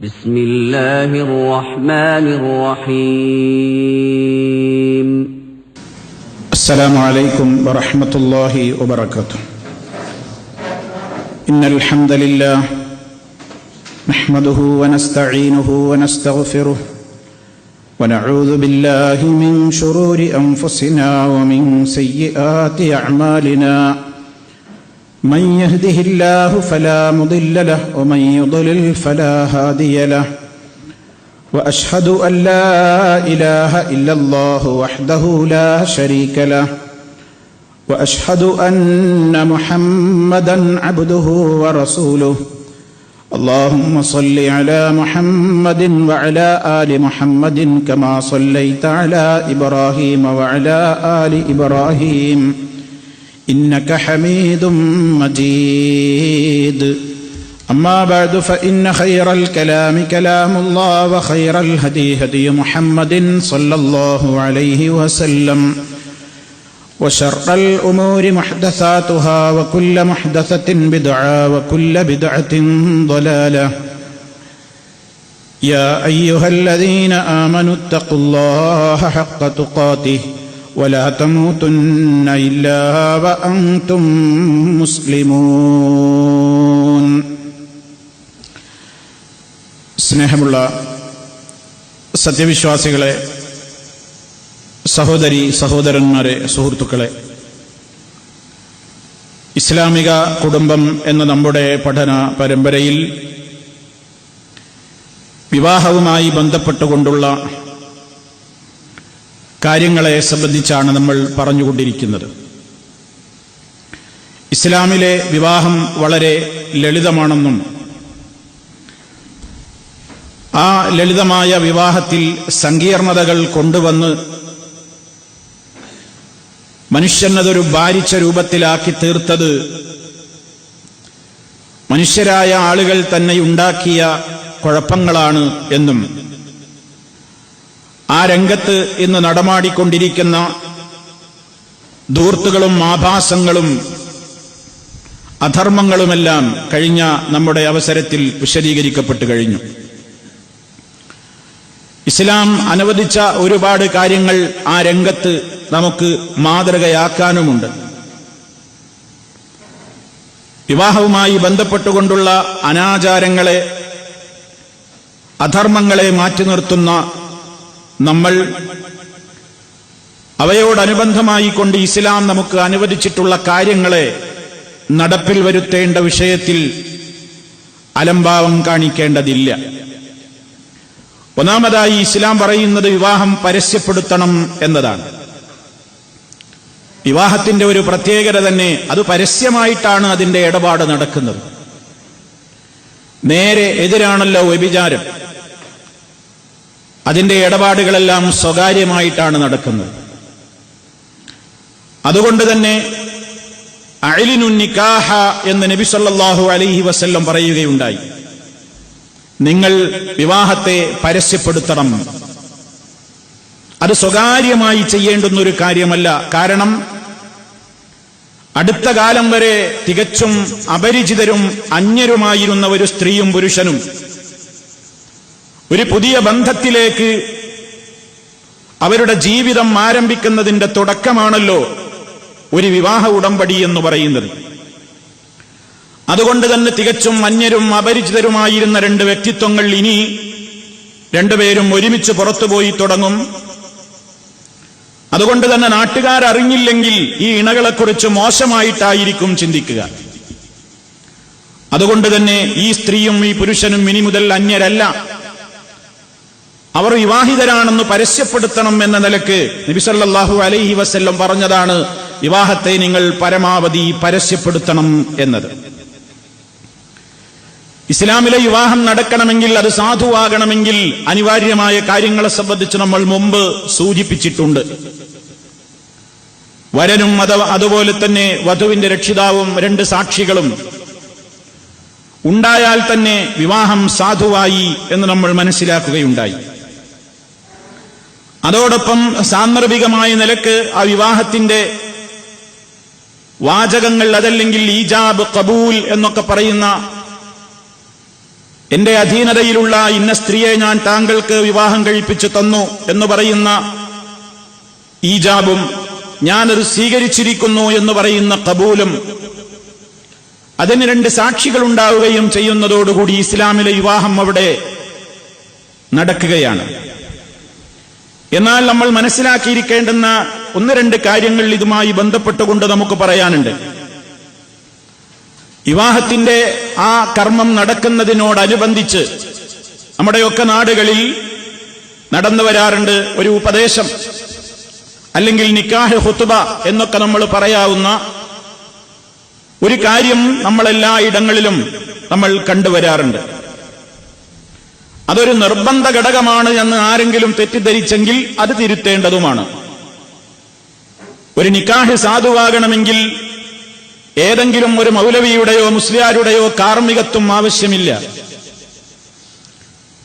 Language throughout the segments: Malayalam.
بسم الله الرحمن الرحيم السلام عليكم ورحمة الله وبركاته. إن الحمد لله نحمده ونستعينه ونستغفره ونعوذ بالله من شرور أنفسنا ومن سيئات أعمالنا. من يهده الله فلا مضل له ومن يضلل فلا هادي له. وأشهد أن لا إله إلا الله وحده لا شريك له. وأشهد أن محمدا عبده ورسوله. اللهم صل على محمد وعلى آل محمد كما صليت على إبراهيم وعلى آل إبراهيم إنك حميد مجيد. أما بعد فإن خير الكلام كلام الله وخير الهدي هدي محمد صلى الله عليه وسلم وشر الأمور محدثاتها وكل محدثة بدعة وكل بدعة ضلالة. يا أيها الذين آمنوا اتقوا الله حق تقاته ولا تموتن إلا وأنتم مسلمون. സ്നേഹമുള്ള സത്യവിശ്വാസികളെ, സഹോദരി സഹോദരന്മാരെ, സുഹൃത്തുക്കളെ, ഇസ്ലാമിക കുടുംബം എന്ന നമ്മുടെ പഠന പരമ്പരയിൽ വിവാഹവുമായി ബന്ധപ്പെട്ടുകൊണ്ടുള്ള കാര്യങ്ങളെ സംബന്ധിച്ചാണ് നമ്മൾ പറഞ്ഞുകൊണ്ടിരിക്കുന്നത്. ഇസ്ലാമിലെ വിവാഹം വളരെ ലളിതമാണെന്നും ആ ലളിതമായ വിവാഹത്തിൽ സങ്കീർണതകൾ കൊണ്ടുവന്ന് മനുഷ്യനതൊരു ഭാരിച്ച രൂപത്തിലാക്കി തീർത്തത് മനുഷ്യരായ ആളുകൾ തന്നെ ഉണ്ടാക്കിയ കുഴപ്പങ്ങളാണ് എന്നും ആ രംഗത്ത് ഇന്ന് നടമാടിക്കൊണ്ടിരിക്കുന്ന ധൂർത്തുകളും ആഭാസങ്ങളും അധർമ്മങ്ങളുമെല്ലാം കഴിഞ്ഞ നമ്മുടെ അവസരത്തിൽ വിശദീകരിക്കപ്പെട്ടു കഴിഞ്ഞു. ഇസ്ലാം അനുവദിച്ച ഒരുപാട് കാര്യങ്ങൾ ആ രംഗത്ത് നമുക്ക് മാതൃകയാക്കാനുമുണ്ട്. വിവാഹവുമായി ബന്ധപ്പെട്ടുകൊണ്ടുള്ള അനാചാരങ്ങളെ, അധർമ്മങ്ങളെ മാറ്റി നിർത്തുന്ന നമ്മൾ അവയോടനുബന്ധമായി കൊണ്ട് ഇസ്ലാം നമുക്ക് അനുവദിച്ചിട്ടുള്ള കാര്യങ്ങളെ നടപ്പിൽ വരുത്തേണ്ട വിഷയത്തിൽ അലംഭാവം കാണിക്കേണ്ടതില്ല. ഒന്നാമതായി ഇസ്ലാം പറയുന്നത് വിവാഹം പരസ്യപ്പെടുത്തണം എന്നതാണ്. വിവാഹത്തിന്റെ ഒരു പ്രത്യേകത തന്നെ അത് പരസ്യമായിട്ടാണ് അതിന്റെ ഇടപാട് നടക്കുന്നത്. നേരെ എതിരാണല്ലോ വ്യഭിചാരം. അതിന്റെ ഇടപാടുകളെല്ലാം സ്വകാര്യമായിട്ടാണ് നടക്കുന്നത്. അതുകൊണ്ട് തന്നെ അഅ്ലിനുൻ നിക്കാഹ എന്ന് നബി സല്ലല്ലാഹു അലൈഹി വസല്ലം പറയുകയുണ്ടായി. നിങ്ങൾ വിവാഹത്തെ പരസ്യപ്പെടുത്തണം. അത് സ്വകാര്യമായി ചെയ്യേണ്ടുന്ന ഒരു കാര്യമല്ല. കാരണം അടുത്ത കാലം വരെ തികച്ചും അപരിചിതരും അന്യരുമായിരുന്ന ഒരു സ്ത്രീയും പുരുഷനും ഒരു പുതിയ ബന്ധത്തിലേക്ക് അവരുടെ ജീവിതം ആരംഭിക്കുന്നതിന്റെ തുടക്കമാണല്ലോ ഒരു വിവാഹ ഉടമ്പടി എന്ന് പറയുന്നത്. അതുകൊണ്ട് തന്നെ തികച്ചും അന്യരും അപരിചിതരുമായിരുന്ന രണ്ട് വ്യക്തിത്വങ്ങൾ ഇനി രണ്ടുപേരും ഒരുമിച്ച് പുറത്തുപോയി തുടങ്ങും. അതുകൊണ്ട് തന്നെ നാട്ടുകാരറിഞ്ഞില്ലെങ്കിൽ ഈ ഇണകളെക്കുറിച്ച് മോശമായിട്ടായിരിക്കും ചിന്തിക്കുക. അതുകൊണ്ട് തന്നെ ഈ സ്ത്രീയും ഈ പുരുഷനും ഇനി മുതൽ അന്യരല്ല, അവർ വിവാഹിതരാണെന്ന് പരസ്യപ്പെടുത്തണം എന്ന നിലക്ക് നബി സല്ലല്ലാഹു അലൈഹി വസല്ലം പറഞ്ഞതാണ് വിവാഹത്തെ നിങ്ങൾ പരമാവധി പരസ്യപ്പെടുത്തണം എന്നത്. ഇസ്ലാമിലെ വിവാഹം നടക്കണമെങ്കിൽ, അത് സാധുവാകണമെങ്കിൽ അനിവാര്യമായ കാര്യങ്ങളെ സംബന്ധിച്ച് നമ്മൾ മുമ്പ് സൂചിപ്പിച്ചിട്ടുണ്ട്. വരനും അതുപോലെ തന്നെ വധുവിന്റെ രക്ഷിതാവും രണ്ട് സാക്ഷികളും ഉണ്ടായാൽ തന്നെ വിവാഹം സാധുവായി എന്ന് നമ്മൾ മനസ്സിലാക്കുകയുണ്ടായി. അതോടൊപ്പം സാന്ദർഭികമായ നിലക്ക് ആ വിവാഹത്തിന്റെ വാചകങ്ങൾ, അതല്ലെങ്കിൽ ഈജാബ്, ഖബൂൽ എന്നൊക്കെ പറയുന്ന എന്റെ അധീനതയിലുള്ള ഇന്ന സ്ത്രീയെ ഞാൻ താങ്കൾക്ക് വിവാഹം കഴിപ്പിച്ചു തന്നു എന്ന് പറയുന്ന ഈജാബും ഞാനത് സ്വീകരിച്ചിരിക്കുന്നു എന്ന് പറയുന്ന കബൂലും, അതിന് രണ്ട് സാക്ഷികൾ ഉണ്ടാവുകയും ചെയ്യുന്നതോടുകൂടി ഇസ്ലാമിലെ വിവാഹം അവിടെ നടക്കുകയാണ്. എന്നാൽ നമ്മൾ മനസ്സിലാക്കിയിരിക്കേണ്ടുന്ന ഒന്ന് രണ്ട് കാര്യങ്ങൾ ഇതുമായി ബന്ധപ്പെട്ടുകൊണ്ട് നമുക്ക് പറയാനുണ്ട്. വിവാഹത്തിന്റെ ആ കർമ്മം നടക്കുന്നതിനോടനുബന്ധിച്ച് നമ്മുടെയൊക്കെ നാടുകളിൽ നടന്നു വരാറുണ്ട് ഒരു ഉപദേശം, അല്ലെങ്കിൽ നിക്കാഹ് ഖുത്ബ എന്നൊക്കെ നമ്മൾ പറയാവുന്ന ഒരു കാര്യം നമ്മളെല്ലാ ഇടങ്ങളിലും നമ്മൾ കണ്ടുവരാറുണ്ട്. അതൊരു നിർബന്ധ ഘടകമാണ് എന്ന് ആരെങ്കിലും തെറ്റിദ്ധരിച്ചെങ്കിൽ അത് തിരുത്തേണ്ടതുമാണ്. ഒരു നിക്കാഹ് സാധുവാകണമെങ്കിൽ ഏതെങ്കിലും ഒരു മൗലവിയുടെയോ മുസ്ലിയാരുടെയോ കാർമ്മികത്വം ആവശ്യമില്ല.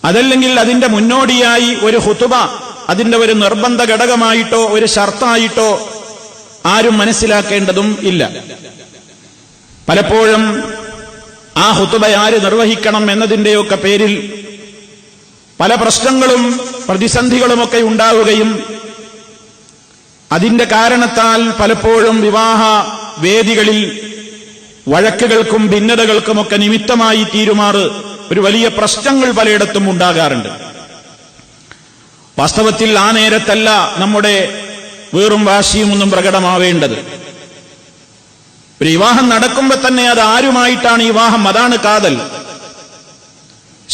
അതല്ലെങ്കിൽ അതിന്റെ മുന്നോടിയായി ഒരു ഖുത്ബ അതിന്റെ ഒരു നിർബന്ധ ഘടകമായിട്ടോ ഒരു ഷർത്തായിട്ടോ ആരും മനസ്സിലാക്കേണ്ടതും ഇല്ല. പലപ്പോഴും ആ ഖുത്ബ ആര് നിർവഹിക്കണം എന്നതിന്റെയൊക്കെ പേരിൽ പല പ്രശ്നങ്ങളും പ്രതിസന്ധികളുമൊക്കെ ഉണ്ടാവുകയും അതിന്റെ കാരണത്താൽ പലപ്പോഴും വിവാഹ വേദികളിൽ വഴക്കുകൾക്കും ഭിന്നതകൾക്കുമൊക്കെ നിമിത്തമായി തീരുമാറ് ഒരു വലിയ പ്രശ്നങ്ങൾ പലയിടത്തും ഉണ്ടാകാറുണ്ട്. വാസ്തവത്തിൽ ആ നേരത്തല്ല നമ്മുടെ വീറും വാശിയും ഒന്നും പ്രകടമാവേണ്ടത്. ഒരു വിവാഹം നടക്കുമ്പോൾ തന്നെ അത് ആരുമായിട്ടാണ് വിവാഹം, അതാണ് കാതൽ.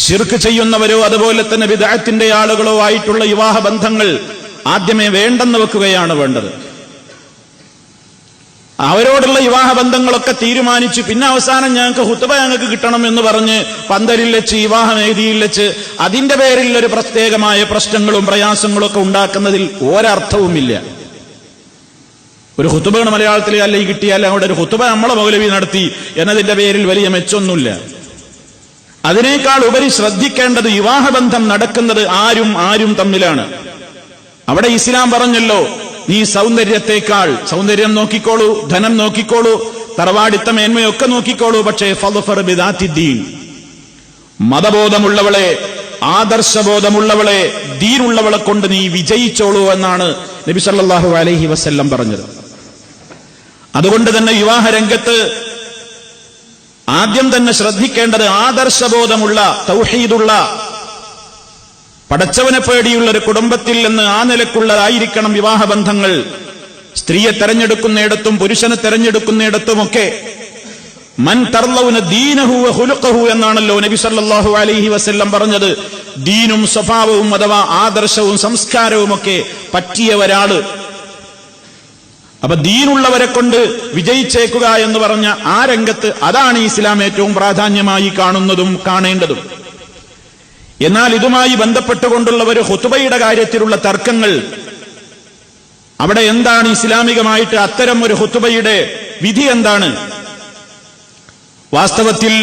ശിർക്ക് ചെയ്യുന്നവരോ അതുപോലെ തന്നെ ബിദ്അത്തിന്റെ ആളുകളോ ആയിട്ടുള്ള വിവാഹ ബന്ധങ്ങൾ ആദ്യമേ വേണ്ടെന്ന് വെക്കുകയാണ് വേണ്ടത്. അവരോടുള്ള വിവാഹ ബന്ധങ്ങളൊക്കെ തീരുമാനിച്ചു പിന്നെ അവസാനം ഞങ്ങൾക്ക് ഖുത്ബ ഞങ്ങൾക്ക് കിട്ടണം എന്ന് പറഞ്ഞ് പന്തലിൽ വെച്ച് വിവാഹവേദിയിൽ വെച്ച് അതിന്റെ പേരിൽ ഒരു പ്രത്യേകമായ പ്രശ്നങ്ങളും പ്രയാസങ്ങളും ഒക്കെ ഉണ്ടാക്കുന്നതിൽ ഒരർത്ഥവുമില്ല. ഒരു ഖുത്ബയാണ് മലയാളത്തിൽ അല്ലെങ്കിൽ കിട്ടിയാൽ അവിടെ ഒരു ഖുത്ബ നമ്മളെ മൗലവി നടത്തി എന്നതിന്റെ പേരിൽ വലിയ മെച്ചൊന്നുമില്ല. അതിനേക്കാൾ ഉപരി ശ്രദ്ധിക്കേണ്ടത് വിവാഹബന്ധം നടക്കുന്നത് ആരും തമ്മിലാണ്. അവിടെ ഇസ്ലാം പറഞ്ഞല്ലോ, നീ സൗന്ദര്യത്തെക്കാൾ, സൗന്ദര്യം നോക്കിക്കോളൂ, ധനം നോക്കിക്കോളൂ, തറവാടിത്ത മേന്മയൊക്കെ നോക്കിക്കോളൂ, പക്ഷേ ഫദ്ഫർ ബിദാത്തിദ്ദീൻ, മതബോധമുള്ളവളെ, ആദർശബോധമുള്ളവളെ, ദീനുള്ളവളെ കൊണ്ട് നീ വിജയിച്ചോളൂ എന്നാണ് നബി സല്ലല്ലാഹു അലൈഹി വസല്ലം പറഞ്ഞത്. അതുകൊണ്ട് തന്നെ വിവാഹ രംഗത്ത് ആദ്യം തന്നെ ശ്രദ്ധിക്കേണ്ടത് ആദർശബോധമുള്ള, തൗഹീദുള്ള, പടച്ചവനെ പേടിയുള്ള ഒരു കുടുംബത്തിൽ നിന്ന് ആ നിലക്കുള്ളതായിരിക്കണം വിവാഹബന്ധങ്ങൾ. സ്ത്രീയെ തെരഞ്ഞെടുക്കുന്നിടത്തും പുരുഷനെ തെരഞ്ഞെടുക്കുന്നിടത്തുമൊക്കെ മൻ തർലൗന ദീനഹു വ ഖുലുഖഹു എന്നാണല്ലോ നബി സല്ലല്ലാഹു അലൈഹി വസല്ലം പറഞ്ഞത്. ദീനും സ്വഭാവവും അഥവാ ആദർശവും സംസ്കാരവും ഒക്കെ പറ്റിയ ഒരാള്. അപ്പൊ ദീനുള്ളവരെ കൊണ്ട് വിജയിച്ചേക്കുക എന്ന് പറഞ്ഞ ആ രംഗത്ത് അതാണ് ഇസ്ലാം ഏറ്റവും പ്രാധാന്യമായി കാണുന്നതും കാണേണ്ടതും. എന്നാൽ ഇതുമായി ബന്ധപ്പെട്ടുകൊണ്ടുള്ള ഒരു ഖുത്ബയുടെ കാര്യത്തിലുള്ള തർക്കങ്ങൾ, അവിടെ എന്താണ് ഇസ്ലാമികമായിട്ട് അത്തരം ഒരു ഖുത്ബയുടെ വിധി എന്താണ്? വാസ്തവത്തിൽ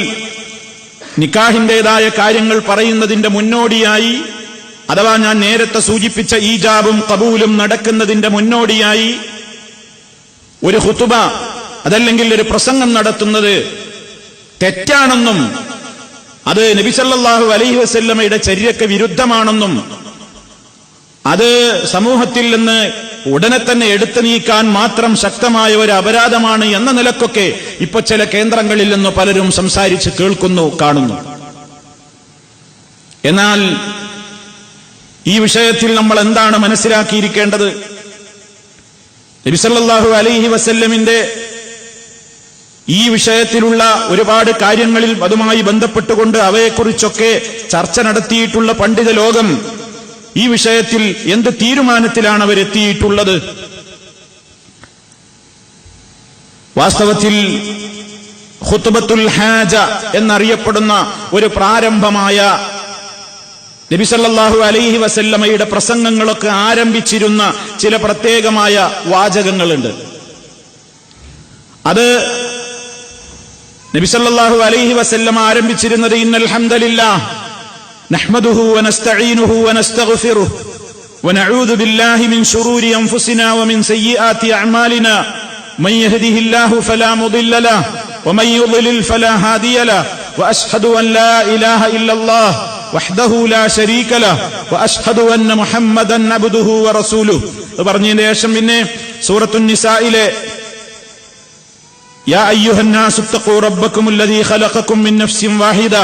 നിക്കാഹിന്റേതായ കാര്യങ്ങൾ പറയുന്നതിന്റെ മുന്നോടിയായി, അഥവാ ഞാൻ നേരത്തെ സൂചിപ്പിച്ച ഈജാബും ഖബൂലും നടക്കുന്നതിന്റെ മുന്നോടിയായി ഒരു ഖുത്ബ അതല്ലെങ്കിൽ ഒരു പ്രസംഗം നടത്തുന്നത് തെറ്റാണെന്നും അത് നബി സല്ലല്ലാഹു അലൈഹി വസല്ലമയുടെ ചര്യക്ക് വിരുദ്ധമാണെന്നും അത് സമൂഹത്തിൽ നിന്ന് ഉടനെ തന്നെ എടുത്തു നീക്കാൻ മാത്രം ശക്തമായ ഒരു അപരാധമാണ് എന്ന നിലക്കൊക്കെ ഇപ്പൊ ചില കേന്ദ്രങ്ങളിൽ നിന്ന് പലരും സംസാരിച്ച് കേൾക്കുന്നു, കാണുന്നു. എന്നാൽ ഈ വിഷയത്തിൽ നമ്മൾ എന്താണ് മനസ്സിലാക്കിയിരിക്കേണ്ടത്? നബി സല്ലല്ലാഹു അലൈഹി വസല്ലമിന്റെ ഈ വിഷയത്തിലുള്ള ഒരുപാട് കാര്യങ്ങളിൽ അതുമായി ബന്ധപ്പെട്ടുകൊണ്ട് അവയെക്കുറിച്ചൊക്കെ ചർച്ച നടത്തിയിട്ടുള്ള പണ്ഡിത ലോകം ഈ വിഷയത്തിൽ എന്ത് തീരുമാനത്തിലാണ് അവരെത്തിയിട്ടുള്ളത്? വാസ്തവത്തിൽ ഖുത്ബത്തുൽ ഹാജ എന്നറിയപ്പെടുന്ന ഒരു പ്രാരംഭമായ നബി സല്ലല്ലാഹു അലൈഹി വസല്ലമയുടെ പ്രസംഗങ്ങളൊക്കെ ആരംഭിച്ചിരുന്ന ചില പ്രത്യേകമായ വാചകങ്ങളുണ്ട്. അത് നബി സല്ലല്ലാഹു അലൈഹി വസല്ലമ ആരംഭിച്ചിരുന്നത് ഇന്നൽ ഹംദലില്ലാഹ് നഹ്മദുഹു വനസ്തഈനുഹു വനസ്തഗ്ഫിറുഹു വനഊദു ബില്ലാഹി മിൻ ശുറൂരി അൻഫുസിനാ വമിൻ സയ്യിആതി അഅമാലിനാ മൻ യഹ്ദിഹില്ലാഹു ഫലാ മുദില്ല ലഹു വമൻ യുദ്ലിൽ ഫലാ ഹാദിയ ലഹു വഅശ്ഹദു അൻ ലാ ഇലാഹ ഇല്ലല്ലാഹ് വഹ്ദഹു ലാ ശരീക ലഹ് വഅശ്ഹദു അന്ന മുഹമ്മദൻ അബ്ദുഹു വറസൂലുഹു. പറഞ്ഞതിന് ശേഷം പിന്നെ സൂറത്തുൻ നിസായിലെ യാ അയ്യുഹന്നാസു ഇത്തഖൂ റബ്ബക്കുമുല്ലദീ ഖലഖക്കും മിൻ നഫ്സിൻ വാഹിദ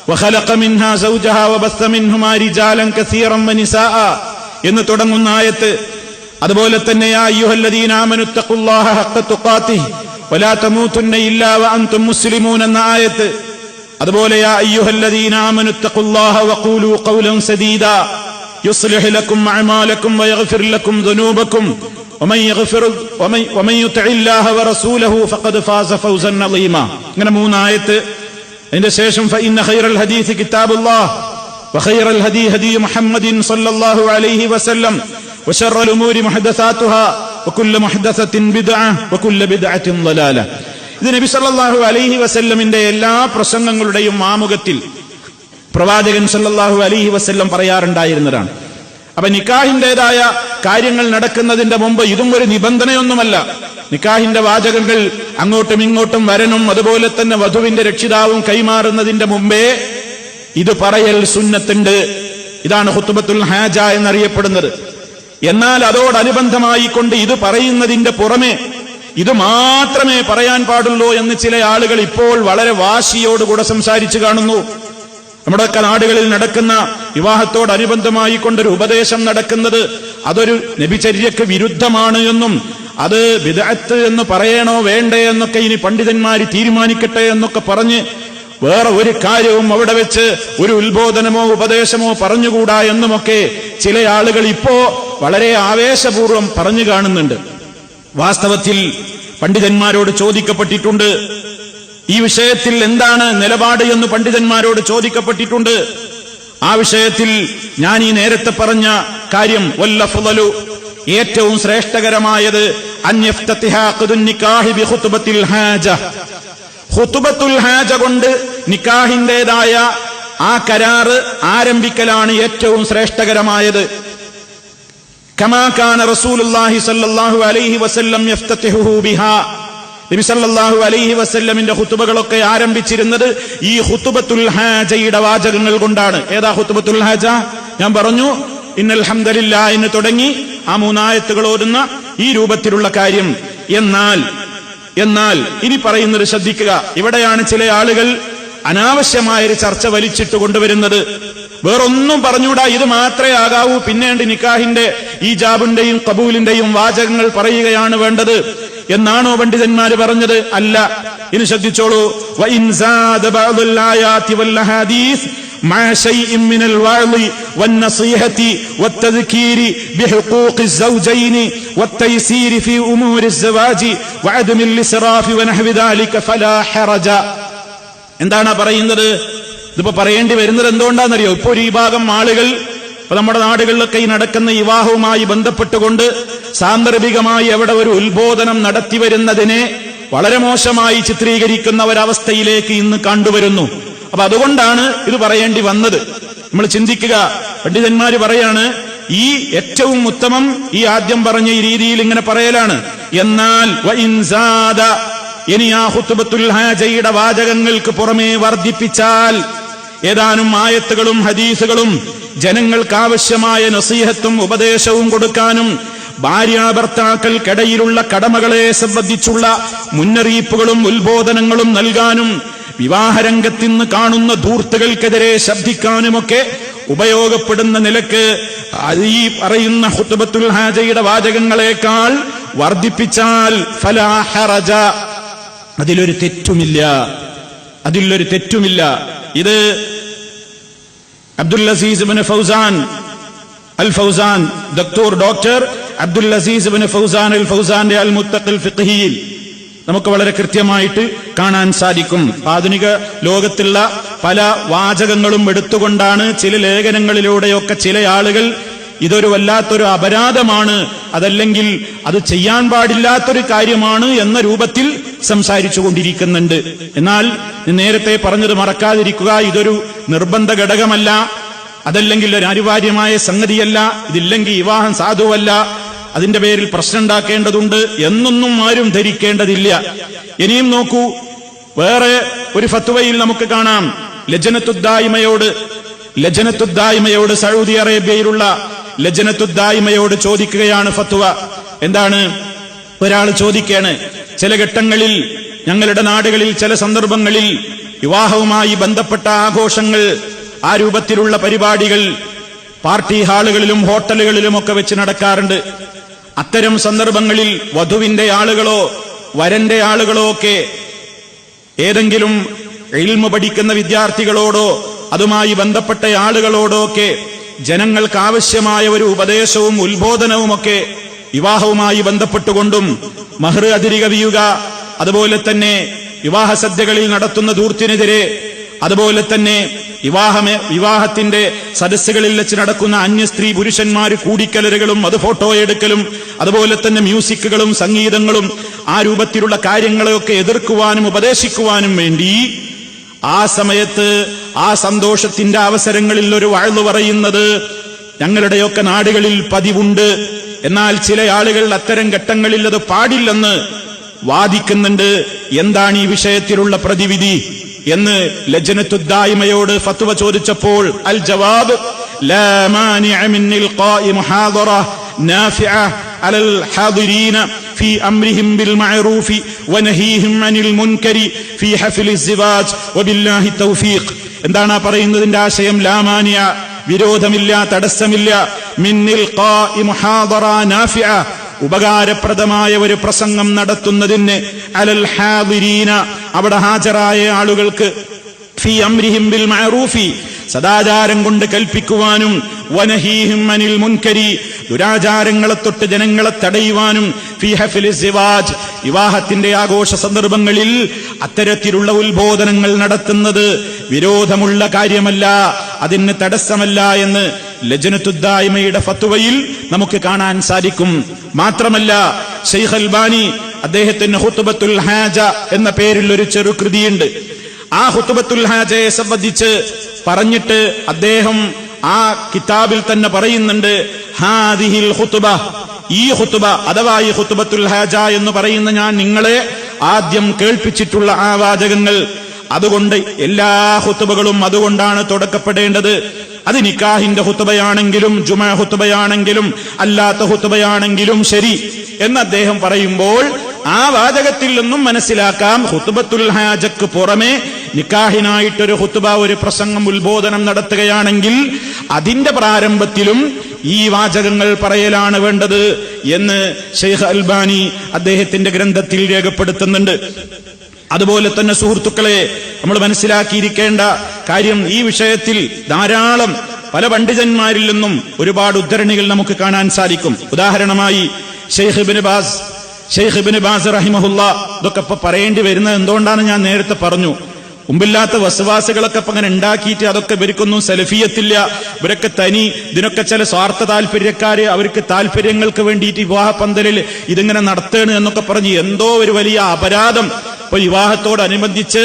വഖലഖ മിൻഹാ സൗജഹാ വബസ്സ മിൻഹുമാ റിജാലൻ കസീറൻ വനിസാഅ എന്ന് തുടങ്ങുന്ന ആയത്ത്. അതുപോലെ തന്നെ യാ അയ്യുഹല്ലദീന ആമനു ഇത്തഖുല്ലാഹ ഹഖ്ക തുഖാതിഹി വലാ തമൂതുന്ന ഇല്ലാ വഅൻതും മുസ്ലിമൂൻ എന്ന ആയത്ത്. അതുപോലെ യാ അയ്യുഹല്ലദീന ആമനു ഇത്തഖുല്ലാഹ വഖൂലൂ ഖൗലൻ സദീദാ യുസ്ലിഹ് ലക്കും അഅമാലക്കും വയഗ്ഫിർ ലക്കും ദുനൂബക്കും വമൻ യുതിഇല്ലാഹ വറസൂലഹു ഫഖദ് ഫാസ ഫൗസൻ അളീമാ. ഇങ്ങനെ 3 ആയത്ത്. അതിന്റെ ശേഷം ഫഇന്ന ഖൈറൽ ഹദീസ് കിതാബുല്ലാഹ് വഖൈറൽ ഹദീ ഹദീ മുഹമ്മദിൻ സ്വല്ലല്ലാഹു അലൈഹി വസല്ലം വശർറൽ ഉമൂരി മുഹദസാതുഹാ വകുല്ലു മുഹദസത്തിൻ ബിദ്അ വകുല്ലു ബിദ്അത്തിൻ ളലാല. ഇത് നബി സല്ലല്ലാഹു അലൈഹി വസല്ലമിന്റെ എല്ലാ പ്രസംഗങ്ങളുടെയും ആമുഖത്തിൽ പ്രവാചകൻ സല്ലല്ലാഹു അലൈഹി വസല്ലം പറയാറുണ്ടായിരുന്നതാണ്. അപ്പൊ നിക്കാഹിന്റേതായ കാര്യങ്ങൾ നടക്കുന്നതിന്റെ മുമ്പ് ഇതും ഒരു നിബന്ധനയൊന്നുമല്ല. നിക്കാഹിന്റെ വാചകങ്ങൾ അങ്ങോട്ടും ഇങ്ങോട്ടും വരനും അതുപോലെ തന്നെ വധുവിന്റെ രക്ഷിതാവും കൈമാറുന്നതിന്റെ മുമ്പേ ഇത് പറയൽ സുന്നത്തുണ്ട്. ഇതാണ് ഖുത്ബത്തുൽ ഹാജ എന്നറിയപ്പെടുന്നത്. എന്നാൽ അതോടനുബന്ധമായി കൊണ്ട് ഇത് പറയുന്നതിന്റെ പുറമെ ഇത് മാത്രമേ പറയാൻ പാടുള്ളൂ എന്ന് ചില ആളുകൾ ഇപ്പോൾ വളരെ വാശിയോടുകൂടെ സംസാരിച്ചു കാണുന്നു. നമ്മുടെയൊക്കെ നാടുകളിൽ നടക്കുന്ന വിവാഹത്തോടനുബന്ധമായി കൊണ്ടൊരു ഉപദേശം നടക്കുന്നത് അതൊരു നബിചര്യക്ക് വിരുദ്ധമാണ് എന്നും അത് ബിദ്അത്ത് എന്ന് പറയണോ വേണ്ടേ എന്നൊക്കെ ഇനി പണ്ഡിതന്മാര് തീരുമാനിക്കട്ടെ എന്നൊക്കെ പറഞ്ഞ് വേറെ ഒരു കാര്യവും അവിടെ വെച്ച് ഒരു ഉത്ബോധനമോ ഉപദേശമോ പറഞ്ഞുകൂടാ എന്നുമൊക്കെ ചില ആളുകൾ ഇപ്പോ വളരെ ആവേശപൂർവ്വം പറഞ്ഞു കാണുന്നുണ്ട്. വാസ്തവത്തിൽ പണ്ഡിതന്മാരോട് ചോദിക്കപ്പെട്ടിട്ടുണ്ട് ഈ വിഷയത്തിൽ എന്താണ് നിലപാട് എന്ന് പണ്ഡിതന്മാരോട് ചോദിക്കപ്പെട്ടിട്ടുണ്ട്. ആ വിഷയത്തിൽ ഞാൻ ഈ നേരത്തെ പറഞ്ഞ കാര്യം വല്ലഫ്ളു ഏറ്റവും ശ്രേഷ്ഠകരമായത് അൻയഫ്തതിഹാഖുൻ നിക്കാഹി ബി ഖുത്ബത്തിൽ ഹാജ. ഖുത്ബത്തുൽ ഹാജ കൊണ്ട് നിക്കാഹിന്റേതായ ആ കരാറ് ആരംഭിക്കലാണ് ഏറ്റവും ശ്രേഷ്ഠകരമായത്. കമാ കാന റസൂലുള്ളാഹി സ്വല്ലല്ലാഹു അലൈഹി വസല്ലം യഫ്തതിഹു ബിഹാ. നബി സല്ലല്ലാഹു അലൈഹി വസല്ലമിന്റെ ഖുത്ബകളൊക്കെ ആരംഭിച്ചിരുന്നത് ഈ ഖുത്ബത്തുൽ ഹാജയുടെ വാചകങ്ങൾ കൊണ്ടാണ്. ഏതാ ഖുത്ബത്തുൽ ഹാജ? ഞാൻ പറഞ്ഞു ഇന്നൽ ഹംദലില്ലാഹ് എന്ന് തുടങ്ങി ആ 3 ആയത്തുകൾ ഓതുന്ന ഈ രൂപത്തിലുള്ള കാര്യം. എന്നാൽ ഇനി പറയുന്നത് ശ്രദ്ധിക്കുക. ഇവിടെയാണ് ചില ആളുകൾ അനാവശ്യമായൊരു ചർച്ച വലിച്ചിട്ട് കൊണ്ടുവരുന്നത്. വേറൊന്നും പറഞ്ഞൂടാ, ഇത് മാത്രമേ ആകാവൂ, പിന്നീട് നിക്കാഹിന്റെ ഈജാബിന്റെയും ഖബൂലിന്റെയും വാചകങ്ങൾ പറയുകയാണ് വേണ്ടത് എന്നാണോ പണ്ഡിതന്മാര് പറഞ്ഞത്? അല്ല. ഇനി ശ്രദ്ധിച്ചോളൂ. വഇൻ സാദ ബഅദുൽ ആയാതി വൽ ഹദീസ് മഅ ശൈഇൻ മിനൽ വഅളി വന്നസീഹതി വത്തദ്കീരി ബിഹുഖൂഖി സൗജൈനി വത്തയ്സീരി ഫീ ഉമൂരി الزواജി വഅദമിൽ ഇസ്റാഫി വനഹ്വി ദാലിക ഫലാ ഹറജ. എന്താണ് പറയുന്നത്? ഇതിപ്പോ പറയേണ്ടി വരുന്നത് എന്തുകൊണ്ടാണെന്നറിയോ? ഇപ്പോ ഒരു വിഭാഗം ആളുകൾ ഇപ്പൊ നമ്മുടെ നാടുകളിലൊക്കെ ഈ നടക്കുന്ന വിവാഹവുമായി ബന്ധപ്പെട്ടുകൊണ്ട് സാന്ദർഭികമായി അവിടെ ഒരു ഉത്ബോധനം നടത്തിവരുന്നതിനെ വളരെ മോശമായി ചിത്രീകരിക്കുന്ന ഒരവസ്ഥയിലേക്ക് ഇന്ന് കണ്ടുവരുന്നു. അപ്പൊ അതുകൊണ്ടാണ് ഇത് പറയേണ്ടി വന്നത്. നമ്മൾ ചിന്തിക്കുക. പണ്ഡിതന്മാര് പറയാണ് ഈ ഏറ്റവും ഉത്തമം ഈ ആദ്യം പറഞ്ഞ ഈ രീതിയിൽ ഇങ്ങനെ പറയലാണ്. എന്നാൽ വഇൻ സാദ, ഇനി ആ ഖുത്ബത്തുൽ ഹാജയുടെ വാചകങ്ങൾക്ക് പുറമേ വർദ്ധിപ്പിച്ചാൽ ഏതാനും ആയത്തുകളും ഹദീസുകളും ജനങ്ങൾക്കാവശ്യമായ നസീഹത്തും ഉപദേശവും കൊടുക്കാനും ഭാര്യാഭർത്താക്കൾക്കിടയിലുള്ള കടമകളെ സംബന്ധിച്ചുള്ള മുന്നറിയിപ്പുകളും ഉത്ബോധനങ്ങളും നൽകാനും വിവാഹരംഗത്തിന്ന് കാണുന്ന ധൂർത്തുകൾക്കെതിരെ ശബ്ദിക്കാനുമൊക്കെ ഉപയോഗപ്പെടുന്ന നിലക്ക് ഈ പറയുന്ന ഖുത്ബത്തുൽ ഹാജയുടെ വാചകങ്ങളെക്കാൾ വർദ്ധിപ്പിച്ചാൽ ഫലാ ഹറജ, അതിലൊരു തെറ്റുമില്ല. ഇത് അബ്ദുൽ അസീസ് ഇബ്നു ഫൗസാൻ അൽ ഫൗസാൻ, ഡോക്ടർ അബ്ദുൽ അസീസ് ഇബ്നു ഫൗസാൻ അൽ ഫൗസാന്റെ അൽ മുത്തഖിൽ ഫിഖ്ഹിയിൽ നമുക്ക് വളരെ കൃത്യമായിട്ട് കാണാൻ സാധിക്കും. ആധുനിക ലോകത്തുള്ള പല വാചകങ്ങളും എടുത്തുകൊണ്ടാണ് ചില ലേഖനങ്ങളിലൂടെയൊക്കെ ചില ആളുകൾ ഇതൊരു വല്ലാത്തൊരു അപരാധമാണ്, അതല്ലെങ്കിൽ അത് ചെയ്യാൻ പാടില്ലാത്തൊരു കാര്യമാണ് എന്ന രൂപത്തിൽ സംസാരിച്ചു കൊണ്ടിരിക്കുന്നുണ്ട്. എന്നാൽ നേരത്തെ പറഞ്ഞത് മറക്കാതിരിക്കുക. ഇതൊരു നിർബന്ധ ഘടകമല്ല, അതല്ലെങ്കിൽ ഒരു അനിവാര്യമായ സംഗതിയല്ല. ഇതില്ലെങ്കിൽ വിവാഹം സാധുവല്ല, അതിന്റെ പേരിൽ പ്രശ്നം ഉണ്ടാക്കേണ്ടതുണ്ട് എന്നൊന്നും ആരും ധരിക്കേണ്ടതില്ല. ഇനിയും നോക്കൂ, വേറെ ഒരു ഫത്വയിൽ നമുക്ക് കാണാം, ലജ്നത്തുദ്ദായിമയോട് സൗദി അറേബ്യയിലുള്ള ലജ്നത്തുദ്ദായിമയോട് ചോദിക്കുകയാണ് ഫത്വ. എന്താണ്? ഒരാൾ ചോദിക്കാണ്, ചില ഘട്ടങ്ങളിൽ ഞങ്ങളുടെ നാടുകളിൽ ചില സന്ദർഭങ്ങളിൽ വിവാഹവുമായി ബന്ധപ്പെട്ട ആഘോഷങ്ങൾ, ആ രൂപത്തിലുള്ള പരിപാടികൾ പാർട്ടി ഹാളുകളിലും ഹോട്ടലുകളിലുമൊക്കെ വെച്ച് നടക്കാറുണ്ട്. അത്തരം സന്ദർഭങ്ങളിൽ വധുവിന്റെ ആളുകളോ വരന്റെ ആളുകളോ ഒക്കെ ഏതെങ്കിലും ഇൽമു പഠിക്കുന്ന വിദ്യാർത്ഥികളോടോ അതുമായി ബന്ധപ്പെട്ട ആളുകളോടോ ഒക്കെ ജനങ്ങൾക്ക് ആവശ്യമായ ഒരു ഉപദേശവും ഉത്ബോധനവുമൊക്കെ വിവാഹവുമായി ബന്ധപ്പെട്ടുകൊണ്ടും മഹർ അതിരി കവിയുക, അതുപോലെ തന്നെ വിവാഹ സദ്യകളിൽ നടത്തുന്ന ധൂർത്തിനെതിരെ, അതുപോലെ തന്നെ വിവാഹത്തിന്റെ സദസ്സുകളിൽ വെച്ച് നടക്കുന്ന അന്യ സ്ത്രീ പുരുഷന്മാര് കൂടിക്കലരുകളും അത് ഫോട്ടോ എടുക്കലും അതുപോലെ തന്നെ മ്യൂസിക്കുകളും സംഗീതങ്ങളും ആ രൂപത്തിലുള്ള കാര്യങ്ങളെയൊക്കെ എതിർക്കുവാനും ഉപദേശിക്കുവാനും വേണ്ടി ആ സമയത്ത് ആ സന്തോഷത്തിന്റെ അവസരങ്ങളിൽ ഒരു വഅ്ള് പറയുന്നത് ഞങ്ങളുടെയൊക്കെ നാടുകളിൽ പതിവുണ്ട്. എന്നാൽ ചില ആളുകൾ അത്തരം ഘട്ടങ്ങളിൽ അത് പാടില്ലെന്ന് വാദിക്കുന്നുണ്ട്. എന്താണ് ഈ വിഷയത്തിലുള്ള പ്രതിവിധി എന്ന് ലജ്നത്തുദ്ദായിമയോട് ഫത്വ ചോദിച്ചപ്പോൾ അൽ ജവാബ് ലാ മാനിഅ മിൻ ഇൽഖാഇ മുഹാദറ നാഫിഅ അലൽ ഹാദിരീന في أمرهم بالمعروف ونهيهم عن المنكر في حفل الزواج وبالله التوفيق. എന്താണ് പറയുന്നതിന്റെ ആശയം? ലാ മാനിഅ, വിരോധമില്ല, തടസ്സമില്ല, മിൻ ഇൽഖാഇ മുഹാദറ നാഫിഅ, ഉപകാരപ്രദമായ ഒരു പ്രസംഗം നടത്തുന്നതിന്, അലൽ ഹാദിരീന, അവിടെ ഹാജരായ ആളുകൾക്ക്, ഫീ അംരിഹിം ബിൽ മഅറൂഫി, സദാചാരം കൊണ്ട് കൽപ്പിക്കുവാനും, വനഹീഹിം അനിൽ മുൻകരി, ദുരാചാരങ്ങളെ തൊട്ട് ജനങ്ങളെ തടയുവാനും, ഫീ ഹഫ്ലി സിവാജ്, വിവാഹത്തിന്റെ ആഘോഷ സന്ദർഭങ്ങളിൽ അത്തരത്തിലുള്ള ഉത്ബോധനങ്ങൾ നടത്തുന്നത് വിരോധമുള്ള കാര്യമല്ല, അതിന് തടസ്സമല്ല എന്ന് ലജ്നത്തുദ്ദായിമയുടെ ഫത്വയിൽ നമുക്ക് കാണാൻ സാധിക്കും. മാത്രമല്ല ശൈഖ് അൽബാനി അദ്ദേഹത്തിന് ഖുത്ബത്തുൽ ഹാജ എന്ന പേരിൽ ഒരു ചെറുകൃതിയുണ്ട്. ആ ഖുത്ബത്തുൽ ഹാജയെ സംബന്ധിച്ച് പറഞ്ഞിട്ട് അദ്ദേഹം ആ കിതാബിൽ തന്നെ പറയുന്നുണ്ട്, ഹാദിഹിൽ ഖുത്ബ, ഈ ഖുത്ബ അഥവാ ഈ ഖുത്ബത്തുൽ ഹാജ എന്ന് പറയുന്ന ഞാൻ നിങ്ങളെ ആദ്യം കേൾപ്പിച്ചിട്ടുള്ള ആ വാചകങ്ങൾ, അതുകൊണ്ട് എല്ലാ ഖുത്ബകളും അതുകൊണ്ടാണ് തുടക്കപ്പെടേണ്ടത്. അത് നിക്കാഹിന്റെ ഖുത്ബയാണെങ്കിലും ജുമുഅ ഖുത്ബയാണെങ്കിലും അല്ലാത്ത ഖുത്ബയാണെങ്കിലും ശരി എന്ന് അദ്ദേഹം പറയുമ്പോൾ ആ വാചകത്തിൽ നിന്നും മനസ്സിലാക്കാം, ഖുത്ബത്തുൽ ഹാജക്ക് പുറമെ നിക്കാഹിനായിട്ടൊരു ഖുത്ബ, ഒരു പ്രസംഗം, ഉത്ബോധനം നടത്തുകയാണെങ്കിൽ അതിന്റെ പ്രാരംഭത്തിലും ഈ വാചകങ്ങൾ പറയലാണ് വേണ്ടത് എന്ന് ശൈഖ് അൽബാനി അദ്ദേഹത്തിന്റെ ഗ്രന്ഥത്തിൽ രേഖപ്പെടുത്തുന്നുണ്ട്. അതുപോലെ തന്നെ സുഹൃത്തുക്കളെ, നമ്മൾ മനസ്സിലാക്കിയിരിക്കേണ്ട കാര്യം, ഈ വിഷയത്തിൽ ധാരാളം പല പണ്ഡിതന്മാരിൽ നിന്നും ഒരുപാട് ഉദ്ധരണികൾ നമുക്ക് കാണാൻ സാധിക്കും. ഉദാഹരണമായി ഷെയ്ഖ് ഇബ്നു ബാസ് റഹിമഹുല്ലാ, ഇതൊക്കെ ഇപ്പൊ പറയേണ്ടി വരുന്നത് എന്തുകൊണ്ടാണ് ഞാൻ നേരത്തെ പറഞ്ഞു. മുമ്പില്ലാത്ത വസ്വാസുകളൊക്കെ ഇപ്പൊ അങ്ങനെ ഉണ്ടാക്കിയിട്ട് അതൊക്കെ ഇവർക്കൊന്നും സലഫിയത്തില്ല, ഇവരൊക്കെ തനി, ഇതിനൊക്കെ ചില സ്വാർത്ഥ താല്പര്യക്കാര് അവർക്ക് താല്പര്യങ്ങൾക്ക് വേണ്ടിയിട്ട് വിവാഹ പന്തലിൽ ഇതിങ്ങനെ നടത്തേണ് എന്നൊക്കെ പറഞ്ഞ് എന്തോ ഒരു വലിയ അപരാധം ഇപ്പൊ വിവാഹത്തോടനുബന്ധിച്ച്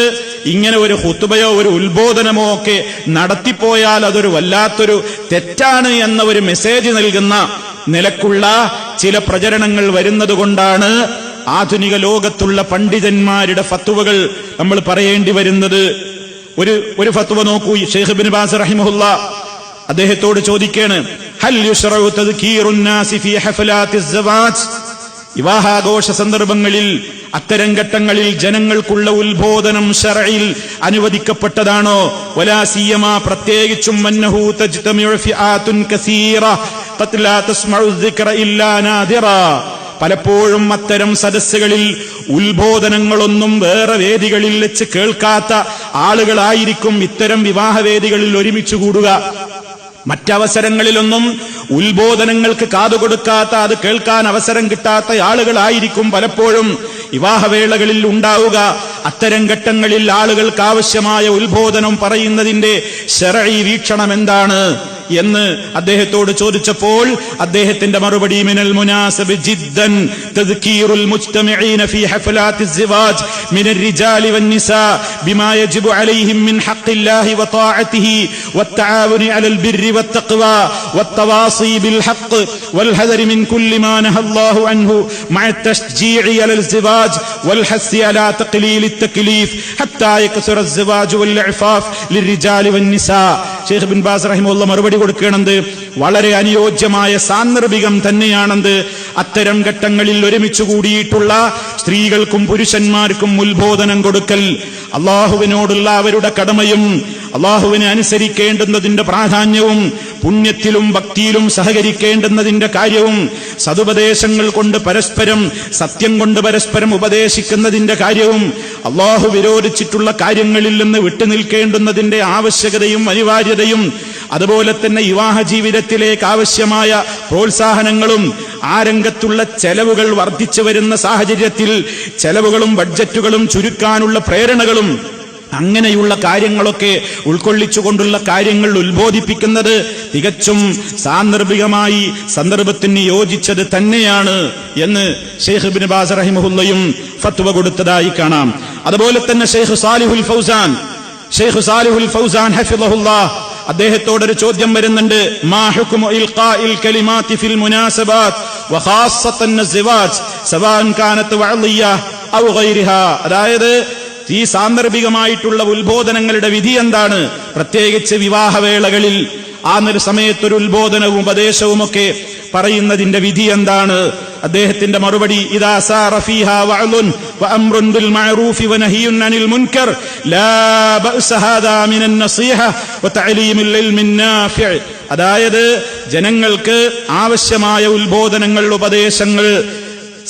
ഇങ്ങനെ ഒരു ഖുത്ബയോ ഒരു ഉത്ബോധനമോ ഒക്കെ നടത്തിപ്പോയാൽ അതൊരു വല്ലാത്തൊരു തെറ്റാണ് എന്ന ഒരു മെസ്സേജ് നൽകുന്ന നിലക്കുള്ള ചില പ്രചരണങ്ങൾ വരുന്നത് കൊണ്ടാണ് ആധുനിക ലോകത്തുള്ള പണ്ഡിതന്മാരുടെ ഫത്വകൾ നമ്മൾ പറയേണ്ടി വരുന്നത്. ഒരു ഫത്വ നോക്കൂ, ശൈഖ് ഇബ്നു ബാസ് റഹിമഹുല്ലാ അദ്ദേഹത്തോട് ചോദിക്കാണ്, ഹൽ യുശ്റഉ തദ്കീറുൻ നാസി ഫീ ഹഫലാത്തിസ് സവാജ്, വിവാഹാഘോഷ സന്ദർഭങ്ങളിൽ അത്തരം ഘട്ടങ്ങളിൽ ജനങ്ങൾക്കുള്ള ഉത്ബോധനം ശർഇൽ അനുവദിക്കപ്പെട്ടതാണോ? വലാ സിയമാ, പ്രത്യേകിച്ചും അന്നഹു തജ്തമിഉ ഫിആതുൻ കസീറ ഖദ് ലാ തസ്മഉ ദിക്റ ഇല്ലാ നാദിറ, പലപ്പോഴും അത്തരം സദസ്സുകളിൽ ഉത്ബോധനങ്ങളൊന്നും വേറെ വേദികളിൽ വെച്ച് കേൾക്കാത്ത ആളുകളായിരിക്കും ഇത്തരം വിവാഹവേദികളിൽ ഒരുമിച്ച് കൂടുക. മറ്റവസരങ്ങളിലൊന്നും ഉത്ബോധനങ്ങൾക്ക് കാതുകൊടുക്കാത്ത, അത് കേൾക്കാൻ അവസരം കിട്ടാത്ത ആളുകളായിരിക്കും പലപ്പോഴും വിവാഹവേളകളിൽ ഉണ്ടാവുക. അത്തരം ഘട്ടങ്ങളിൽ ആളുകൾക്ക് ആവശ്യമായ ഉത്ബോധനം പറയുന്നതിന്റെ ശർഈ വീക്ഷണം എന്താണ് എന്ന് അദ്ദേഹത്തോട് ചോദിച്ചപ്പോൾ അദ്ദേഹത്തിന്റെ മറുപടി മിനൽ മുനാസബ് ജിദ്ദൻ തദ്കീറുൽ മുജ്തമിഈന ഫീ ഹഫലാത്തി الزواج من الرجال والنساء بما يجب عليهم من حق الله وطاعته والتعاون على البر والتقوى والتواصي بالحق والحذر من كل ما نهى الله عنه مع التشجيع على الزواج والحث على تقليل التكليف حتى يكثر الزواج والعفاف للرجال والنساء. ഷെയ്ഖ് ബിൻ ബാസ് റഹിമഹുല്ലാഹ് മറുപടി കൊടുക്കുകയാണെന്ന്, വളരെ അനുയോജ്യമായ സാന്ദർഭികം തന്നെയാണെന്ന്. അത്തരം ഘട്ടങ്ങളിൽ ഒരുമിച്ച് കൂടിയിട്ടുള്ള സ്ത്രീകൾക്കും പുരുഷന്മാർക്കും ഉത്ബോധനം കൊടുക്കൽ, അള്ളാഹുവിനോടുള്ള അവരുടെ കടമയും അള്ളാഹുവിനെ അനുസരിക്കേണ്ടുന്നതിന്റെ പ്രാധാന്യവും പുണ്യത്തിലും ഭക്തിയിലും സഹകരിക്കേണ്ടുന്നതിന്റെ കാര്യവും സതുപദേശങ്ങൾ കൊണ്ട് പരസ്പരം സത്യം കൊണ്ട് പരസ്പരം ഉപദേശിക്കുന്നതിന്റെ കാര്യവും അള്ളാഹു വിരോധിച്ചിട്ടുള്ള കാര്യങ്ങളിൽ നിന്ന് വിട്ടുനിൽക്കേണ്ടുന്നതിന്റെ ആവശ്യകതയും അനിവാര്യതയും അതുപോലെ തന്നെ വിവാഹ ജീവിതത്തിലേക്ക് ആവശ്യമായ പ്രോത്സാഹനങ്ങളും ആ രംഗത്തുള്ള ചെലവുകൾ വർദ്ധിച്ചു വരുന്ന സാഹചര്യത്തിൽ ചെലവുകളും ബഡ്ജറ്റുകളും ചുരുക്കാനുള്ള പ്രേരണകളും അങ്ങനെയുള്ള കാര്യങ്ങളൊക്കെ ഉൾക്കൊള്ളിച്ചുകൊണ്ടുള്ള കാര്യങ്ങൾ ഉത്ബോധിപ്പിക്കുന്നത് തികച്ചും സാന്ദർഭികമായി സന്ദർഭത്തിന് യോജിച്ചത് തന്നെയാണ് എന്ന് ഷെയ്ഖ് ഇബ്നു ബാസ് റഹിമഹുല്ലയും ഫത്വ കൊടുത്തതായി കാണാം. അതുപോലെ തന്നെ ഷെയ്ഖ് സാലിഹുൽ ഫൗസാൻ ഹഫിളഹുല്ലാഹ് അദ്ദേഹത്തോടൊരു ചോദ്യം വരുന്നുണ്ട്. മാ ഹുക്മു ഇൽഖാഇൽ കലിമാതി ഫിൽ മുനാസബാത് വഖാസ്സതൻ അസ്സവാജ് സവാൻ കാനത് വഅളിയ ഔ ഗൈരിഹാ. അതായത് ഈ സാന്ദർഭികമായിട്ടുള്ള ഉത്ബോധനങ്ങളുടെ വിധി എന്താണ്? പ്രത്യേകിച്ച് വിവാഹവേളകളിൽ ആ സമയത്തൊരു ഉത്ബോധനവും ഉപദേശവുമൊക്കെ പറയുന്നതിന്റെ വിധി എന്താണ്? അദ്ദേഹത്തിന്റെ മറുപടി, ഇദാ സാറ ഫീഹാ വഅലുൻ വഅംറുൻ ബിൽ മഅറൂഫി വനഹിയുൻ അനിൽ മുൻകർ ലാ ബഅസ ഹാദാ മിനൻ നസീഹ വതഅലീമിൽ ഇൽമിൻ നാഫിഅ. അതായത് ജനങ്ങൾക്ക് ആവശ്യമായ ഉത്ബോധനങ്ങൾ, ഉപദേശങ്ങൾ,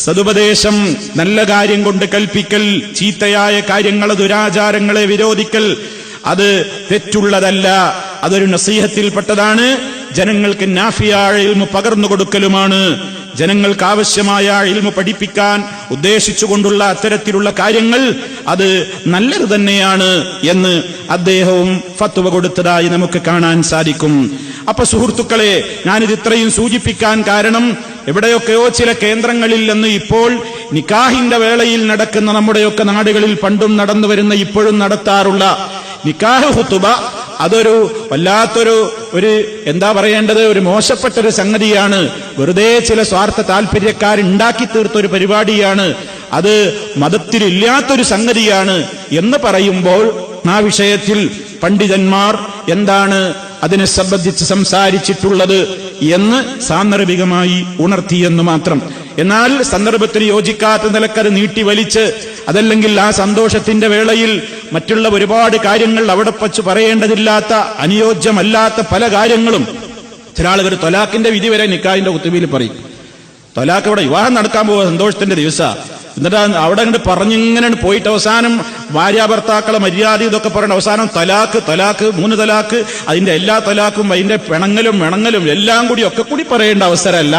സതുപദേശം, നല്ല കാര്യം കൊണ്ട് കൽപ്പിക്കൽ, ചീത്തയായ കാര്യങ്ങളെ, ദുരാചാരങ്ങളെ വിരോധിക്കൽ, അത് തെറ്റുള്ളതല്ല, അതൊരു നസീഹത്തിൽപ്പെട്ടതാണ്. ജനങ്ങൾക്ക് നാഫിയായ ഇൽമു പകർന്നു കൊടുക്കലുമാണ്. ജനങ്ങൾക്ക് ആവശ്യമായ ഇൽമു പഠിപ്പിക്കാൻ ഉദ്ദേശിച്ചുകൊണ്ടുള്ള അത്തരത്തിലുള്ള കാര്യങ്ങൾ അത് നല്ലത് തന്നെയാണ് എന്ന് അദ്ദേഹവും ഫത്വ കൊടുത്തതായി നമുക്ക് കാണാൻ സാധിക്കും. അപ്പൊ സുഹൃത്തുക്കളെ, ഞാനിത് ഇത്രയും സൂചിപ്പിക്കാൻ കാരണം, എവിടെയൊക്കെയോ ചില കേന്ദ്രങ്ങളിൽ നിന്ന് ഇപ്പോൾ നിക്കാഹിന്റെ വേളയിൽ നടക്കുന്ന, നമ്മുടെയൊക്കെ നാടുകളിൽ പണ്ടും നടന്നു വരുന്ന ഇപ്പോഴും നടത്താറുള്ള നിക്കാഹ് ഖുതുബ, അതൊരു വല്ലാത്തൊരു എന്താ പറയേണ്ടത്, ഒരു മോശപ്പെട്ടൊരു സംഗതിയാണ്. വെറുതെ ചില സ്വാർത്ഥ താല്പര്യക്കാരുണ്ടാക്കി തീർത്തൊരു പരിപാടിയാണ്. അത് മതത്തിലില്ലാത്തൊരു സംഗതിയാണ് എന്ന് പറയുമ്പോൾ ആ വിഷയത്തിൽ പണ്ഡിതന്മാർ എന്താണ് അതിനെ സംബന്ധിച്ച് സംസാരിച്ചിട്ടുള്ളത് എന്ന് സാന്ദർഭികമായി ഉണർത്തിയെന്ന് മാത്രം. എന്നാൽ സന്ദർഭത്തിന് യോജിക്കാത്ത നിലക്കത് നീട്ടി വലിച്ച്, അതല്ലെങ്കിൽ ആ സന്തോഷത്തിന്റെ വേളയിൽ മറ്റുള്ള ഒരുപാട് കാര്യങ്ങൾ അവിടെ വച്ച് പറയേണ്ടതില്ലാത്ത, അനുയോജ്യമല്ലാത്ത പല കാര്യങ്ങളും ചില ആളുകൾ തൊലാഖിന്റെ വിധി വരെ നിക്കാഹിന്റെ ഖുതുബയിൽ പറയും. തൊലാഖ് ഇവിടെ വിവാഹം നടക്കാൻ പോകുക സന്തോഷത്തിന്റെ ദിവസം, എന്നിട്ട് അവിടെ അങ്ങോട്ട് പറഞ്ഞിങ്ങനെ പോയിട്ട് അവസാനം ഭാര്യാഭർത്താക്കളെ മര്യാദ ഇതൊക്കെ പറയണം. അവസാനം തലാക്ക് 3 തലാക്ക്, അതിന്റെ എല്ലാ തലാക്കും അതിന്റെ പിണങ്ങലും എല്ലാം കൂടി ഒക്കെ കൂടി പറയേണ്ട അവസരമല്ല.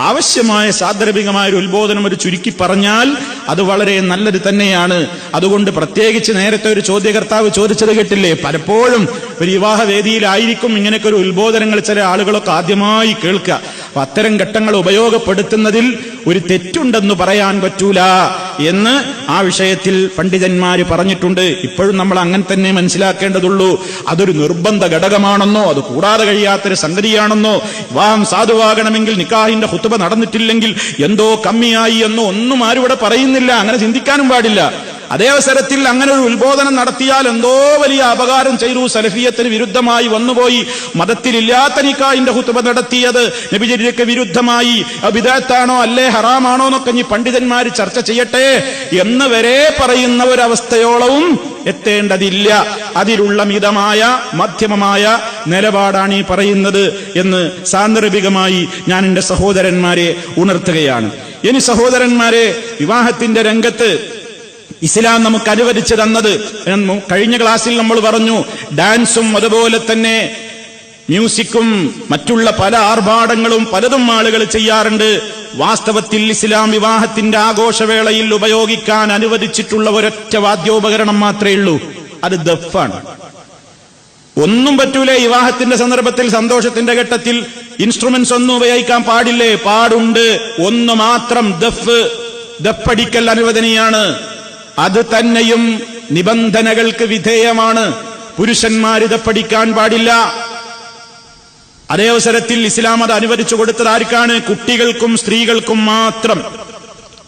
ആവശ്യമായ സാന്ദർഭികമായ ഒരു ഉത്ബോധനം ഒരു ചുരുക്കി പറഞ്ഞാൽ അത് വളരെ നല്ലത് തന്നെയാണ്. അതുകൊണ്ട് പ്രത്യേകിച്ച് നേരത്തെ ഒരു ചോദ്യകർത്താവ് ചോദിച്ചത് കേട്ടില്ലേ, പലപ്പോഴും ഒരു വിവാഹ വേദിയിലായിരിക്കും ഇങ്ങനെയൊക്കെ ഒരു ഉത്ബോധനങ്ങൾ ചില ആളുകളൊക്കെ ആദ്യമായി കേൾക്കുക. അപ്പൊ അത്തരം ഘട്ടങ്ങൾ ഉപയോഗപ്പെടുത്തുന്നതിൽ ഒരു തെറ്റുണ്ടെന്ന് പറയാൻ പറ്റൂല എന്ന് ആ വിഷയത്തിൽ പണ്ഡിതന്മാര് പറഞ്ഞിട്ടുണ്ട്. ഇപ്പോഴും നമ്മൾ അങ്ങനെ തന്നെ മനസ്സിലാക്കേണ്ടതുള്ളൂ. അതൊരു നിർബന്ധ ഘടകമാണെന്നോ അത് കൂടാതെ കഴിയാത്തൊരു സംഗതിയാണെന്നോ, വിവാഹം സാധുവാകണമെങ്കിൽ നിക്കാഹിന്റെ ഖുതുബ നടന്നിട്ടില്ലെങ്കിൽ എന്തോ കമ്മിയായി എന്നോ ഒന്നും ആരും ഇവിടെ പറയുന്നില്ല. അങ്ങനെ ചിന്തിക്കാനും പാടില്ല. അതേ അവസരത്തിൽ അങ്ങനെ ഒരു ഉത്ബോധനം നടത്തിയാൽ എന്തോ വലിയ അപകാരം ചെയ്തു, സലഫിയത്തിന് വിരുദ്ധമായി വന്നുപോയി, മതത്തിലില്ലാത്ത നിക്കാഹിന്റെ ഖുതുബ നടത്തിയത് നബിചര്യക്ക് വിരുദ്ധമായി, ബിദ്അത്താണോ അല്ലേ ഹറാമാണോ എന്നൊക്കെ ഇനി പണ്ഡിതന്മാർ ചർച്ച ചെയ്യട്ടെ എന്ന് വരെ പറയുന്ന ഒരവസ്ഥയോളവും എത്തേണ്ടതില്ല. അതിലുള്ള മിതമായ മധ്യമമായ നിലപാടാണ് ഈ പറയുന്നത് എന്ന് സാന്ദർഭികമായി ഞാൻ എന്റെ സഹോദരന്മാരെ ഉണർത്തുകയാണ്. ഇനി സഹോദരന്മാരെ, വിവാഹത്തിന്റെ രംഗത്ത് ഇസ്ലാം നമുക്ക് അനുവദിച്ചു തന്നത്, കഴിഞ്ഞ ക്ലാസ്സിൽ നമ്മൾ പറഞ്ഞു, ഡാൻസും അതുപോലെ തന്നെ മ്യൂസിക്കും മറ്റുള്ള പല ആർഭാടങ്ങളും പലതും ആളുകൾ ചെയ്യാറുണ്ട്. വാസ്തവത്തിൽ ഇസ്ലാം വിവാഹത്തിന്റെ ആഘോഷവേളയിൽ ഉപയോഗിക്കാൻ അനുവദിച്ചിട്ടുള്ള ഒരൊറ്റ വാദ്യോപകരണം മാത്രമേ ഉള്ളൂ, അത് ദഫാണ്. ഒന്നും പറ്റൂലേ? വിവാഹത്തിന്റെ സന്ദർഭത്തിൽ, സന്തോഷത്തിന്റെ ഘട്ടത്തിൽ ഇൻസ്ട്രുമെന്റ്സ് ഒന്നും ഉപയോഗിക്കാൻ പാടില്ലേ? പാടുണ്ട്. ഒന്ന് മാത്രം, ദഫടിക്കൽ അനുവദനീയാണ്. അത് തന്നെയും നിബന്ധനകൾക്ക് വിധേയമാണ്. പുരുഷന്മാര് ദഫടിക്കാൻ പാടില്ല. അതേ അവസരത്തിൽ ഇസ്ലാം അത് അനുവദിച്ചു കൊടുത്തത് ആർക്കാണ്? കുട്ടികൾക്കും സ്ത്രീകൾക്കും മാത്രം.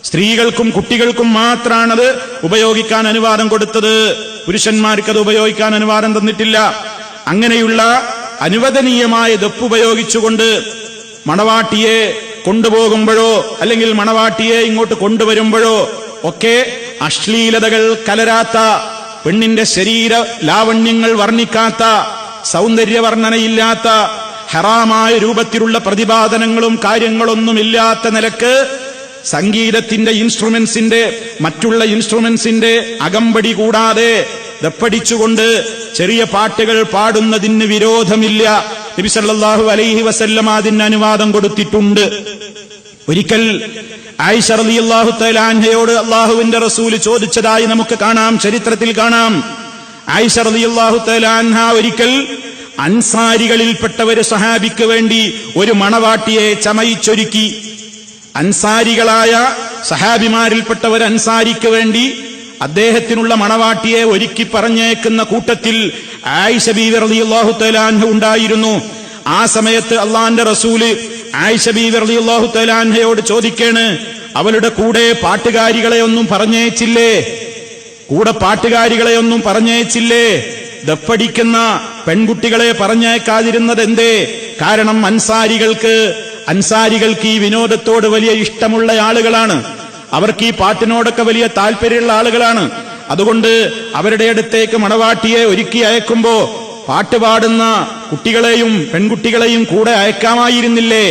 സ്ത്രീകൾക്കും കുട്ടികൾക്കും മാത്രമാണത് ഉപയോഗിക്കാൻ അനുവാദം കൊടുത്തത്. പുരുഷന്മാർക്ക് അത് ഉപയോഗിക്കാൻ അനുവാദം തന്നിട്ടില്ല. അങ്ങനെയുള്ള അനുവദനീയമായ ദഫ് ഉപയോഗിച്ചുകൊണ്ട് മണവാട്ടിയെ കൊണ്ടുപോകുമ്പോഴോ അല്ലെങ്കിൽ മണവാട്ടിയെ ഇങ്ങോട്ട് കൊണ്ടുവരുമ്പോഴോ ഒക്കെ അശ്ലീലതകൾ കലരാത്ത, പെണ്ണിന്റെ ശരീര ലാവണ്യങ്ങൾ വർണ്ണിക്കാത്ത, സൗന്ദര്യവർണ്ണനയില്ലാത്ത, ഹറാമായ രൂപത്തിലുള്ള പ്രതിപാദനങ്ങളും കാര്യങ്ങളൊന്നുമില്ലാത്ത നിലക്ക് സംഗീതത്തിന്റെ ഇൻസ്ട്രുമെന്റ്സിന്റെ, മറ്റുള്ള ഇൻസ്ട്രുമെന്റ്സിന്റെ അകമ്പടി കൂടാതെ ദഫടിച്ചുകൊണ്ട് ചെറിയ പാട്ടുകൾ പാടുന്നതിന് വിരോധമില്ല. നബി സല്ലല്ലാഹു അലൈഹി വസല്ലം അതിന് അനുവാദം കൊടുത്തിട്ടുണ്ട്. ഒരിക്കൽ ആയിഷ റളിയല്ലാഹു തആല അൻഹയോട് അല്ലാഹുവിന്റെ റസൂല് ചോദിച്ചതായി നമുക്ക് കാണാം, ചരിത്രത്തിൽ കാണാം. ആയിഷ റളിയല്ലാഹു തആല അൻഹ ഒരിക്കൽ അൻസാരികളിൽപ്പെട്ട ഒരു സഹാബിക്ക് വേണ്ടി ഒരു മണവാട്ടിയെ ചമയിച്ചൊരുക്കി. അൻസാരികളായ സഹാബിമാരിൽപ്പെട്ട ഒരു അൻസാരിക്ക് വേണ്ടി അദ്ദേഹത്തിനുള്ള മണവാട്ടിയെ ഒരുക്കി പറഞ്ഞേക്കുന്ന കൂട്ടത്തിൽ ആയിഷ ബീവി റളിയല്ലാഹു തആല അൻഹ ഉണ്ടായിരുന്നു. ആ സമയത്ത് അള്ളാന്റെ റസൂല് ആയിഷ ബീവി റളിയല്ലാഹു തആല അൻഹയോട് ചോദിക്കേണ്, അവളുടെ കൂടെ പാട്ടുകാരികളെ ഒന്നും പറഞ്ഞേച്ചില്ലേ? കൂടെ പാട്ടുകാരികളെ ഒന്നും പറഞ്ഞേച്ചില്ലേ? ദഫടിക്കുന്ന പെൺകുട്ടികളെ പറഞ്ഞേക്കാതിരുന്നത് എന്തേ? കാരണം അൻസാരികൾക്ക് ഈ വിനോദത്തോട് വലിയ ഇഷ്ടമുള്ള ആളുകളാണ്. അവർക്ക് ഈ പാട്ടിനോടൊക്കെ വലിയ താല്പര്യമുള്ള ആളുകളാണ്. അതുകൊണ്ട് അവരുടെ അടുത്തേക്ക് മണവാട്ടിയെ ഒരുക്കി അയക്കുമ്പോ പാട്ടുപാടുന്ന കുട്ടികളെയും പെൺകുട്ടികളെയും കൂടെ അയക്കാമായിരുന്നില്ലേ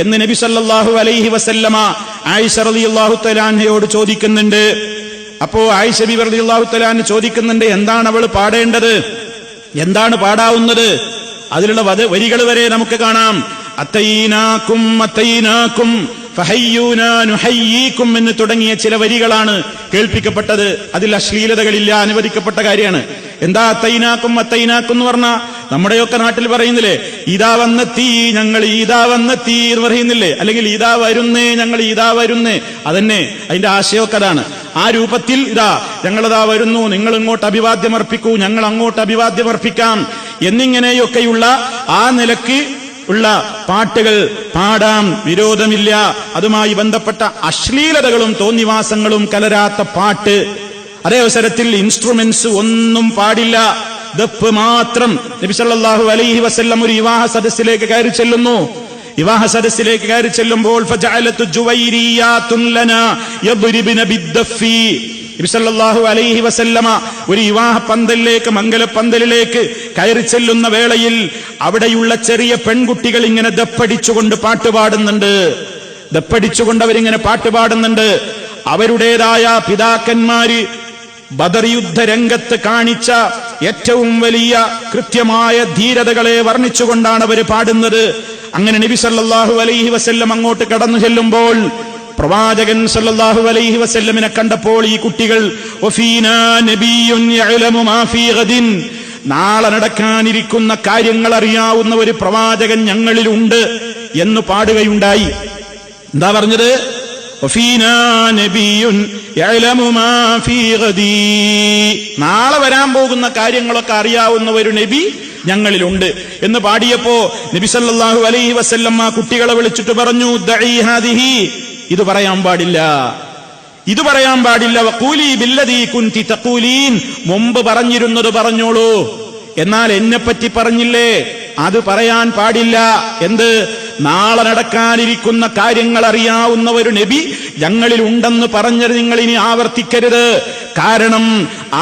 എന്ന് നബി സല്ലല്ലാഹു അലൈഹി വസല്ലമ ആയിഷ റളിയല്ലാഹു തആല അൻഹയോട് ചോദിക്കുന്നുണ്ട്. അപ്പോ ആയിഷ ബിബി റളിയല്ലാഹു തആല അൻഹ ചോദിക്കുന്നുണ്ട്, എന്താണ് അവൾ പാടേണ്ടത്, എന്താണ് പാടാവുന്നത്? അതിലുള്ള വരികൾ വരെ നമുക്ക് കാണാം. അത്തൈനാക്കും അത്തൈനാക്കും ഫഹയ്യൂനാ നുഹയ്യീക്കും എന്ന് തുടങ്ങിയ ചില വരികളാണ് കേൾപ്പിക്കപ്പെട്ടത്. അതിൽ അശ്ലീലതകളില്ല, അനുവദിക്കപ്പെട്ട കാര്യമാണ്. എന്താ അത്തൈനാക്കും അത്തൈനാക്കും എന്ന് പറഞ്ഞാ നമ്മുടെയൊക്കെ നാട്ടിൽ പറയുന്നില്ലേ, ഇതാ വന്നെത്തി, ഞങ്ങൾ ഇതാ വന്നെത്തി എന്ന് പറയുന്നില്ലേ, അല്ലെങ്കിൽ ഇതാ വരുന്നേ, ഞങ്ങൾ ഇതാ വരുന്നേ. അതന്നെ അതിന്റെ ആശയമൊക്കെ അതാണ്. ആ രൂപത്തിൽ ഇതാ ഞങ്ങളിതാ വരുന്നു, നിങ്ങൾ ഇങ്ങോട്ട് അഭിവാദ്യം അർപ്പിക്കൂ, ഞങ്ങൾ അങ്ങോട്ട് അഭിവാദ്യം അർപ്പിക്കാം എന്നിങ്ങനെയൊക്കെയുള്ള ആ നിലക്ക് ഉള്ള പാട്ടുകൾ പാടാം, വിരോധമില്ല. അതുമായി ബന്ധപ്പെട്ട അശ്ലീലതകളും തോന്നിവാസങ്ങളും കലരാത്ത പാട്ട്. അതേ അവസരത്തിൽ ഇൻസ്ട്രുമെന്റ്സ് ഒന്നും പാടില്ല, ദഫ് മാത്രം. നബി സല്ലല്ലാഹു അലൈഹി വസല്ലം ഒരു വിവാഹ സദസ്സിലേക്ക് കയറി ചെല്ലുന്നു. വിവാഹ സദസ്സിലേക്ക് കയറി ചെല്ലുമ്പോൾ ഫജഅലതു ജുവൈരിയാതുൻ ലനാ യദ്രിബന ബിദ്ദഫി. നബി സല്ലല്ലാഹു അലൈഹി വസല്ലമ ഒരു വിവാഹ പന്തലിലേക്ക്, മംഗലപ്പന്തലിലേക്ക് കയറി ചെല്ലുന്ന വേളയിൽ അവിടെയുള്ള ചെറിയ പെൺകുട്ടികൾ ഇങ്ങനെ ദഫടിച്ചുകൊണ്ട് പാട്ടുപാടുന്നുണ്ട്. ദഫടിച്ചുകൊണ്ട് അവരിങ്ങനെ പാട്ടുപാടുന്നുണ്ട്. അവരുടേതായ പിതാക്കന്മാര് ബദർ യുദ്ധ രംഗത്ത് കാണിച്ച ഏറ്റവും വലിയ കൃത്യമായ ധീരതകളെ വർണ്ണിച്ചുകൊണ്ടാണ് അവർ പാടുന്നത്. അങ്ങനെ നബി സല്ലല്ലാഹു അലൈഹി വസല്ലം അങ്ങോട്ട് കടന്നു ചെല്ലുമ്പോൾ പ്രവാചകൻ സല്ലല്ലാഹു അലൈഹി വസല്ലമിനെ കണ്ടപ്പോൾ ഈ കുട്ടികൾ വഫീനാ നബിയ്യുൻ യഅലമു മാ ഫീ ഗദിൻ, നാളെ നടക്കാനിരിക്കുന്ന കാര്യങ്ങൾ അറിയാവുന്ന ഒരു പ്രവാചകൻ ഞങ്ങളിലുണ്ട് എന്ന് പാടുകയുണ്ടായി. എന്താ പറഞ്ഞത്? വഫീനാ നബിയ്യുൻ യഅലമു മാ ഫീ ഗദി, നാളെ വരാൻ പോകുന്ന കാര്യങ്ങളൊക്കെ അറിയാവുന്ന ഒരു നബി ഞങ്ങളിലുണ്ട് എന്ന് പാടിയപ്പോ നബി സല്ലല്ലാഹു അലൈഹി വസല്ലം ആ കുട്ടികളെ വിളിച്ചിട്ട് പറഞ്ഞു, ദഈ ഹാദിഹി, ഇത് പറയാൻ പാടില്ല, ഇത് പറയാൻ പാടില്ല. വഖൂലി ബില്ലദീ കുൻതി തഖൂലീൻ, മുമ്പ് പറഞ്ഞിരുന്നത് പറഞ്ഞോളൂ, എന്നാൽ എന്നെപ്പറ്റി പറഞ്ഞില്ലേ, അത് പറയാൻ പാടില്ല. എന്ത്? നാളെ നടക്കാനിരിക്കുന്ന കാര്യങ്ങൾ അറിയാവുന്ന ഒരു നബി ഞങ്ങളിൽ ഉണ്ടെന്ന് പറഞ്ഞത് നിങ്ങൾ ഇനി ആവർത്തിക്കരുത്. കാരണം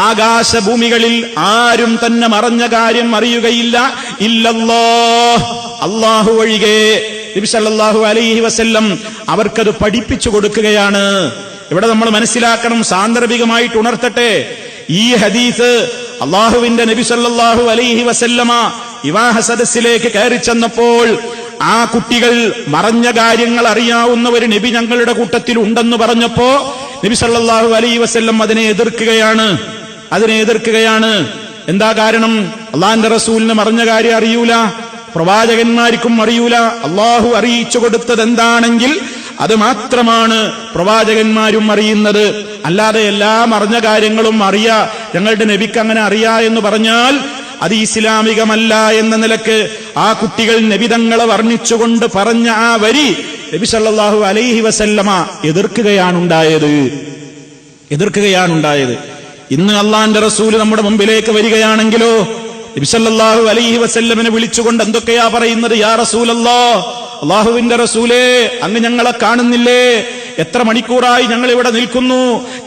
ആകാശഭൂമികളിൽ ആരും തന്നെ മറഞ്ഞ കാര്യം അറിയുകയില്ല, ഇല്ലല്ലാഹ്, അല്ലാഹു ഒഴികെ. നബി സല്ലല്ലാഹു അലൈഹി വസല്ലം അവർക്കത് പഠിപ്പിച്ചു കൊടുക്കുകയാണ്. ഇവിടെ നമ്മൾ മനസ്സിലാക്കണം, സാന്ദർഭികമായിട്ട് ഉണർത്തട്ടെ, ഈ ഹദീസ് അള്ളാഹുവിന്റെ നബി സല്ലല്ലാഹു അലൈഹി വസല്ലമ വിവാഹ സദസ്സിലേക്ക് കയറി ചെന്നപ്പോൾ ആ കുട്ടികൾ മറഞ്ഞ കാര്യങ്ങൾ അറിയാവുന്ന ഒരു നബി ഞങ്ങളുടെ കൂട്ടത്തിൽ ഉണ്ടെന്ന് പറഞ്ഞപ്പോ നബി സല്ലല്ലാഹു അലൈഹി വസല്ലം അതിനെ എതിർക്കുകയാണ്. എന്താ കാരണം? അള്ളാന്റെ റസൂലിന് മറഞ്ഞ കാര്യം അറിയൂല, പ്രവാചകന്മാർക്കും അറിയൂല. അള്ളാഹു അറിയിച്ചു കൊടുത്തത് എന്താണെങ്കിൽ അത് മാത്രമാണ് പ്രവാചകന്മാരും അറിയുന്നത്. അല്ലാതെ എല്ലാം അറിഞ്ഞ കാര്യങ്ങളും അറിയാ, ഞങ്ങളുടെ നബിക്ക് അങ്ങനെ അറിയാ എന്ന് പറഞ്ഞാൽ അത് ഇസ്ലാമികമല്ല എന്ന നിലക്ക് ആ കുട്ടികൾ നബിതങ്ങളെ വർണ്ണിച്ചുകൊണ്ട് പറഞ്ഞ ആ വരി നബി സല്ലല്ലാഹു അലൈഹി വസല്ലമ എതിർക്കുകയാണുണ്ടായത്. ഇന്ന് അള്ളാന്റെ റസൂല് നമ്മുടെ മുമ്പിലേക്ക് വരികയാണെങ്കിലോ നബി സല്ലല്ലാഹു അലൈഹി വസല്ലമിനെ വിളിച്ചുകൊണ്ട് എന്തൊക്കെയാ പറയുന്നത്? യാ റസൂലല്ലാഹ്, അള്ളാഹുവിന്റെ റസൂലേ, അങ്ങ് ഞങ്ങളെ കാണുന്നില്ലേ? എത്ര മണിക്കൂറായി ഞങ്ങൾ ഇവിടെ നിൽക്കുന്നു,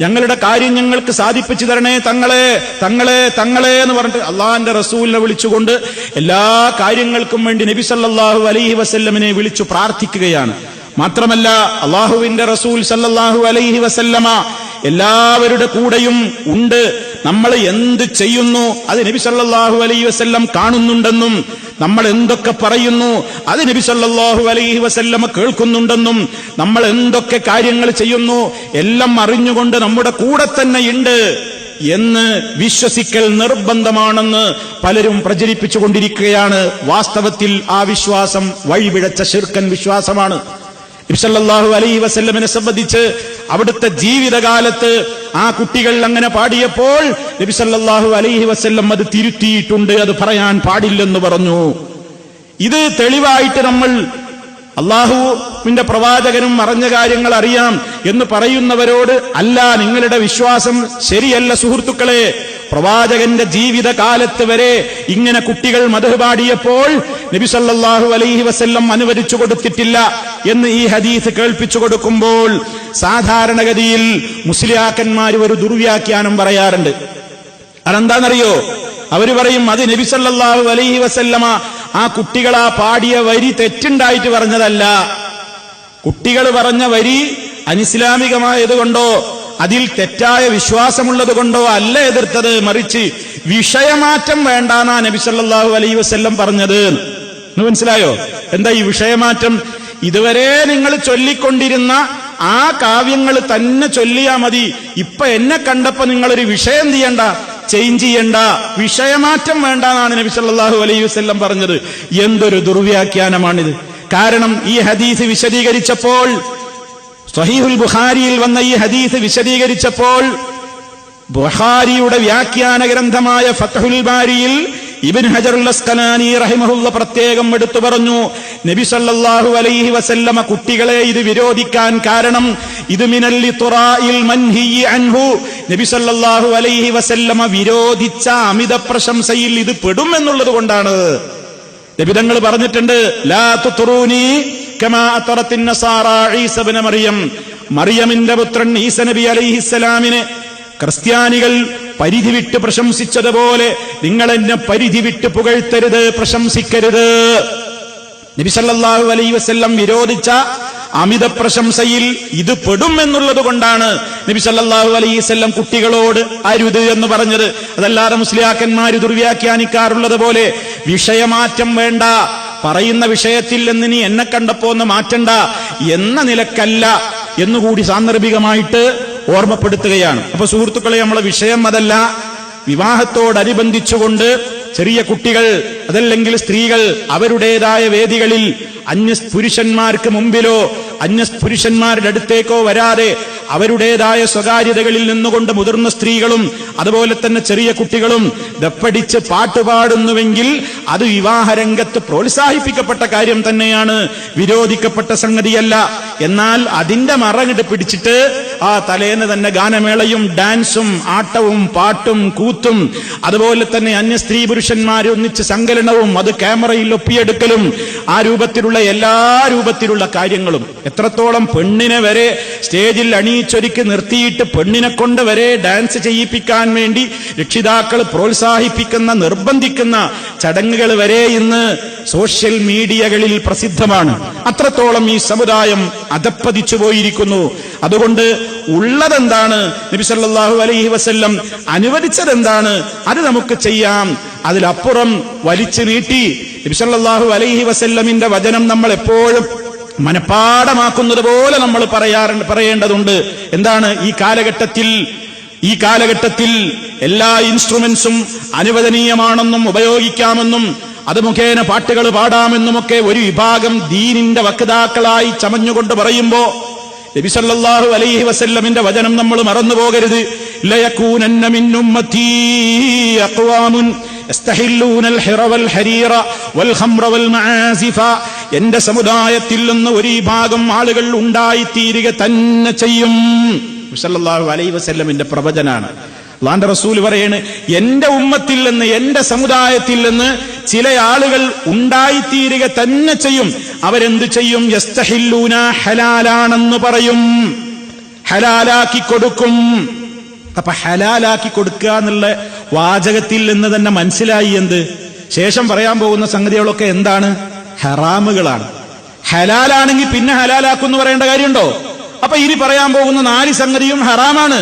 ഞങ്ങളുടെ കാര്യം ഞങ്ങൾക്ക് സാധിപ്പിച്ചു തരണേ തങ്ങളെ, തങ്ങളെ, തങ്ങളെ എന്ന് പറഞ്ഞിട്ട് അള്ളാഹിന്റെ റസൂലിനെ വിളിച്ചുകൊണ്ട് എല്ലാ കാര്യങ്ങൾക്കും വേണ്ടി നബി സല്ലല്ലാഹു അലൈഹി വസല്ലമിനെ വിളിച്ചു പ്രാർത്ഥിക്കുകയാണ്. മാത്രമല്ല അള്ളാഹുവിന്റെ റസൂൽ സല്ലല്ലാഹു അലൈഹി വസല്ലമ എല്ലാവരുടെ കൂടെയും ഉണ്ട്. നമ്മൾ എന്ത് ചെയ്യുന്നു അത് നബി സല്ലല്ലാഹു അലൈഹി വസല്ലം കാണുന്നുണ്ടെന്നും, നമ്മൾ എന്തൊക്കെ പറയുന്നു അത് നബി സല്ലല്ലാഹു അലൈഹി വസല്ലം കേൾക്കുന്നുണ്ടെന്നും, നമ്മൾ എന്തൊക്കെ കാര്യങ്ങൾ ചെയ്യുന്നു എല്ലാം അറിഞ്ഞുകൊണ്ട് നമ്മുടെ കൂടെ തന്നെ ഉണ്ട് എന്ന് വിശ്വസിക്കൽ നിർബന്ധമാണെന്ന് പലരും പ്രചരിപ്പിച്ചുകൊണ്ടിരിക്കുകയാണ്. വാസ്തവത്തിൽ ആ വിശ്വാസം വഴിപിഴച്ച ശിർക്കൻ വിശ്വാസമാണ്. നബി സല്ലല്ലാഹു അലൈഹി വസല്ലമിനെ സംബന്ധിച്ച് അവിടുത്തെ ജീവിതകാലത്ത് ആ കുട്ടികൾ അങ്ങനെ പാടിയപ്പോൾ നബി സല്ലല്ലാഹു അലൈഹി വസല്ലം അത് തിരുത്തിയിട്ടുണ്ട്, അത് പറയാൻ പാടില്ലെന്ന് പറഞ്ഞു. ഇത് തെളിവായിട്ട് നമ്മൾ അള്ളാഹുവിന്റെ പ്രവാചകനും മറഞ്ഞ കാര്യങ്ങൾ അറിയാം എന്ന് പറയുന്നവരോട് അല്ല, നിങ്ങളുടെ വിശ്വാസം ശരിയല്ല സുഹൃത്തുക്കളെ. പ്രവാചകന്റെ ജീവിതകാലത്ത് വരെ ഇങ്ങനെ കുട്ടികൾ മദ്ഹ് പാടിയപ്പോൾ നബി സല്ലല്ലാഹു അലൈഹി വസല്ലം അനുവദിച്ചു കൊടുത്തിട്ടില്ല എന്ന് ഈ ഹദീസ് കേൾപ്പിച്ചു കൊടുക്കുമ്പോൾ സാധാരണഗതിയിൽ മുസ്ലിയാക്കന്മാർ ഒരു ദുർവ്യാഖ്യാനം പറയാറുണ്ട്. അതെന്താണെന്നറിയോ? അവര് പറയും അത് നബി സല്ലല്ലാഹു അലൈഹി വസല്ലമ ആ കുട്ടികളാ പാടിയ വരി തെറ്റുണ്ടായിട്ട് പറഞ്ഞതല്ല, കുട്ടികൾ പറഞ്ഞ വരി അനിസ്ലാമികമായതുകൊണ്ടോ അതിൽ തെറ്റായ വിശ്വാസമുള്ളത് കൊണ്ടോ അല്ല എതിർത്തത്, മറിച്ച് വിഷയമാറ്റം വേണ്ടാന്നാ നബി സല്ലല്ലാഹു അലൈഹി വസല്ലം പറഞ്ഞത്. മനസ്സിലായോ? എന്താ ഈ വിഷയമാറ്റം? ഇതുവരെ നിങ്ങൾ ചൊല്ലിക്കൊണ്ടിരുന്ന ആ കാവ്യങ്ങൾ തന്നെ ചൊല്ലിയാ മതി. ഇപ്പൊ എന്നെ കണ്ടപ്പോ നിങ്ങളൊരു വിഷയം ചെയ്യണ്ട, ചേഞ്ച് ചെയ്യണ്ട, വിഷയമാറ്റം വേണ്ടെന്നാണ് നബി സല്ലല്ലാഹു അലൈഹി വസല്ലം പറഞ്ഞത്. എന്തൊരു ദുർവ്യാഖ്യാനമാണിത്! കാരണം ഈ ഹദീസ് വിശദീകരിച്ചപ്പോൾ, സ്വഹീഹുൽ ബുഖാരിയിൽ വന്ന ഈ ഹദീസ് വിശദീകരിച്ചപ്പോൾ ബുഖാരിയുടെ വ്യാഖ്യാന ഗ്രന്ഥമായ ഫത്ഹുൽ ബാരിയിൽ ഇബ്നു ഹജറുൽ അസ്ഖലാനി റഹിമഹുള്ള പ്രത്യേകം എടുത്തു പറഞ്ഞു, നബി സല്ലല്ലാഹു അലൈഹി വസല്ലമ കുട്ടികളെ ഇത് വിരോധിക്കാൻ കാരണം ഇത് മിനൽ ലിത്റാഇൽ മൻഹിയി അൻഹു, നബി സല്ലല്ലാഹു അലൈഹി വസല്ലമ വിരോധിച്ച അമിത പ്രശംസയിൽ ഇത് പെടും എന്നുള്ളത് കൊണ്ടാണ്. നബി തങ്ങൾ പറഞ്ഞിട്ടുണ്ട്, ലാ തുത്റൂനി കമാ അത്റത്തിൻ നസാറ ഈസ ഇബ്നു മറിയം, മറിയമിന്റെ പുത്രൻ ഈസ നബി അലൈഹിസ്സലാമിനെ ക്രിസ്ത്യാനികൾ പരിധി വിട്ട് പ്രശംസിച്ചതുപോലെ നിങ്ങൾ എന്നെ പരിധി വിട്ട് പുകഴ്ത്തരുത്, പ്രശംസിക്കരുത്. നബി സല്ലല്ലാഹു അലൈഹി വസല്ലം വിരോധിച്ച അമിത പ്രശംസയിൽ ഇത് പെടും എന്നുള്ളത് കൊണ്ടാണ് നബി സല്ലല്ലാഹു അലൈഹി വസല്ലം കുട്ടികളോട് അരുത് എന്ന് പറഞ്ഞത്. അതല്ലാതെ മുസ്ലിയാക്കന്മാര് ദുർവ്യാഖ്യാനിക്കാറുള്ളത് പോലെ വിഷയമാറ്റം വേണ്ട, പറയുന്ന വിഷയത്തിൽ നിന്ന് നീ എന്നെ കണ്ടപ്പോ ഒന്ന് മാറ്റണ്ട എന്ന നിലക്കല്ല എന്നുകൂടി സാന്ദർഭികമായിട്ട് ഓർമ്മപ്പെടുത്തുകയാണ്. അപ്പൊ സുഹൃത്തുക്കളെ, നമ്മളെ വിഷയം അതല്ല. വിവാഹത്തോടനുബന്ധിച്ചുകൊണ്ട് ചെറിയ കുട്ടികൾ അതല്ലെങ്കിൽ സ്ത്രീകൾ അവരുടേതായ വേദികളിൽ അന്യ പുരുഷന്മാർക്ക് മുമ്പിലോ അന്യ പുരുഷന്മാരുടെ അടുത്തേക്കോ വരാതെ അവരുടേതായ സ്വകാര്യതകളിൽ നിന്നുകൊണ്ട് മുതിർന്ന സ്ത്രീകളും അതുപോലെ തന്നെ ചെറിയ കുട്ടികളും ദപ്പടിച്ച് പാട്ടുപാടുന്നുവെങ്കിൽ അത് വിവാഹരംഗത്ത് പ്രോത്സാഹിപ്പിക്കപ്പെട്ട കാര്യം തന്നെയാണ്, വിരോധിക്കപ്പെട്ട സംഗതിയല്ല. എന്നാൽ അതിന്റെ മറകിട്ട് പിടിച്ചിട്ട് ആ തലേന്ന് തന്നെ ഗാനമേളയും ഡാൻസും ആട്ടവും പാട്ടും കൂത്തും അതുപോലെ തന്നെ അന്യ സ്ത്രീ പുരുഷന്മാരെ ഒന്നിച്ച് സങ്കലനവും അത് ക്യാമറയിൽ ഒപ്പിയെടുക്കലും ആ രൂപത്തിലുള്ള എല്ലാ രൂപത്തിലുള്ള കാര്യങ്ങളും, എത്രത്തോളം പെണ്ണിനെ വരെ സ്റ്റേജിൽ അണിയിച്ചൊരുക്കി നിർത്തിയിട്ട് പെണ്ണിനെ കൊണ്ട് വരെ ഡാൻസ് ചെയ്യിപ്പിക്കാൻ വേണ്ടി രക്ഷിതാക്കൾ പ്രോത്സാഹിപ്പിക്കുന്ന നിർബന്ധിക്കുന്ന ചടങ്ങുകൾ വരെ ഇന്ന് സോഷ്യൽ മീഡിയകളിൽ പ്രസിദ്ധമാണ്. അത്രത്തോളം ഈ സമുദായം അധപ്പതിച്ചു പോയിരിക്കുന്നു. അതുകൊണ്ട് ഉള്ളതെന്താണ്, നബി സല്ലല്ലാഹു അലൈഹി വസല്ലം അനുവദിച്ചതെന്താണ്, അത് നമുക്ക് ചെയ്യാം. അതിലപ്പുറം വലിച്ചു നീട്ടി നബി സല്ലല്ലാഹു അലൈഹി വസല്ലമിന്റെ വചനം നമ്മൾ എപ്പോഴും മനഃപ്പാഠമാക്കുന്നത് പോലെ നമ്മൾ പറയേണ്ടതുണ്ട്. എന്താണ് ഈ കാലഘട്ടത്തിൽ ഈ കാലഘട്ടത്തിൽ എല്ലാ ഇൻസ്ട്രുമെന്റ്സും അനുവദനീയമാണെന്നും ഉപയോഗിക്കാമെന്നും അത് മുഖേന പാട്ടുകൾ പാടാമെന്നുമൊക്കെ ഒരു വിഭാഗം ദീനിന്റെ വക്താക്കളായി ചമഞ്ഞുകൊണ്ട് പറയുമ്പോ നബി സല്ലല്ലാഹു അലൈഹി വസല്ലമിന്റെ വചനം നമ്മൾ മറന്നു പോകരുത്. ലയകൂനന്ന മിൻ ഉമ്മത്തി അഖ്വാമുൻ യസ്തഹില്ലൂനൽ ഹിറ വൽ ഹരീറ വൽ ഖംറ വൽ മആസിഫ. എന്റെ സമുദായത്തിൽ നിന്ന് ഒരു വിഭാഗം ആളുകൾ ഉണ്ടായിത്തീരുക തന്നെ ചെയ്യും. നബി സല്ലല്ലാഹു അലൈഹി വസല്ലമിന്റെ പ്രവചനാണ്. അല്ലാഹുവിന്റെ റസൂൽ പറയാണ്, എന്റെ ഉമ്മത്തിൽ നിന്ന്, എന്റെ സമുദായത്തിൽ നിന്ന് ചില ആളുകൾ ഉണ്ടായിത്തീരുക തന്നെ ചെയ്യും. അവരെന്ത് ചെയ്യും? യസ്തഹില്ലൂന, ഹലാലാണെന്ന് പറയും, ഹലാലാക്കി കൊടുക്കും. അപ്പൊ ഹലാലാക്കി കൊടുക്കുക എന്നുള്ള വാചകത്തിൽ നിന്ന് തന്നെ മനസ്സിലായി എന്ത്? ശേഷം പറയാൻ പോകുന്ന സംഗതികളൊക്കെ എന്താണ്? ഹറാമുകളാണ്. ഹലാലാണെങ്കിൽ പിന്നെ ഹലാലാക്കും എന്ന് പറയേണ്ട കാര്യമുണ്ടോ? അപ്പൊ ഇനി പറയാൻ പോകുന്ന 4 സംഗതിയും ഹറാമാണ്.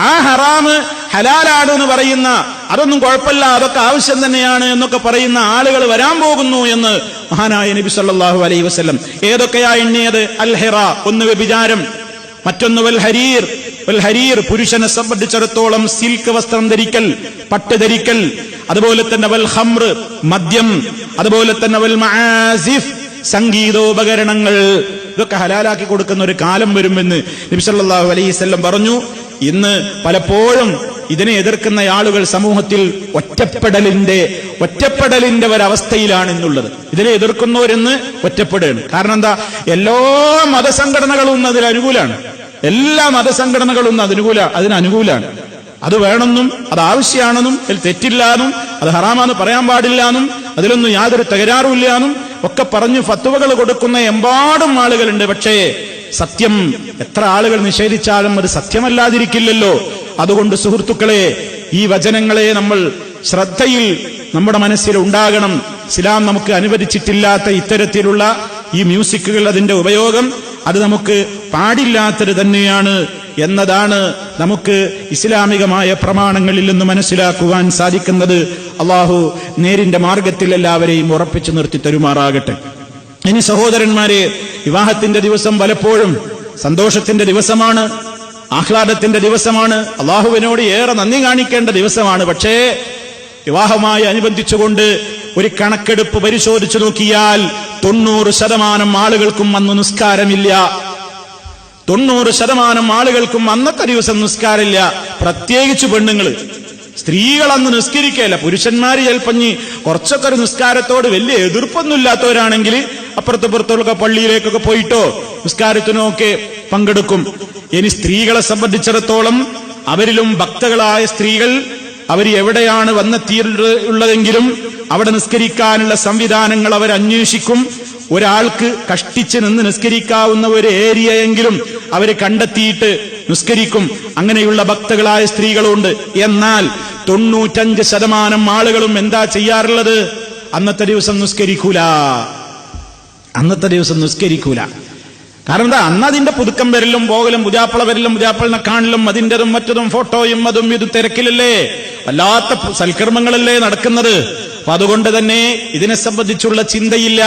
ആ ഹറാമ് ഹലാലാണ് എന്ന് പറയുന്ന, അതൊന്നും കുഴപ്പമില്ല, അതൊക്കെ ആവശ്യം തന്നെയാണ് എന്നൊക്കെ പറയുന്ന ആളുകൾ വരാൻ പോകുന്നു എന്ന് മഹാനായ നബി സല്ലല്ലാഹു അലൈഹി വസല്ലം ഏതൊക്കെയാ എണ്ണിയത്? അൽ ഹിറ, ഒന്ന് വ്യഭിചാരം, മറ്റൊന്ന് വൽ ഹരീർ. വൽ ഹരീർ പുരുഷനെ സംബന്ധിച്ചിടത്തോളം സിൽക്ക് വസ്ത്രം ധരിക്കൽ, പട്ട് ധരിക്കൽ. അതുപോലെ തന്നെ വൽ ഖംർ, മദ്യം. അതുപോലെ തന്നെ വൽ മആസിഫ്, സംഗീതോപകരണങ്ങൾ. ഇതൊക്കെ ഹലാലാക്കി കൊടുക്കുന്ന ഒരു കാലം വരുമെന്ന് നബി സല്ലല്ലാഹു അലൈഹി വസല്ലം പറഞ്ഞു. ഇന്ന് പലപ്പോഴും ഇതിനെ എതിർക്കുന്ന ആളുകൾ സമൂഹത്തിൽ ഒറ്റപ്പെടലിന്റെ ഒരവസ്ഥയിലാണ് ഇന്നുള്ളത്. ഇതിനെ എതിർക്കുന്നവരെന്ന് ഒറ്റപ്പെടുകയാണ്. കാരണം എന്താ? എല്ലാ മതസംഘടനകളും അതിൽ അനുകൂലമാണ്. എല്ലാ മതസംഘടനകളും അതിനനുകൂലാണ്. അത് വേണമെന്നും അത് ആവശ്യമാണെന്നും അതിൽ തെറ്റില്ലാന്നും അത് ഹറാമാന്ന് പറയാൻ പാടില്ലാന്നും അതിലൊന്നും യാതൊരു തകരാറുമില്ലാന്നും ഒക്കെ പറഞ്ഞ് ഫത്വകൾ കൊടുക്കുന്ന എമ്പാടും ആളുകളുണ്ട്. പക്ഷേ സത്യം എത്ര ആളുകൾ നിഷേധിച്ചാലും അത് സത്യമല്ലാതിരിക്കില്ലല്ലോ. അതുകൊണ്ട് സുഹൃത്തുക്കളെ, ഈ വചനങ്ങളെ നമ്മൾ ശ്രദ്ധയിൽ നമ്മുടെ മനസ്സിൽ ഉണ്ടാകണം. ഇസ്ലാം നമുക്ക് അനുവദിച്ചിട്ടില്ലാത്ത ഇത്തരത്തിലുള്ള ഈ മ്യൂസിക്കുകൾ, അതിന്റെ ഉപയോഗം അത് നമുക്ക് പാടില്ലാത്തത് തന്നെയാണ് എന്നതാണ് നമുക്ക് ഇസ്ലാമികമായ പ്രമാണങ്ങളിൽ നിന്ന് മനസ്സിലാക്കുവാൻ സാധിക്കുന്നത്. അള്ളാഹു നേരിന്റെ മാർഗത്തിൽ എല്ലാവരെയും ഉറപ്പിച്ചു നിർത്തി തരുമാറാകട്ടെ. ഇനി സഹോദരന്മാരെ, വിവാഹത്തിന്റെ ദിവസം പലപ്പോഴും സന്തോഷത്തിന്റെ ദിവസമാണ്, ആഹ്ലാദത്തിന്റെ ദിവസമാണ്, അള്ളാഹുവിനോട് ഏറെ നന്ദി കാണിക്കേണ്ട ദിവസമാണ്. പക്ഷേ വിവാഹവുമായി അനുബന്ധിച്ചുകൊണ്ട് ഒരു കണക്കെടുപ്പ് പരിശോധിച്ചു നോക്കിയാൽ 90% ആളുകൾക്കും അന്ന് നിസ്കാരമില്ല. 90% ആളുകൾക്കും അന്നത്തെ ദിവസം നിസ്കാരമില്ല. പ്രത്യേകിച്ച് പെണ്ണുങ്ങൾ. സ്ത്രീകൾ അന്ന് നിസ്കരിക്കല്ല. പുരുഷന്മാര് ചിലപ്പഞ്ഞ് കുറച്ചൊക്കെ ഒരു നിസ്കാരത്തോട് വലിയ എതിർപ്പൊന്നുമില്ലാത്തവരാണെങ്കിൽ അപ്പുറത്തുപുറത്തുള്ള പള്ളിയിലേക്കൊക്കെ പോയിട്ടോ നിസ്കാരത്തിനോ ഒക്കെ പങ്കെടുക്കും. ഇനി സ്ത്രീകളെ സംബന്ധിച്ചിടത്തോളം അവരിലും ഭക്തകളായ സ്ത്രീകൾ അവർ എവിടെയാണ് വന്നെത്തിയുള്ളതെങ്കിലും അവിടെ നിസ്കരിക്കാനുള്ള സംവിധാനങ്ങൾ അവർ അന്വേഷിക്കും. ഒരാൾക്ക് കഷ്ടിച്ച് നിന്ന് നിസ്കരിക്കാവുന്ന ഒരു ഏരിയയെങ്കിലും അവർ കണ്ടെത്തിയിട്ട് നിസ്കരിക്കും. അങ്ങനെയുള്ള ഭക്തകളായ സ്ത്രീകളുണ്ട്. എന്നാൽ 95% ആളുകളും എന്താ ചെയ്യാറുള്ളത്? അന്നത്തെ ദിവസം നിസ്കരിക്കൂല. കാരണം എന്താ? അന്ന് അതിന്റെ പുതുക്കം വരലും പോകലും, പുതിയാപ്പള വരലും പുതിയാപ്പളിനെ കാണലും അതിൻ്റെതും മറ്റതും ഫോട്ടോയും അതും ഇത് തിരക്കിലല്ലേ, വല്ലാത്ത സൽക്കർമ്മങ്ങളല്ലേ നടക്കുന്നത്. അപ്പൊ അതുകൊണ്ട് തന്നെ ഇതിനെ സംബന്ധിച്ചുള്ള ചിന്തയില്ല.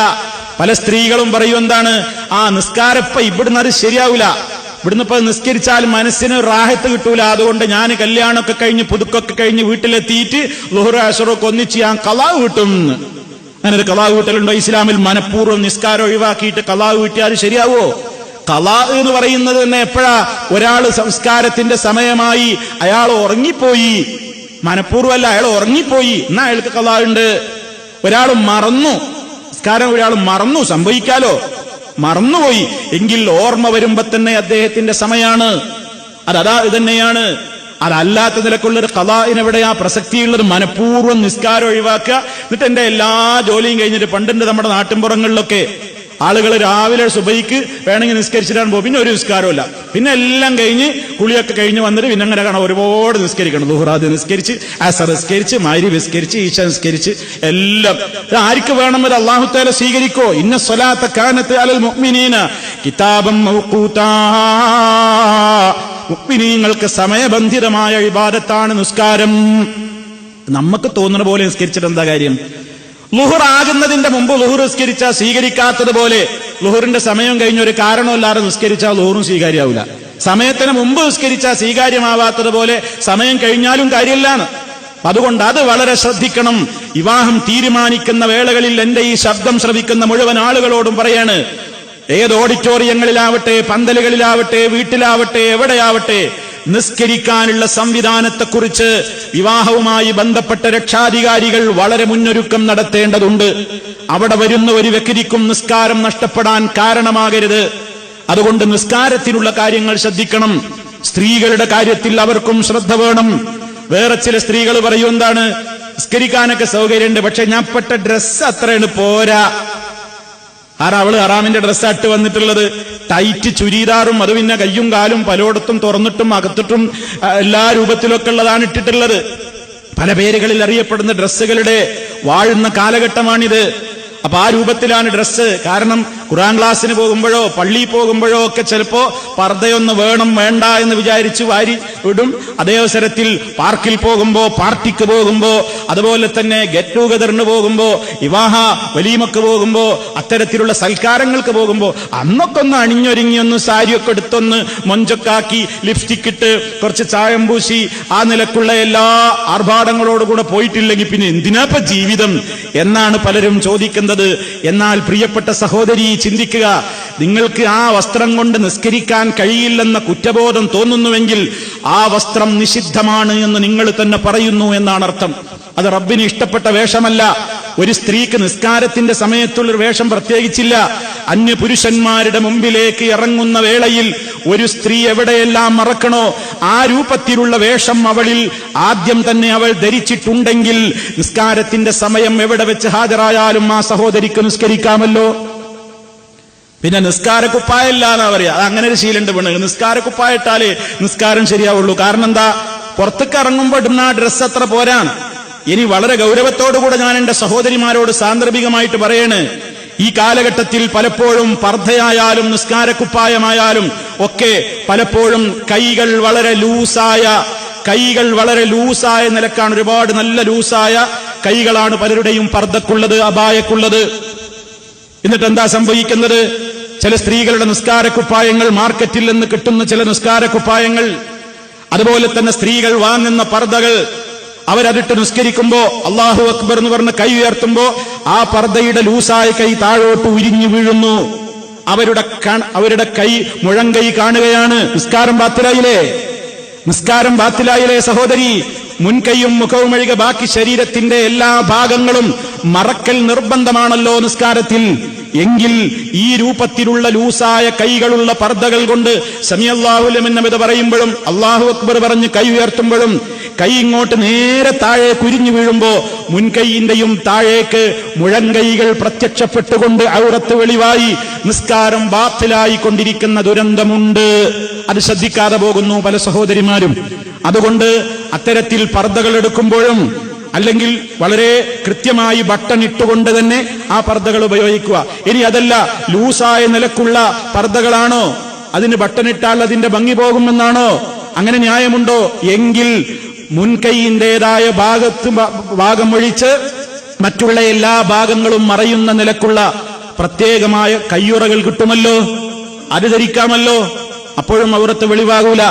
പല സ്ത്രീകളും പറയും എന്താണ്, നിസ്കാരപ്പ ഇവിടുന്ന് അത് ശരിയാവില്ല, ഇവിടുന്ന് ഇപ്പൊ നിസ്കരിച്ചാൽ മനസ്സിന് റാഹത്ത് കിട്ടൂല, അതുകൊണ്ട് ഞാൻ കല്യാണമൊക്കെ കഴിഞ്ഞ് പുതുക്കൊക്കെ കഴിഞ്ഞ് വീട്ടിലെത്തിയിട്ട് ളുഹ്ർ അസ്റൊക്കെ ഒന്നിച്ച് ഞാൻ ഖളാ വീട്ടും. അങ്ങനെ ഒരു ഖളാ വീട്ടലുണ്ടോ ഇസ്ലാമിൽ? മനഃപൂർവ്വം നിസ്കാരം ഒഴിവാക്കിയിട്ട് ഖളാ വീട്ടിയാൽ ശരിയാവോ? ഖളാ എന്ന് പറയുന്നത് തന്നെ എപ്പോഴാ? ഒരാൾ സംസ്കാരത്തിന്റെ സമയമായി അയാൾ ഉറങ്ങിപ്പോയി, മനഃപൂർവ്വമല്ല, അയാൾ ഉറങ്ങിപ്പോയി, എന്നാ അയാൾക്ക് ഖളാ ഉണ്ട്. ഒരാൾ മറന്നു, നിസ്കാരം ഒരാൾ മറന്നു, സംഭവിക്കാലോ, മറന്നുപോയി എങ്കിൽ ഓർമ്മ വരുമ്പോ തന്നെ അദ്ദേഹത്തിന്റെ സമയാണ്. അതാ ഇതന്നെയാണ്. അതല്ലാത്ത നിലക്കുള്ളൊരു ഖളാഇനെവിടെയാ പ്രസക്തിയുള്ളത്? മനഃപൂർവ്വം നിസ്കാരം ഒഴിവാക്കുക. എന്നിട്ട് എന്റെ എല്ലാ ജോലിയും കഴിഞ്ഞിട്ട്, പണ്ടിന്റെ നമ്മുടെ നാട്ടിൻപുറങ്ങളിലൊക്കെ ആളുകൾ രാവിലെ സുബഹിക്ക് വേണമെങ്കിൽ നിസ്കരിച്ചിട്ടാണ് പോകും, പിന്നെ ഒരു നിസ്കാരമില്ല, പിന്നെ എല്ലാം കഴിഞ്ഞ് കുളിയൊക്കെ കഴിഞ്ഞ് വന്നിട്ട് പിന്നെ അങ്ങനെ കാണാം ഒരുപാട് നിസ്കരിക്കണം. ളുഹ്റാദ് നിസ്കരിച്ച്, അസർ നിസ്കരിച്ച്, മഗ്രിബ് നിസ്കരിച്ച്, ഈശ നിസ്കരിച്ച്, എല്ലാം. ആർക്ക് വേണം ഇത്? അല്ലാഹു തആല സ്വീകരിക്കോ? ഇന്ന സ്വലാത്ത കാനത്ത് അലൽ മുഅ്മിനീന കിതാബൻ മൗഖൂതാ. മുഅ്മിനീങ്ങൾക്ക് സമയബന്ധിതമായ ഇബാദത്താണ് നിസ്കാരം. നമുക്ക് തോന്നുന്ന പോലെ നിസ്കരിച്ചിട്ട് എന്താ കാര്യം? ളുഹർ ആകുന്നതിന്റെ മുമ്പ് ളുഹർ നിസ്കരിച്ചാൽ സ്വീകരിക്കാത്തതുപോലെ ളുഹറിന്റെ സമയം കഴിഞ്ഞ ഒരു കാരണമില്ലാതെ നിസ്കരിച്ചാൽ ളുഹറും സ്വീകാര്യമാവില്ല. സമയത്തിന് മുമ്പ് നിസ്കരിച്ചാൽ സ്വീകാര്യമാവാത്തതുപോലെ സമയം കഴിഞ്ഞാലും കാര്യമില്ലാണ്. അതുകൊണ്ട് അത് വളരെ ശ്രദ്ധിക്കണം. വിവാഹം തീരുമാനിക്കുന്ന വേളകളിൽ എന്റെ ഈ ശബ്ദം ശ്രവിക്കുന്ന മുഴുവൻ ആളുകളോടും പറയാണ്, ഏത് ഓഡിറ്റോറിയങ്ങളിലാവട്ടെ, പന്തലുകളിലാവട്ടെ, വീട്ടിലാവട്ടെ, എവിടെയാവട്ടെ, നിസ്കരിക്കാനുള്ള സംവിധാനത്തെക്കുറിച്ച് വിവാഹവുമായി ബന്ധപ്പെട്ട രക്ഷാധികാരികൾ വളരെ മുന്നൊരുക്കം നടത്തേണ്ടതുണ്ട്. അവിടെ വരുന്ന ഒരു വ്യക്തിക്കും നിസ്കാരം നഷ്ടപ്പെടാൻ കാരണമാകരുത്. അതുകൊണ്ട് നിസ്കാരത്തിനുള്ള കാര്യങ്ങൾ ശ്രദ്ധിക്കണം. സ്ത്രീകളുടെ കാര്യത്തിൽ അവർക്കും ശ്രദ്ധ വേണം. വേറെ ചില സ്ത്രീകൾ പറയും, എന്താണ്, നിസ്കരിക്കാനൊക്കെ സൗകര്യമുണ്ട്, പക്ഷെ ഞാൻ പെട്ട ഡ്രസ്സ് അത്രയാണ് പോരാ. അവള് ഹറാമിന്റെ ഡ്രസ്സ് ഇട്ട് വന്നിട്ടുള്ളത്, ടൈറ്റ് ചുരിദാറും, അത് പിന്നെ കയ്യും കാലും പലയിടത്തും തുറന്നിട്ടും അകത്തിട്ടും എല്ലാ രൂപത്തിലൊക്കെ ഉള്ളതാണ് ഇട്ടിട്ടുള്ളത്. പല പേരുകളിൽ അറിയപ്പെടുന്ന ഡ്രസ്സുകളുടെ വാഴുന്ന കാലഘട്ടമാണിത്. അപ്പൊ ആ രൂപത്തിലാണ് ഡ്രസ്സ്. കാരണം ഖുർആൻ ക്ലാസ്സിന് പോകുമ്പോഴോ പള്ളിയിൽ പോകുമ്പോഴോ ഒക്കെ ചിലപ്പോ പർദ്ദയൊന്ന് വേണം വേണ്ട എന്ന് വിചാരിച്ച് വാരി ഇടും. അതേ അവസരത്തിൽ പാർക്കിൽ പോകുമ്പോ, പാർട്ടിക്ക് പോകുമ്പോ, അതുപോലെ തന്നെ ഗെറ്റ് ടുഗദറിന് പോകുമ്പോ, വിവാഹ വലീമക്ക് പോകുമ്പോ, അത്തരത്തിലുള്ള സൽക്കാരങ്ങൾക്ക് പോകുമ്പോ അന്നൊക്കെ ഒന്ന് അണിഞ്ഞൊരുങ്ങി ഒന്ന് സാരിയൊക്കെ എടുത്തൊന്ന് മൊഞ്ചൊക്കാക്കി ലിപ്സ്റ്റിക് ഇട്ട് കുറച്ച് ചായം പൂശി ആ നിലക്കുള്ള എല്ലാ ആർഭാടങ്ങളോടുകൂടെ പോയിട്ടില്ലെങ്കിൽ പിന്നെ എന്തിനാപ്പ ജീവിതം എന്നാണ് പലരും ചോദിക്കുന്നത്. എന്നാൽ പ്രിയപ്പെട്ട സഹോദരി, ചിന്തിക്കുക, നിങ്ങൾക്ക് ആ വസ്ത്രം കൊണ്ട് നിസ്കരിക്കാൻ കഴിയില്ലെന്ന കുറ്റബോധം തോന്നുന്നുവെങ്കിൽ ആ വസ്ത്രം നിഷിദ്ധമാണ് എന്ന് നിങ്ങൾ തന്നെ പറയുന്നു എന്നാണ് അർത്ഥം. അത് റബ്ബിന് ഇഷ്ടപ്പെട്ട വേഷമല്ല. ഒരു സ്ത്രീക്ക് നിസ്കാരത്തിന്റെ സമയത്തുള്ളൊരു വേഷം പ്രത്യേകിച്ചില്ല. അന്യ പുരുഷന്മാരുടെ മുമ്പിലേക്ക് ഇറങ്ങുന്ന വേളയിൽ ഒരു സ്ത്രീ എവിടെയെല്ലാം മറക്കണോ ആ രൂപത്തിലുള്ള വേഷം അവളിൽ ആദ്യം തന്നെ അവൾ ധരിച്ചിട്ടുണ്ടെങ്കിൽ നിസ്കാരത്തിന്റെ സമയം എവിടെ വെച്ച് ഹാജരായാലും ആ സഹോദരിക്ക് നിസ്കരിക്കാമല്ലോ. പിന്നെ നിസ്കാരക്കുപ്പായല്ല എന്നാ പറയാ. അത് അങ്ങനെ ഒരു ശീലമുണ്ട് പെണ്ണുങ്ങൾ. നിസ്കാരക്കുപ്പായിട്ടാലേ നിസ്കാരം ശരിയാവുള്ളൂ. കാരണം എന്താ, പുറത്തേക്ക് ഇറങ്ങുമ്പോൾ ഇടുന്ന ആ ഡ്രസ്സ് അത്ര പോരാണ്. ഇനി വളരെ ഗൗരവത്തോടുകൂടെ ഞാൻ എന്റെ സഹോദരിമാരോട് സാന്ദർഭികമായിട്ട് പറയാണ്, ഈ കാലഘട്ടത്തിൽ പലപ്പോഴും പർദ്ദയായാലും നിസ്കാരക്കുപ്പായമായാലും ഒക്കെ പലപ്പോഴും കൈകൾ വളരെ ലൂസായ നിലക്കാണ്. ഒരുപാട് നല്ല ലൂസായ കൈകളാണ് പലരുടെയും പർദ്ദക്കുള്ളത്, അബായക്കുള്ളത്. എന്നിട്ട് എന്താ സംഭവിക്കുന്നത്, ചില സ്ത്രീകളുടെ നിസ്കാരക്കുപ്പായങ്ങൾ, മാർക്കറ്റിൽ നിന്ന് കിട്ടുന്ന ചില നിസ്കാരക്കുപ്പായങ്ങൾ, അതുപോലെ തന്നെ സ്ത്രീകൾ വാങ്ങുന്ന പർദ്ദകൾ, അവരതിട്ട് നിസ്കരിക്കുമ്പോ അല്ലാഹു അക്ബർ എന്ന് പറഞ്ഞ് കൈ ഉയർത്തുമ്പോ ആ പർദ്ദയുടെ ലൂസായ കൈ താഴോട്ട് ഉരിഞ്ഞു വീഴുന്നു. അവരുടെ കൈ മുഴങ്കൈ കാണുകയാണ്. നിസ്കാരം ബാത്തിലായില്ലേ സഹോദരി? മുൻകൈയും മുഖവും ഒഴികെ ബാക്കി ശരീരത്തിന്റെ എല്ലാ ഭാഗങ്ങളും മറക്കൽ നിർബന്ധമാണല്ലോ നിസ്കാരത്തിൽ. എങ്കിൽ ഈ രൂപത്തിലുള്ള ലൂസായ കൈകളുള്ള പർദ്ദകൾ കൊണ്ട് സമിഅല്ലാഹു ലിമൻ ഹമിദ പറയുമ്പോഴും അല്ലാഹു അക്ബർ പറഞ്ഞ് കൈ ഉയർത്തുമ്പോഴും കൈ ഇങ്ങോട്ട് നേരെ താഴെ കുരിഞ്ഞു വീഴുമ്പോ മുൻകൈയിന്റെയും താഴേക്ക് മുഴങ്കൈകൾ പ്രത്യക്ഷപ്പെട്ടുകൊണ്ട് ഔറത്ത് വെളിവായി നിസ്കാരം ബാത്തിലായി കൊണ്ടിരിക്കുന്ന ദുരന്തമുണ്ട്. അത് ശ്രദ്ധിക്കാതെ പോകുന്നു പല സഹോദരിമാരും. അതുകൊണ്ട് അത്തരത്തിൽ പർദ്ദകൾ എടുക്കുമ്പോഴും അല്ലെങ്കിൽ വളരെ കൃത്യമായി ബട്ടൺ ഇട്ടുകൊണ്ട് തന്നെ ആ പർദ്ദകൾ ഉപയോഗിക്കുക. ഇനി അതല്ല, ലൂസായ നിലക്കുള്ള പർദ്ദകളാണോ, അതിന് ബട്ടൺ ഇട്ടാൽ അതിന്റെ ഭംഗി പോകുമെന്നാണോ? അങ്ങനെ ന്യായമുണ്ടോ? എങ്കിൽ മുൻകൈയിന്റേതായ ഭാഗം ഒഴിച്ച് മറ്റുള്ള എല്ലാ ഭാഗങ്ങളും മറയുന്ന നിലക്കുള്ള പ്രത്യേകമായ കയ്യുറകൾ കിട്ടുമല്ലോ, അത് ധരിക്കാമല്ലോ. അപ്പോഴും ഔറത്ത് വെളിവാകൂല.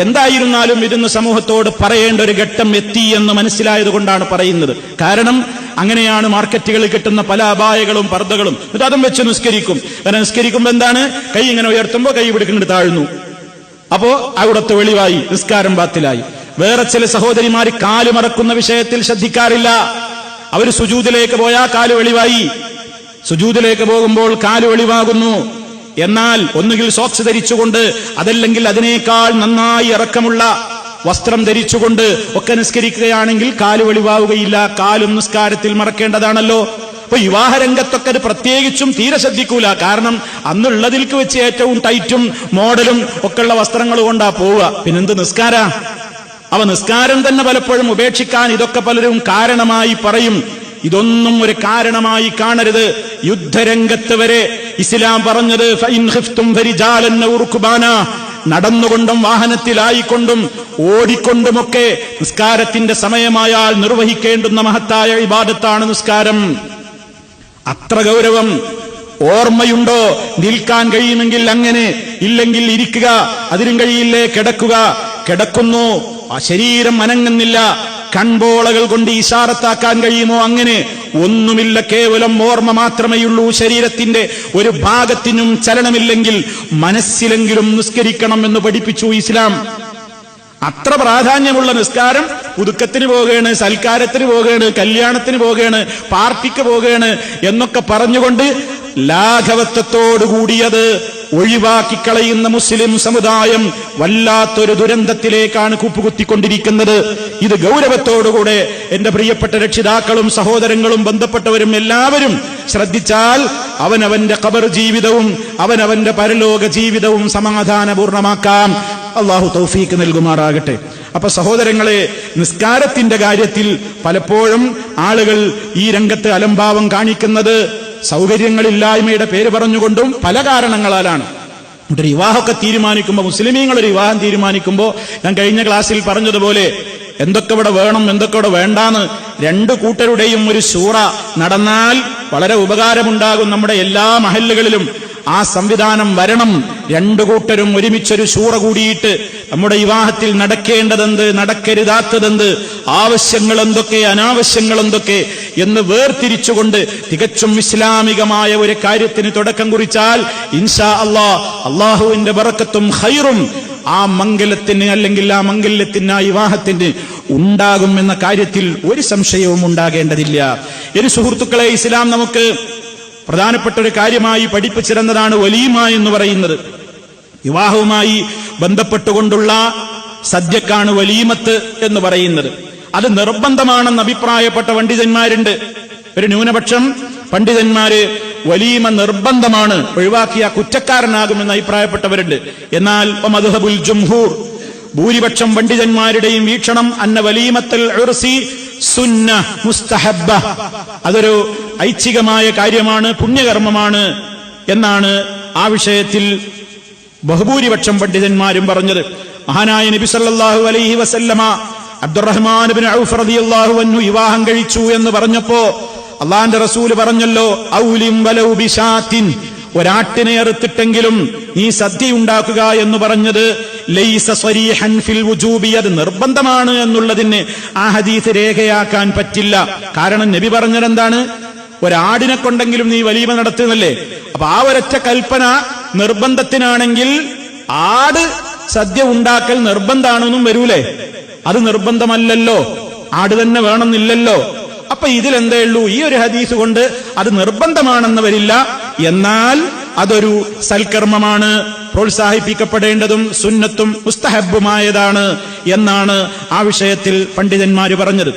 എന്തായിരുന്നാലും ഇതിന്ന് സമൂഹത്തോട് പറയേണ്ട ഒരു ഘട്ടം എത്തി എന്ന് മനസ്സിലായത് കൊണ്ടാണ് പറയുന്നത്. കാരണം അങ്ങനെയാണ് മാർക്കറ്റുകളിൽ കിട്ടുന്ന പല അപായകളും പർദ്ദകളും. എന്നിട്ട് അതും വെച്ച് നിസ്കരിക്കും. കാരണം നിസ്കരിക്കുമ്പോ എന്താണ്, കൈ ഇങ്ങനെ ഉയർത്തുമ്പോ കൈ പിടിക്കുന്നത് താഴ്ന്നു, അപ്പോ ഔറത്ത് വെളിവായി, നിസ്കാരം ബാത്തിലായി. വേറെ ചില സഹോദരിമാര് കാല് മറക്കുന്ന വിഷയത്തിൽ ശ്രദ്ധിക്കാറില്ല. അവര് സുജൂദിലേക്ക് പോയാൽ കാല് വെളിവായി, സുജൂദിലേക്ക് പോകുമ്പോൾ കാല് വെളിവാകുന്നു. എന്നാൽ ഒന്നുകിൽ സോക്സ് ധരിച്ചുകൊണ്ട്, അതല്ലെങ്കിൽ അതിനേക്കാൾ നന്നായി ഇറക്കമുള്ള വസ്ത്രം ധരിച്ചുകൊണ്ട് ഒക്കെ നിസ്കരിക്കുകയാണെങ്കിൽ കാല് വെളിവാവുകയില്ല. കാലും നിസ്കാരത്തിൽ മറക്കേണ്ടതാണല്ലോ. അപ്പൊ വിവാഹരംഗത്തൊക്കെ അത് പ്രത്യേകിച്ചും തീരെ ശ്രദ്ധിക്കൂല. കാരണം അന്നുള്ളതിൽക്ക് വെച്ച് ഏറ്റവും ടൈറ്റും മോഡലും ഒക്കെയുള്ള വസ്ത്രങ്ങൾ കൊണ്ടാ പോവുക. പിന്നെന്ത് നിസ്കാര? അവ നിസ്കാരം തന്നെ പലപ്പോഴും ഉപേക്ഷിക്കാൻ ഇതൊക്കെ പലരും കാരണമായി പറയും. ഇതൊന്നും ഒരു കാരണമായി കാണരുത്. യുദ്ധരംഗത്ത് വരെ ഇസ്ലാം പറഞ്ഞത് ഫഇൻ ഖിഫ്തും ഫരിജാലൻ ഔ റുക്ബാനാ, നടന്നുകൊണ്ടും വാഹനത്തിലായിക്കൊണ്ടും ഓടിക്കൊണ്ടുമൊക്കെ നിസ്കാരത്തിന്റെ സമയമായാൽ നിർവഹിക്കേണ്ടുന്ന മഹത്തായ ഇബാദത്താണ് നിസ്കാരം. അത്ര ഗൗരവം. ഓർമ്മയുണ്ടോ? നിൽക്കാൻ കഴിയുമെങ്കിൽ അങ്ങനെ, ഇല്ലെങ്കിൽ ഇരിക്കുക, അതിനും കഴിയില്ലേ കിടക്കുക. കിടക്കുന്നു, ആ ശരീരം അനങ്ങുന്നില്ല, കൺപോളകൾ കൊണ്ട് ഇശാറത്താക്കാൻ കഴിയുമോ? അങ്ങനെ ഒന്നുമില്ല, കേവലം ഓർമ്മ മാത്രമേയുള്ളൂ. ശരീരത്തിന്റെ ഒരു ഭാഗത്തിനും ചലനമില്ലെങ്കിൽ മനസ്സിലെങ്കിലും നിസ്കരിക്കണം എന്ന് പഠിപ്പിച്ചു ഇസ്ലാം. അത്ര പ്രാധാന്യമുള്ള നിസ്കാരം പുതുക്കത്തിന് പോകുകയാണ്, സൽക്കാരത്തിന് പോകുകയാണ്, കല്യാണത്തിന് പോകുകയാണ്, പാർട്ടിക്ക് പോകുകയാണ് എന്നൊക്കെ പറഞ്ഞുകൊണ്ട് ലാഘവത്വത്തോടുകൂടിയത് ഒഴിവാക്കിക്കളയുന്ന മുസ്ലിം സമുദായം വല്ലാത്തൊരു ദുരന്തത്തിലേക്കാണ് കൂപ്പുകുത്തിക്കൊണ്ടിരിക്കുന്നത്. ഇത് ഗൗരവത്തോടുകൂടെ എന്റെ പ്രിയപ്പെട്ട രക്ഷിതാക്കളും സഹോദരങ്ങളും ബന്ധപ്പെട്ടവരും എല്ലാവരും ശ്രദ്ധിച്ചാൽ അവനവന്റെ ഖബർ ജീവിതവും അവനവന്റെ പരലോക ജീവിതവും സമാധാനപൂർണമാക്കാം. അള്ളാഹു തൗഫീക്ക് നൽകുമാറാകട്ടെ. അപ്പൊ സഹോദരങ്ങളെ, നിസ്കാരത്തിന്റെ കാര്യത്തിൽ പലപ്പോഴും ആളുകൾ ഈ രംഗത്ത് അലംഭാവം കാണിക്കുന്നത് സൗകര്യങ്ങളില്ലായ്മയുടെ പേര് പറഞ്ഞുകൊണ്ടും പല കാരണങ്ങളാലാണ്. ഒരു വിവാഹമൊക്കെ തീരുമാനിക്കുമ്പോൾ, മുസ്ലിമീങ്ങൾ ഒരു വിവാഹം തീരുമാനിക്കുമ്പോൾ, ഞാൻ കഴിഞ്ഞ ക്ലാസ്സിൽ പറഞ്ഞതുപോലെ എന്തൊക്കെ ഇവിടെ വേണം എന്തൊക്കെ ഇവിടെ വേണ്ടാന്ന് രണ്ടു കൂട്ടരുടെയും ഒരു ശൂറ നടന്നാൽ വളരെ ഉപകാരമുണ്ടാകും. നമ്മുടെ എല്ലാ മഹല്ലുകളിലും ആ സംവിധാനം വരണം. രണ്ടു കൂട്ടരും ഒരുമിച്ചൊരു ശൂറ കൂടിയിട്ട് നമ്മുടെ വിവാഹത്തിൽ നടക്കേണ്ടതെന്ത്, നടക്കരുതാത്തതെന്ത്, ആവശ്യങ്ങൾ എന്തൊക്കെ, അനാവശ്യങ്ങൾ എന്തൊക്കെ എന്ന് വേർതിരിച്ചുകൊണ്ട് തികച്ചും ഇസ്ലാമികമായ ഒരു കാര്യത്തിന് തുടക്കം കുറിച്ചാൽ ഇൻഷാ അള്ളാഹുവിന്റെ ബറക്കത്തും ഖൈറും ആ മംഗലത്തിന്, അല്ലെങ്കിൽ ആ മംഗല്യത്തിന്, ആ വിവാഹത്തിന് ഉണ്ടാകുമെന്ന കാര്യത്തിൽ ഒരു സംശയവും ഉണ്ടാകേണ്ടതില്ല. ഒരു സുഹൃത്തുക്കളെ, ഇസ്ലാം നമുക്ക് പ്രധാനപ്പെട്ട ഒരു കാര്യമായി പഠിപ്പിച്ചിരുന്നതാണ് വലീമ എന്ന് പറയുന്നത്. വിവാഹവുമായി ബന്ധപ്പെട്ടുകൊണ്ടുള്ള സദ്യക്കാണ് വലീമത്ത് എന്ന് പറയുന്നത്. അത് നിർബന്ധമാണെന്ന് അഭിപ്രായപ്പെട്ട പണ്ഡിതന്മാരുണ്ട്. ഒരു ന്യൂനപക്ഷം പണ്ഡിതന്മാര് വലീമ നിർബന്ധമാണ്, ഒഴിവാക്കിയ കുറ്റക്കാരനാകുമെന്ന് അഭിപ്രായപ്പെട്ടവരുണ്ട്. എന്നാൽ മദ്ഹബുൽ ജംഹൂർ, ഭൂരിപക്ഷം പണ്ഡിതന്മാരുടെയും വീക്ഷണം അന്ന വലീമത്തുൽ ഉർസി സുന്ന മുസ്തഹബ്ബ, അതൊരു ഐച്ഛികമായ കാര്യമാണ്, പുണ്യകർമ്മമാണ് എന്നാണ് ആ വിഷയത്തിൽ ബഹുഭൂരിപക്ഷം പണ്ഡിതന്മാരും പറഞ്ഞത്. മഹാനായ നബി സല്ലല്ലാഹു അലൈഹി വസല്ലമ അബ്ദുറഹ്മാൻ ഇബ്നു ഔഫ് റളിയല്ലാഹു അൻഹു വിവാഹം കഴിച്ചു എന്ന് പറഞ്ഞപ്പോ അള്ളാന്റെ റസൂല് പറഞ്ഞല്ലോ, ഔലിം വലൗ ബിശാത്തിൻ, ഒരാട്ടിനെ അറുത്തിട്ടെങ്കിലും നീ സദ്യ ഉണ്ടാക്കുക എന്ന് പറഞ്ഞത് ലൈസ സ്വരീഹൻ ഫിൽ വുജൂബി, അത് നിർബന്ധമാണ് എന്നുള്ളതിന് ആ ഹദീസ് രേഖയാക്കാൻ പറ്റില്ല. കാരണം നബി പറഞ്ഞതെന്താണ്? ഒരാടിനെ കൊണ്ടെങ്കിലും നീ വലീമ നടത്തുന്നല്ലേ. അപ്പൊ ആ ഒരൊറ്റ കൽപ്പന നിർബന്ധത്തിനാണെങ്കിൽ ആട് സദ്യ ഉണ്ടാക്കൽ നിർബന്ധാണെന്നും വരൂലേ? അത് നിർബന്ധമല്ലല്ലോ, ആട് തന്നെ വേണമെന്നില്ലല്ലോ. അപ്പൊ ഇതിലെന്തേ ഉള്ളൂ? ഈ ഒരു ഹദീസ് കൊണ്ട് അത് നിർബന്ധമാണെന്ന് വരില്ല, എന്നാൽ അതൊരു സൽക്കർമ്മമാണ്, പ്രോത്സാഹിപ്പിക്കപ്പെടേണ്ടതും സുന്നത്തും മുസ്തഹബുമായതാണ് എന്നാണ് ആ വിഷയത്തിൽ പണ്ഡിതന്മാര് പറഞ്ഞത്.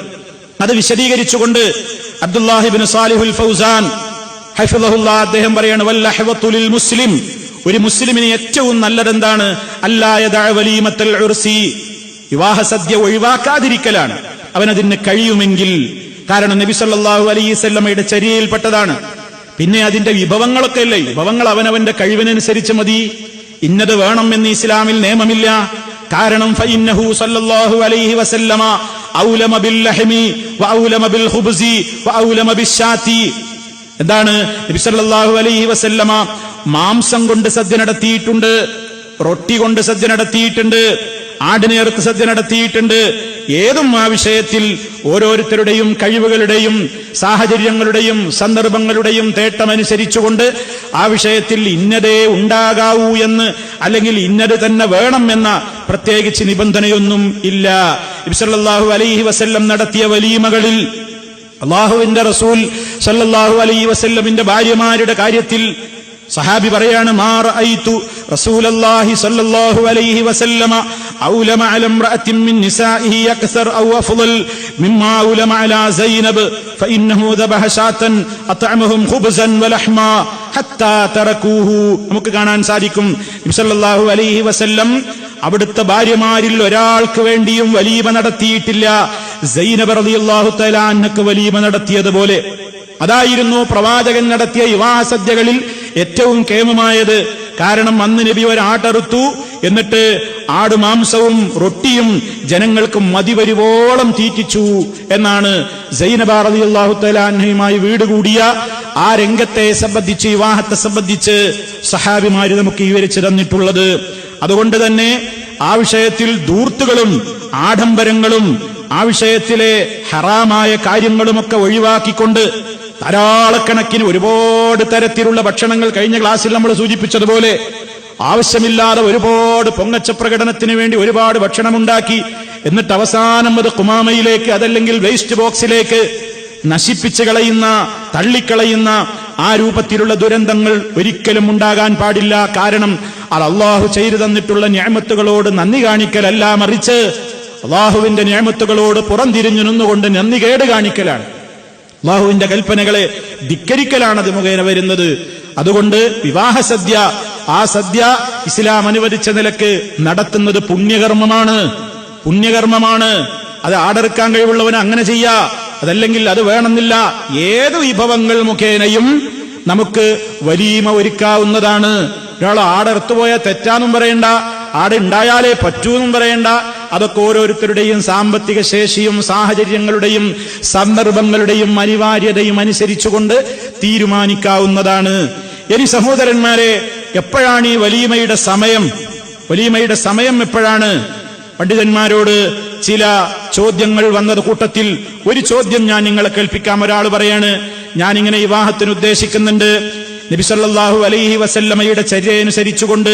അത് വിശദീകരിച്ചുകൊണ്ട് അബ്ദുല്ലാഹി ഇബ്നു സാലിഹുൽ ഫൗസാൻ ഹഫിളഹുല്ലാ അദ്ദേഹം പറയാണ്, വല്ലഹവത്തു ലിൽ മുസ്ലിം, ഒരു മുസ്ലിമിന് ഏറ്റവും നല്ലതെന്താണ്? അല്ലാ യദഅ വലീമത്തുൽ ഉർസി, വിവാഹ സദ്യ ഒഴിവാക്കാതിരിക്കലാണ് അവനതിന് കഴിയുമെങ്കിൽ. കാരണം നബി സല്ലല്ലാഹു അലൈഹി വസല്ലമയുടെ ചര്യയിൽപ്പെട്ടതാണ്. പിന്നെ അതിന്റെ വിഭവങ്ങളൊക്കെ അല്ലേ, വിഭവങ്ങൾ അവനവന്റെ കഴിവിനനുസരിച്ച് മതി. ഇന്നത് വേണമെന്ന് ഇസ്ലാമിൽ നിയമമില്ല. കാരണം ഫഇന്നഹു സല്ലല്ലാഹു അലൈഹി വസല്ലമ ഔലമ ബിൽ ലഹ്മി വഔലമ ബിൽ ഖുബ്സി വഔലമ ബിശ്ശാത്തി. എന്താണ്? നബി സല്ലല്ലാഹു അലൈഹി വസല്ലമ മാംസം കൊണ്ട് സദ്യ നടത്തിയിട്ടുണ്ട്, റൊട്ടി കൊണ്ട് സദ്യ നടത്തിയിട്ടുണ്ട്, ആടിനേർത്ത് സദ്യ നടത്തിയിട്ടുണ്ട്. ഏതും ആ വിഷയത്തിൽ ഓരോരുത്തരുടെയും കഴിവുകളുടെയും സാഹചര്യങ്ങളുടെയും സന്ദർഭങ്ങളുടെയും തേട്ടമനുസരിച്ചുകൊണ്ട് ആ വിഷയത്തിൽ ഇന്നതേ ഉണ്ടാകാവൂ എന്ന്, അല്ലെങ്കിൽ ഇന്നത് തന്നെ വേണം എന്ന പ്രത്യേകിച്ച് നിബന്ധനയൊന്നും ഇല്ല. നബി സല്ലല്ലാഹു അലൈഹി വസല്ലം നടത്തിയ വലീമകളിൽ അല്ലാഹുവിന്റെ റസൂൽ സല്ലല്ലാഹു അലൈഹി വസല്ലമിന്റെ ഭാര്യമാരുടെ കാര്യത്തിൽ സഹാബി പറയാണ്, മാ റഅയ്തു റസൂലല്ലാഹി സല്ലല്ലാഹു അലൈഹി വസല്ലമ ഔലമ അല ഇംറഅത്തിൻ മിൻ നിസാഇഹി അക്സർ ഔ അഫ്ളൽ മിമ്മാ ഔലമ അലാ സൈനബ് ഫഇന്നഹു ദബഹ ശാതൻ അത്അമഹും ഖുബ്സൻ വലഹ്മാ ഹത്താ തറകൂഹു. നമുക്ക് കാണാൻ സാധിക്കും നബി സല്ലല്ലാഹു അലൈഹി വസല്ലം അവിടുത്തെ ഭാര്യമാരിൽ ഒരാൾക്ക് വേണ്ടിയും വലീമ നടത്തിയിട്ടില്ല. സൈനബ് റളിയല്ലാഹു തആല അൻഹക്ക് വലീമ നടത്തിയതുപോലെ അതായിരുന്നു പ്രവാചകൻ നടത്തിയ വിവാഹ സദ്യകളിൽ ഏറ്റവും കേമമായത്. കാരണം അന്ന് നബി ഒരാട്ടറുത്തു, എന്നിട്ട് ആടുമാംസവും റൊട്ടിയും ജനങ്ങൾക്ക് മതിവരുവോളം തീറ്റിച്ചു എന്നാണ് സൈനബ റളിയല്ലാഹു തആല അൻഹയുമായി വീട് കൂടിയ ആ രംഗത്തെ സംബന്ധിച്ച്, വിവാഹത്തെ സംബന്ധിച്ച് സഹാബിമാര് നമുക്ക് വിവരിച്ചു തന്നിട്ടുള്ളത്. അതുകൊണ്ട് തന്നെ ആ വിഷയത്തിൽ ധൂർത്തുകളും ആഡംബരങ്ങളും ആ വിഷയത്തിലെ ഹറാമായ കാര്യങ്ങളുമൊക്കെ ഒഴിവാക്കിക്കൊണ്ട് ധാരാളക്കണക്കിന് ഒരുപാട് തരത്തിലുള്ള ഭക്ഷണങ്ങൾ കഴിഞ്ഞ ക്ലാസ്സിൽ നമ്മൾ സൂചിപ്പിച്ചതുപോലെ ആവശ്യമില്ലാതെ ഒരുപാട് പൊങ്ങച്ച പ്രകടനത്തിന് വേണ്ടി ഒരുപാട് ഭക്ഷണമുണ്ടാക്കി എന്നിട്ട് അവസാനം അത് ഖുമാമയിലേക്ക് അതല്ലെങ്കിൽ വേസ്റ്റ് ബോക്സിലേക്ക് നശിപ്പിച്ചു കളയുന്ന, തള്ളിക്കളയുന്ന ആ രൂപത്തിലുള്ള ദുരന്തങ്ങൾ ഒരിക്കലും ഉണ്ടാകാൻ പാടില്ല. കാരണം അത് അള്ളാഹു ചെയ്തു തന്നിട്ടുള്ള നിഅമത്തുകളോട് നന്ദി കാണിക്കലല്ല, മറിച്ച് അള്ളാഹുവിന്റെ നിഅമത്തുകളോട് പുറംതിരിഞ്ഞു നിന്നുകൊണ്ട് നന്ദി കേട് കാണിക്കലാണ്. അള്ളാഹുവിന്റെ കൽപ്പനകളെ ധിക്കരിക്കലാണത് മുഖേന വരുന്നത്. അതുകൊണ്ട് വിവാഹ സദ്യ, ആ സദ്യ ഇസ്ലാം അനുവദിച്ച നിലക്ക് നടത്തുന്നത് പുണ്യകർമ്മമാണ്. അത് ആടെടുക്കാൻ കഴിവുള്ളവന് അങ്ങനെ ചെയ്യാ, അതല്ലെങ്കിൽ അത് വേണമെന്നില്ല. ഏത് വിഭവങ്ങൾ മുഖേനയും നമുക്ക് വലീമ ഒരുക്കാവുന്നതാണ്. ഒരാൾ ആടെടുത്തുപോയാൽ തെറ്റാന്നും പറയണ്ട, ആടുണ്ടായാലേ പറ്റൂന്നും പറയണ്ട. അതൊക്കെ ഓരോരുത്തരുടെയും സാമ്പത്തിക ശേഷിയും സാഹചര്യങ്ങളുടെയും സന്ദർഭങ്ങളുടെയും അനിവാര്യതയും അനുസരിച്ചുകൊണ്ട് തീരുമാനിക്കാവുന്നതാണ്. ഇനി സഹോദരന്മാരെ, എപ്പോഴാണ് ഈ വലീമയുടെ സമയം എപ്പോഴാണ്? പണ്ഡിതന്മാരോട് ചില ചോദ്യങ്ങൾ വന്നത് കൂട്ടത്തിൽ ഒരു ചോദ്യം ഞാൻ നിങ്ങളെ കേൾപ്പിക്കാം. ഒരാൾ പറയാണ്, ഞാനിങ്ങനെ വിവാഹത്തിന് ഉദ്ദേശിക്കുന്നുണ്ട്, നബി സല്ലല്ലാഹു അലൈഹി വസല്ലമയുടെ ചര്യയനുസരിച്ചുകൊണ്ട്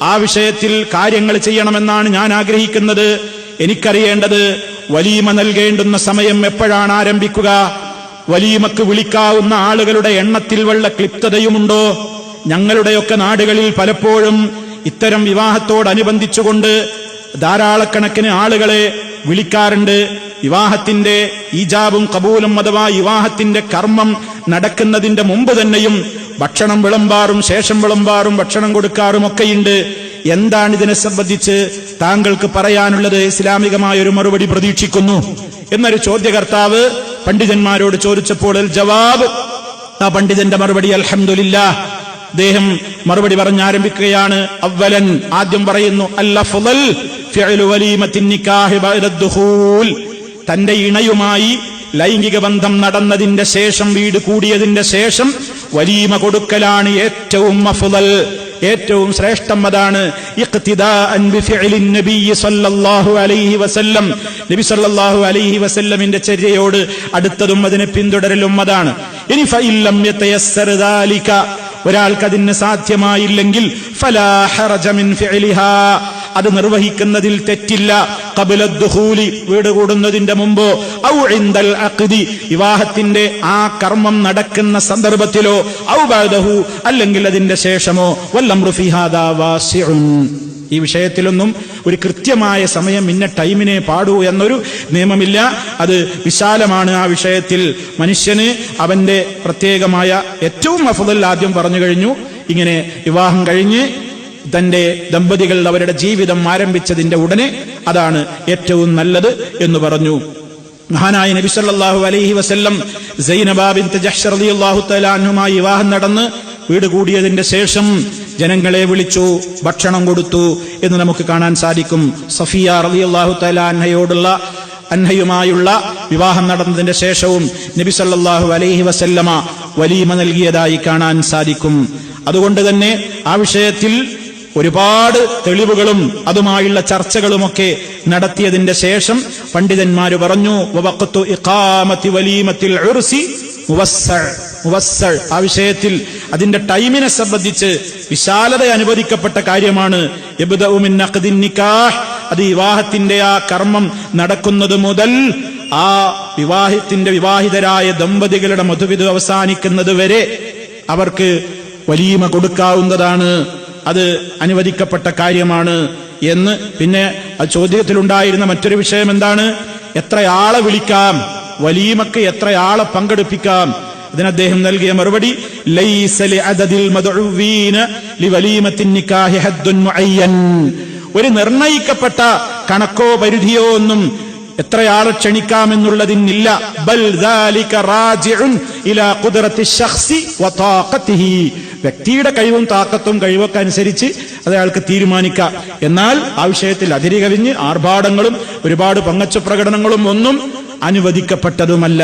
ആ വിഷയത്തിൽ കാര്യങ്ങൾ ചെയ്യണമെന്നാണ് ഞാൻ ആഗ്രഹിക്കുന്നത്. എനിക്കറിയേണ്ടത് വലീമ നൽകേണ്ടുന്ന സമയം എപ്പോഴാണ് ആരംഭിക്കുക? വലീമക്ക് വിളിക്കാവുന്ന ആളുകളുടെ എണ്ണത്തിൽ വല്ല ക്ലിപ്തതയുമുണ്ടോ? ഞങ്ങളുടെയൊക്കെ നാടുകളിൽ പലപ്പോഴും ഇത്തരം വിവാഹത്തോടനുബന്ധിച്ചുകൊണ്ട് ധാരാളക്കണക്കിന് ആളുകളെ വിളിക്കാറുണ്ട്. വിവാഹത്തിന്റെ ഈജാബും കബൂലും അഥവാ വിവാഹത്തിന്റെ കർമ്മം നടക്കുന്നതിന്റെ മുമ്പ് തന്നെയും ഭക്ഷണം വിളമ്പാറും ശേഷം വിളമ്പാറും ഭക്ഷണം കൊടുക്കാറുമൊക്കെയുണ്ട്. എന്താണ് ഇതിനെ സംബന്ധിച്ച് താങ്കൾക്ക് പറയാനുള്ളത്? ഇസ്ലാമികമായ ഒരു മറുപടി പ്രതീക്ഷിക്കുന്നു എന്നൊരു ചോദ്യകർത്താവ് പണ്ഡിതന്മാരോട് ചോദിച്ചപ്പോൾ ജവാബ്, ആ പണ്ഡിതന്റെ മറുപടി അൽഹംദുലില്ലാഹ്. അദ്ദേഹം മറുപടി പറഞ്ഞാരംഭിക്കുകയാണ്. അവ്വലൻ, ആദ്യം പറയുന്നു, അൽ-അഫ്ളൽ ഫിഅലു വലീമത്തിൻ നിക്കാഹി ബഅദ ദുഖൂൽ. തന്റെ ഇണയുമായി ലൈംഗിക ബന്ധം നടന്നതിന്റെ ശേഷം, വീട് കൂടിയതിന്റെ ശേഷം വലീമ കൊടുക്കലാണ് ഏറ്റവും അഫ്ളൽ, ഏറ്റവും ശ്രേഷ്ഠം. അതാണ് ഇഖ്തിദാഅൻ ബിഫിഅലിൻ നബി സല്ലല്ലാഹു അലൈഹി വസല്ലം. നബി സല്ലല്ലാഹു അലൈഹി വസല്ലമിന്റെ ചര്യയോട് അടുത്തതും അതിനെ പിന്തുടരലും അതാണ്. ഇനി ഫഇല്ലം യതയസ്സർ ദാലിക, ഒരാൾക്കതിന് സാധ്യമായില്ലെങ്കിൽ ഫലാ ഹറജ മിൻ ഫിഅലിഹാ, അത് നിർവഹിക്കുന്നതിൽ തെറ്റില്ല. ഖബ്ല ദുഖൂലി, വീട് കൂടുന്നതിന്റെ മുമ്പോ, ഔ ഇൻദൽ അഖ്ദി, വിവാഹത്തിന്റെ ആ കർമ്മം നടക്കുന്ന സന്ദർഭത്തിലോ, ഔ ബഅദഹു, അല്ലെങ്കിൽ അതിന്റെ ശേഷമോ. വല്ലംറു ഫീ ഹാദാ വാസിഉൻ, ഈ വിഷയത്തിലൊന്നും ഒരു കൃത്യമായ സമയം ഇന്ന ടൈമിനെ പാടൂ എന്നൊരു നിയമമില്ല. അത് വിശാലമാണ്. ആ വിഷയത്തിൽ മനുഷ്യന് അവന്റെ പ്രത്യേകമായ ഏറ്റവും അഫ്ളൽ ആദ്യം പറഞ്ഞു കഴിഞ്ഞു. ഇങ്ങനെ വിവാഹം കഴിഞ്ഞ് തന്റെ ദമ്പതികൾ അവരുടെ ജീവിതം ആരംഭിച്ചതിന്റെ ഉടനെ അതാണ് ഏറ്റവും നല്ലത് എന്ന് പറഞ്ഞു. മഹാനായ നബി സല്ലല്ലാഹു അലൈഹി വസല്ലം സൈനബ ബിൻത് ജഹ്ഷ് റളിയല്ലാഹു തആല അൻഹുമായി വിവാഹം നടന്ന് വീട് കൂടിയതിന്റെ ശേഷം ജനങ്ങളെ വിളിച്ചു, ഭക്ഷണം കൊടുത്തു എന്ന് നമുക്ക് കാണാൻ സാധിക്കും. സഫിയ റളിയല്ലാഹു തആല അൻഹയുമായുള്ള വിവാഹം നടന്നതിന്റെ ശേഷവും നബി സല്ലല്ലാഹു അലൈഹി വസല്ലമ വലീമ നൽകിയതായി കാണാൻ സാധിക്കും. അതുകൊണ്ട് തന്നെ ആ വിഷയത്തിൽ ഒരുപാട് തെളിവുകളും അതുമായുള്ള ചർച്ചകളുമൊക്കെ നടത്തിയതിന്റെ ശേഷം പണ്ഡിതന്മാര് പറഞ്ഞു, വഖത്തു ഇഖാമത്തി വലീമത്തിൽ ഉർസി മുവസ്സഅ, ആ വിഷയത്തിൽ അതിന്റെ ടൈമിനെ സംബന്ധിച്ച് വിശാലത അനുവദിക്കപ്പെട്ട കാര്യമാണ്. യബ്ദഉ മിൻ അഖ്ദിൻ നിക്കാഹ്, അത് വിവാഹത്തിന്റെ ആ കർമ്മം നടക്കുന്നത് മുതൽ ആ വിവാഹിതരായ ദമ്പതികളുടെ മധുവിധു അവസാനിക്കുന്നത് വരെ അവർക്ക് വലീമ കൊടുക്കാവുന്നതാണ്. അത് അനുവദിക്കപ്പെട്ട കാര്യമാണ് എന്ന്. പിന്നെ ആ ചോദ്യത്തിലുണ്ടായിരുന്ന മറ്റൊരു വിഷയം എന്താണ്? എത്രയാളെ വിളിക്കാം, വലീമക്ക് എത്രയാളെ പങ്കെടുപ്പിക്കാം? ഇതിന് അദ്ദേഹം നൽകിയ മറുപടി, ലൈസ ലിഅദദിൽ മദ്ഉവീന ലിവലീമത്തിൻ നിക്കാഹി ഹദ്ദുൻ മുഅയ്യൻ, ഒരു നിർണയിക്കപ്പെട്ട കണക്കോ പരിധിയോ ഒന്നും എത്രയാളെ ക്ഷണിക്കാമെന്നുള്ളതിനില്ല. ബൽ ദാലിക റാജിഉൻ ഇലാ ഖുദ്റത്തി ശഖ്സി വ താഖതിഹി, വ്യക്തിയുടെ കഴിവും താക്കത്തും കഴിവൊക്കെ അനുസരിച്ച് അയാൾക്ക് തീരുമാനിക്കാം. എന്നാൽ ആ വിഷയത്തിൽ അതിരുകവിഞ്ഞ് ആർഭാടങ്ങളും ഒരുപാട് പങ്കച്ച പ്രകടനങ്ങളും ഒന്നും അനുവദിക്കപ്പെട്ടതുമല്ല.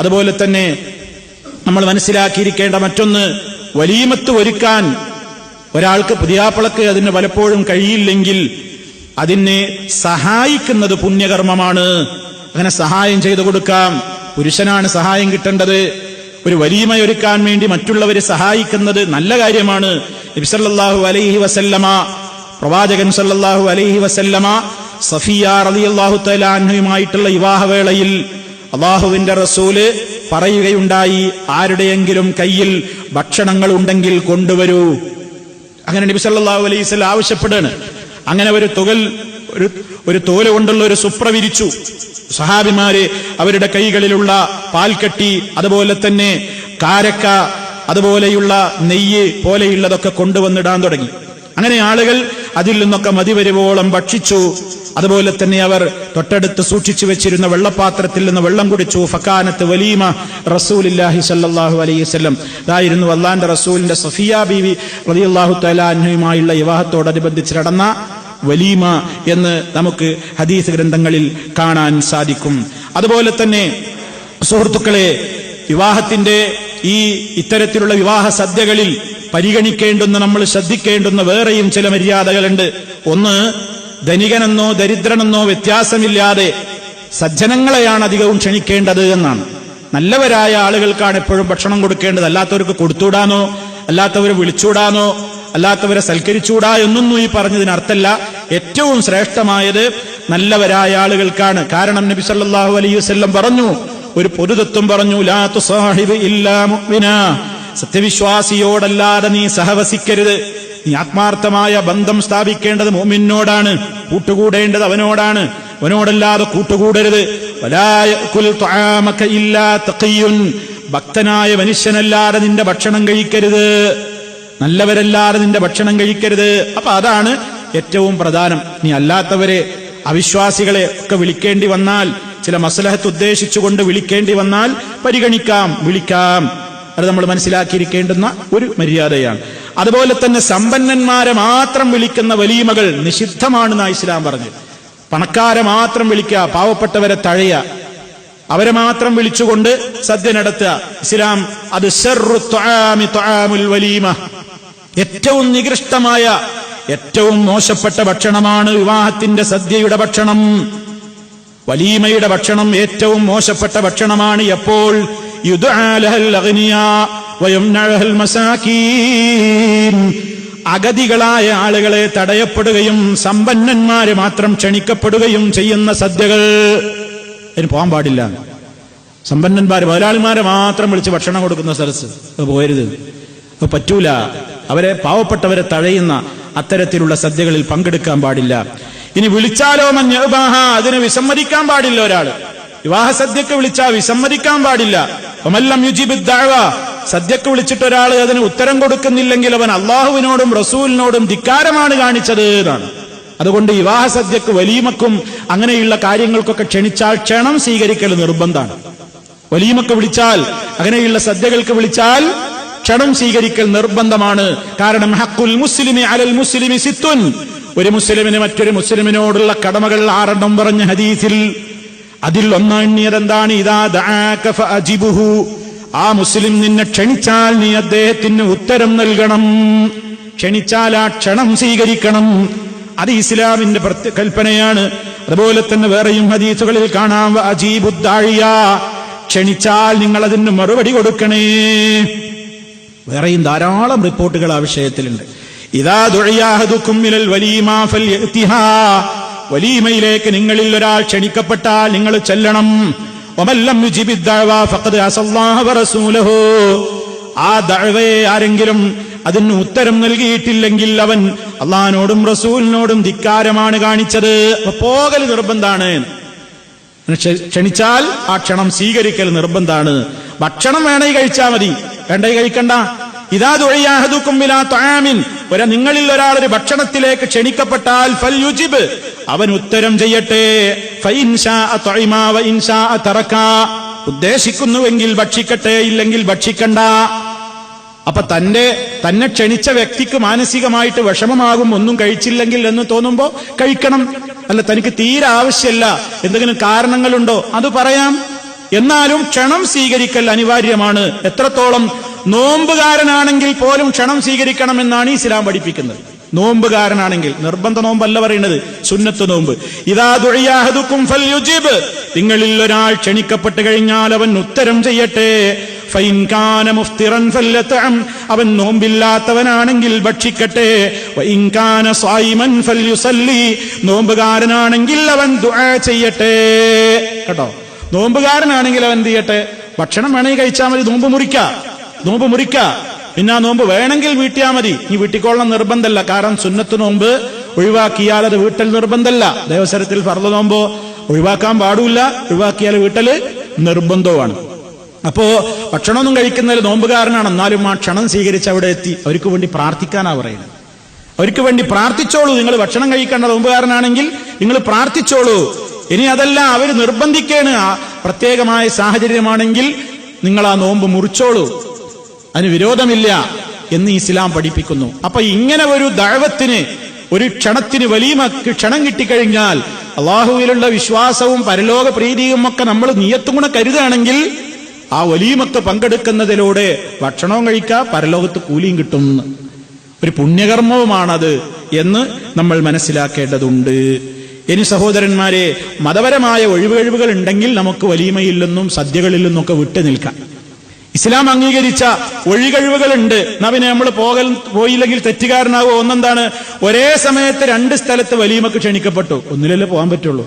അതുപോലെ തന്നെ നമ്മൾ മനസ്സിലാക്കിയിരിക്കേണ്ട മറ്റൊന്ന്, വലീമത്ത് ഒരുക്കാൻ ഒരാൾക്ക് പുതിയാപ്പളക്ക് അതിന് പലപ്പോഴും കഴിയില്ലെങ്കിൽ അതിനെ സഹായിക്കുന്നത് പുണ്യകർമ്മമാണ്. അങ്ങനെ സഹായം ചെയ്തു കൊടുക്കാം. പുരുഷനാണ് സഹായം കിട്ടേണ്ടത്. ഒരു വലീമയൊരുക്കാൻ വേണ്ടി മറ്റുള്ളവരെ സഹായിക്കുന്നത് നല്ല കാര്യമാണ്. നബി സല്ലല്ലാഹു അലൈഹി വസല്ലമ, പ്രവാചകൻ സല്ലല്ലാഹു അലൈഹി വസല്ലമ സഫിയ റളിയല്ലാഹു തആല അൻഹയുമായിട്ടുള്ള വിവാഹവേളയിൽ അല്ലാഹുവിന്റെ റസൂല് പറയുകയുണ്ടായി, ആരുടെയെങ്കിലും കയ്യിൽ ഭക്ഷണങ്ങൾ ഉണ്ടെങ്കിൽ കൊണ്ടുവരൂ. അങ്ങനെ നബി സല്ലല്ലാഹു അലൈഹി വസല്ലം ആവശ്യപ്പെടുകയാണ്. അങ്ങനെ ഒരു തോല് കൊണ്ടുള്ള ഒരു സുപ്ര വിരിച്ചു. സഹാബിമാര് അവരുടെ കൈകളിലുള്ള പാൽക്കട്ടി, അതുപോലെ തന്നെ കാരക്ക, അതുപോലെയുള്ള നെയ്യ് പോലെയുള്ളതൊക്കെ കൊണ്ടുവന്നിടാൻ തുടങ്ങി. അങ്ങനെ ആളുകൾ അതിൽ നിന്നൊക്കെ മതിവരുവോളം ഭക്ഷിച്ചു. അതുപോലെ തന്നെ അവർ തൊട്ടടുത്ത് സൂക്ഷിച്ചു വെച്ചിരുന്ന വെള്ളപ്പാത്രത്തിൽ നിന്ന് വെള്ളം കുടിച്ചു. ഫകാനത്ത് വലീമ റസൂലുള്ളാഹി സ്വല്ലല്ലാഹു അലൈഹി വസല്ലം, ഇതായിരുന്നു അല്ലാഹുവിന്റെ റസൂലിന്റെ സഫിയ ബീവി റളിയല്ലാഹു തആല അൻഹയുമായുള്ള വിവാഹത്തോടനുബന്ധിച്ച് നടന്ന വലീമ എന്ന് നമുക്ക് ഹദീസ് ഗ്രന്ഥങ്ങളിൽ കാണാൻ സാധിക്കും. അതുപോലെ തന്നെ സുഹൃത്തുക്കളെ, വിവാഹത്തിന്റെ ഇത്തരത്തിലുള്ള വിവാഹ സദ്യകളിൽ പരിഗണിക്കേണ്ടുന്ന, നമ്മൾ ശ്രദ്ധിക്കേണ്ടുന്ന വേറെയും ചില മര്യാദകളുണ്ട്. ഒന്ന്, ധനികനെന്നോ ദരിദ്രനെന്നോ വ്യത്യാസമില്ലാതെ സജ്ജനങ്ങളെയാണ് അധികവും ക്ഷണിക്കേണ്ടത് എന്നാണ്. നല്ലവരായ ആളുകൾക്കാണ് എപ്പോഴും ഭക്ഷണം കൊടുക്കേണ്ടത്. അല്ലാത്തവർക്ക് കൊടുത്തുവിടാനോ അല്ലാത്തവരെ വിളിച്ചുവിടാനോ അല്ലാത്തവരെ സൽക്കരിച്ചുകൂടാ എന്നൊന്നും ഈ പറഞ്ഞതിന് അർത്ഥമല്ല. ഏറ്റവും ശ്രേഷ്ഠമായത് നല്ലവരായ ആളുകൾക്കാണ്. കാരണം നബി സല്ലല്ലാഹു അലൈഹി വസല്ലം പറഞ്ഞു, ഒരു പൊതുതത്വം പറഞ്ഞു, ലാ തുസാഹിബ് ഇല്ലാ മുഅ്മിനാ, സത്യവിശ്വാസിയോടല്ലാതെ നീ സഹവസിക്കരുത്. നീ ആത്മാർത്ഥമായ ബന്ധം സ്ഥാപിക്കേണ്ടത് മുഅ്മിനോടാണ്, കൂട്ടുകൂടേണ്ടത് അവനോടാണ്, അവനോടല്ലാതെ കൂട്ടുകൂടരുത്. വലാ യഅകുൽ തുആമക ഇല്ലാ തഖിയ്യുൻ, ഭക്തനായ മനുഷ്യനല്ലാതെ നിന്റെ ഭക്ഷണം കഴിക്കരുത്, നല്ലവരല്ലാതെ നിന്റെ ഭക്ഷണം കഴിക്കരുത്. അപ്പൊ അതാണ് ഏറ്റവും പ്രധാനം. നീ അല്ലാത്തവരെ, അവിശ്വാസികളെ ഒക്കെ വിളിക്കേണ്ടി വന്നാൽ, ചില മസ്ലഹത്ത് ഉദ്ദേശിച്ചുകൊണ്ട് വിളിക്കേണ്ടി വന്നാൽ പരിഗണിക്കാം, വിളിക്കാം. അത് നമ്മൾ മനസ്സിലാക്കിയിരിക്കേണ്ടുന്ന ഒരു മര്യാദയാണ്. അതുപോലെ തന്നെ സമ്പന്നന്മാരെ മാത്രം വിളിക്കുന്ന വലീമകൾ നിഷിദ്ധമാണെന്ന് ഇസ്ലാം പറഞ്ഞു. പണക്കാരെ മാത്രം വിളിക്കുക, പാവപ്പെട്ടവരെ തഴയുക, അവരെ മാത്രം വിളിച്ചുകൊണ്ട് സദ്യ നടത്തുക. ഇസ്ലാം അത് ശർറു തുആമി തുആമുൽ വലീമ, ഏറ്റവും നികൃഷ്ടമായ, ഏറ്റവും മോശപ്പെട്ട ഭക്ഷണമാണ് വിവാഹത്തിന്റെ സദ്യയുടെ ഭക്ഷണം. വലീമയുടെ ഭക്ഷണം ഏറ്റവും മോശപ്പെട്ട ഭക്ഷണമാണ്. എപ്പോൾ? യുദ്ആ ലഹൽ അഗ്നിയാ വയംനഉൽ മസാകീൻ, അഗതികളായ ആളുകളെ തടയപ്പെടുകയും സമ്പന്നന്മാരെ മാത്രം ക്ഷണിക്കപ്പെടുകയും ചെയ്യുന്ന സദ്യകൾ. അതിന് പോകാൻ പാടില്ല. സമ്പന്നന്മാരെ, മുതലാളിമാരെ മാത്രം വിളിച്ച് ഭക്ഷണം കൊടുക്കുന്ന സദസ്സ് പോകരുത്, അത് പറ്റൂല. അവരെ, പാവപ്പെട്ടവരെ തഴയുന്ന അത്തരത്തിലുള്ള സദ്യകളിൽ പങ്കെടുക്കാൻ പാടില്ല. ഇനി വിളിച്ചാലോ മഞ്ഞബാഹ, അതിന് വിസമ്മതിക്കാൻ പാടില്ല. ഒരാള് വിവാഹ സദ്യക്ക് വിളിച്ചാൽ വിസമ്മതിക്കാൻ പാടില്ല. വമല്ലം യുജിബ് ദഅവ, സദ്യക്ക് വിളിച്ചിട്ട് ഒരാൾ അതിന് ഉത്തരം കൊടുക്കുന്നില്ലെങ്കിൽ അവൻ അള്ളാഹുവിനോടും റസൂലിനോടും ധിക്കാരമാണ് കാണിച്ചത് എന്നാണ്. അതുകൊണ്ട് വിവാഹ സദ്യക്ക്, വലീമക്കും അങ്ങനെയുള്ള കാര്യങ്ങൾക്കൊക്കെ ക്ഷണിച്ചാൽ ക്ഷണം സ്വീകരിക്കൽ നിർബന്ധമാണ്. വലീമക്ക് വിളിച്ചാൽ, അങ്ങനെയുള്ള സദ്യകൾക്ക് വിളിച്ചാൽ ക്ഷണം സ്വീകരിക്കൽ നിർബന്ധമാണ്. കാരണം ഹഖുൽ മുസ്ലിമി അലൽ മുസ്ലിമി സിത്തുൻ, ഒരു മുസ്ലിമിന് മറ്റൊരു മുസ്ലിമിനോടുള്ള കടമകൾ 6 പറഞ്ഞ ഹദീസിൽ അതിൽ ഒന്നെണ്ണിയതെന്താണ്? ഇദാ ദഅാക ഫഅജിബുഹു, ആ മുസ്ലിം നിന്നെ ക്ഷണിച്ചാൽ നീ അദ്ദേഹത്തിന് ഉത്തരം നൽകണം. ക്ഷണിച്ചാൽ ആ ക്ഷണം സ്വീകരിക്കണം. അത് ഇസ്ലാമിന്റെ കൽപ്പനയാണ്. അതുപോലെ തന്നെ വേറെയും ഹദീസുകളിൽ കാണാം, വഅജീബുദ് ദാഇയ, ക്ഷണിച്ചാൽ നിങ്ങൾ അതിന് മറുപടി കൊടുക്കണേ. വേറെയും ധാരാളം റിപ്പോർട്ടുകൾ ആ വിഷയത്തിലുണ്ട്. ഇദാ ദുഇയ അഹദുകും മിനൽ വലീമാ ഫൽയഅതിഹാ, വലീമയിലേക്ക് നിങ്ങളിൽ ഒരാൾ ക്ഷണിക്കപ്പെട്ടാൽ നിങ്ങൾ ചെല്ലണം. വമല്ലം യുജിബിദ് ദഅവ ഫഖദ് അസല്ലാഹു വറസൂലഹു, ആ ദഅവയെ ആരെങ്കിലും അതിന് ഉത്തരം നൽകിയിട്ടില്ലെങ്കിൽ അവൻ അള്ളാഹിനോടും റസൂലിനോടും ധിക്കാരമാണ് കാണിച്ചത്. പോകൽ നിർബന്ധാണ്. ക്ഷണിച്ചാൽ ആ ക്ഷണം സ്വീകരിക്കൽ നിർബന്ധാണ്. ഭക്ഷണം വേണമെങ്കിൽ കഴിച്ചാൽ മതി, വേണ്ടെങ്കിൽ കഴിക്കണ്ട. ഇദാ ദുഇയ അഹദുകും ബിലാ തുആമിൻ, നിങ്ങളിൽ ഒരാൾ ഒരു ഭക്ഷണത്തിലേക്ക് ക്ഷണിക്കപ്പെട്ടാൽ ഫൽ യുജിബ്, അവൻ ഉത്തരം ചെയ്യട്ടെ. ഫഇൻ ശാഅ തഅമ വഇൻ ശാഅ തറക, ഉദ്ദേശിക്കുന്നുവെങ്കിൽ ഭക്ഷിക്കട്ടെ, ഇല്ലെങ്കിൽ ഭക്ഷിക്കണ്ട. അപ്പൊ തന്നെ ക്ഷണിച്ച വ്യക്തിക്ക് മാനസികമായിട്ട് വിഷമമാകും ഒന്നും കഴിച്ചില്ലെങ്കിൽ എന്ന് തോന്നുമ്പോ കഴിക്കണം. അല്ല, തനിക്ക് തീരെ ആവശ്യമല്ല, എന്തെങ്കിലും കാരണങ്ങളുണ്ടോ അത് പറയാം. എന്നാലും ക്ഷണം സ്വീകരിക്കൽ അനിവാര്യമാണ്. എത്രത്തോളം? നോമ്പുകാരനാണെങ്കിൽ പോലും ക്ഷണം സ്വീകരിക്കണമെന്നാണ് ഇസ്ലാം പഠിപ്പിക്കുന്നത്. നോമ്പുകാരനാണെങ്കിൽ, നിർബന്ധ നോമ്പല്ല പറയുന്നത്, സുന്നത്ത് നോമ്പ്. ഇദാ ദുഇയ അഹദുക്കും ഫൽയുജിബ്, നിങ്ങളിൽ ഒരാൾ ക്ഷണിക്കപ്പെട്ട് കഴിഞ്ഞാൽ അവൻ ഉത്തരം ചെയ്യട്ടെ. ഫഇൻ കാന മുഫ്തിറൻ ഫൽയതഅം, അവൻ നോമ്പില്ലാത്തവനാണെങ്കിൽ ഭക്ഷിക്കട്ടെ. വഇൻ കാന സ്വൈമൻ ഫൽയുസല്ലി, നോമ്പുകാരനാണെങ്കിൽ അവൻ ദുആ ചെയ്യട്ടെ. കേട്ടോ, നോമ്പുകാരനാണെങ്കിൽ അവൻ എന്ത് ചെയ്യട്ടെ? ഭക്ഷണം വേണമെങ്കിൽ കഴിച്ചാൽ മതി, നോമ്പ് മുറിക്ക. പിന്നെ ആ നോമ്പ് വേണമെങ്കിൽ വീട്ടിയാ മതി. ഈ വീട്ടിക്കൊള്ളണം നിർബന്ധമല്ല. കാരണം സുന്നത്ത് നോമ്പ് ഒഴിവാക്കിയാൽ അത് വീട്ടൽ നിർബന്ധമല്ല. ദേവസരത്തിൽ ഫർള് നോമ്പോ ഒഴിവാക്കാൻ പാടില്ല, ഒഴിവാക്കിയാൽ വീട്ടല് നിർബന്ധവുമാണ്. അപ്പോ ഭക്ഷണമൊന്നും കഴിക്കുന്നതിൽ നോമ്പുകാരനാണ്, എന്നാലും ആ ക്ഷണം സ്വീകരിച്ച് അവിടെ എത്തി. അവർക്ക് വേണ്ടി പ്രാർത്ഥിക്കാനാ പറയുന്നത്. അവർക്ക് വേണ്ടി പ്രാർത്ഥിച്ചോളൂ. നിങ്ങൾ ഭക്ഷണം കഴിക്കേണ്ട നോമ്പുകാരനാണെങ്കിൽ നിങ്ങൾ പ്രാർത്ഥിച്ചോളൂ. ഇനി അതല്ല, അവർ നിർബന്ധിക്കാണ്, പ്രത്യേകമായ സാഹചര്യമാണെങ്കിൽ നിങ്ങൾ ആ നോമ്പ് മുറിച്ചോളൂ, അതിന് വിരോധമില്ല എന്ന് ഇസ്ലാം പഠിപ്പിക്കുന്നു. അപ്പൊ ഇങ്ങനെ ഒരു ദഅവത്തിന്, ഒരു ക്ഷണത്തിന്, വലീമക്ക് ക്ഷണം കിട്ടിക്കഴിഞ്ഞാൽ അള്ളാഹുവിലുള്ള വിശ്വാസവും പരലോക പ്രീതിയും ഒക്കെ നമ്മൾ നിയത്തും കൂടെ കരുതുകയാണെങ്കിൽ ആ വലീമക്ക് പങ്കെടുക്കുന്നതിലൂടെ ഭക്ഷണവും കഴിക്കാം, പരലോകത്ത് കൂലിയും കിട്ടും. ഒരു പുണ്യകർമ്മവുമാണത് എന്ന് നമ്മൾ മനസ്സിലാക്കേണ്ടതുണ്ട്. ഇനി സഹോദരന്മാരെ, മതപരമായ ഒഴിവുകഴിവുകൾ ഉണ്ടെങ്കിൽ നമുക്ക് വലീമയിൽ നിന്നും സദ്യകളിൽ നിന്നൊക്കെ വിട്ടു നിൽക്കാം. ഇസ്ലാം അംഗീകരിച്ച ഒഴികഴിവുകളുണ്ട്. എന്നാ പിന്നെ നമ്മൾ പോയില്ലെങ്കിൽ തെറ്റുകാരനാവോ? ഒന്നെന്താണ്? ഒരേ സമയത്ത് 2 സ്ഥലത്ത് വലീമക്ക് ക്ഷണിക്കപ്പെട്ടു, ഒന്നിലല്ലേ പോകാൻ പറ്റുള്ളൂ.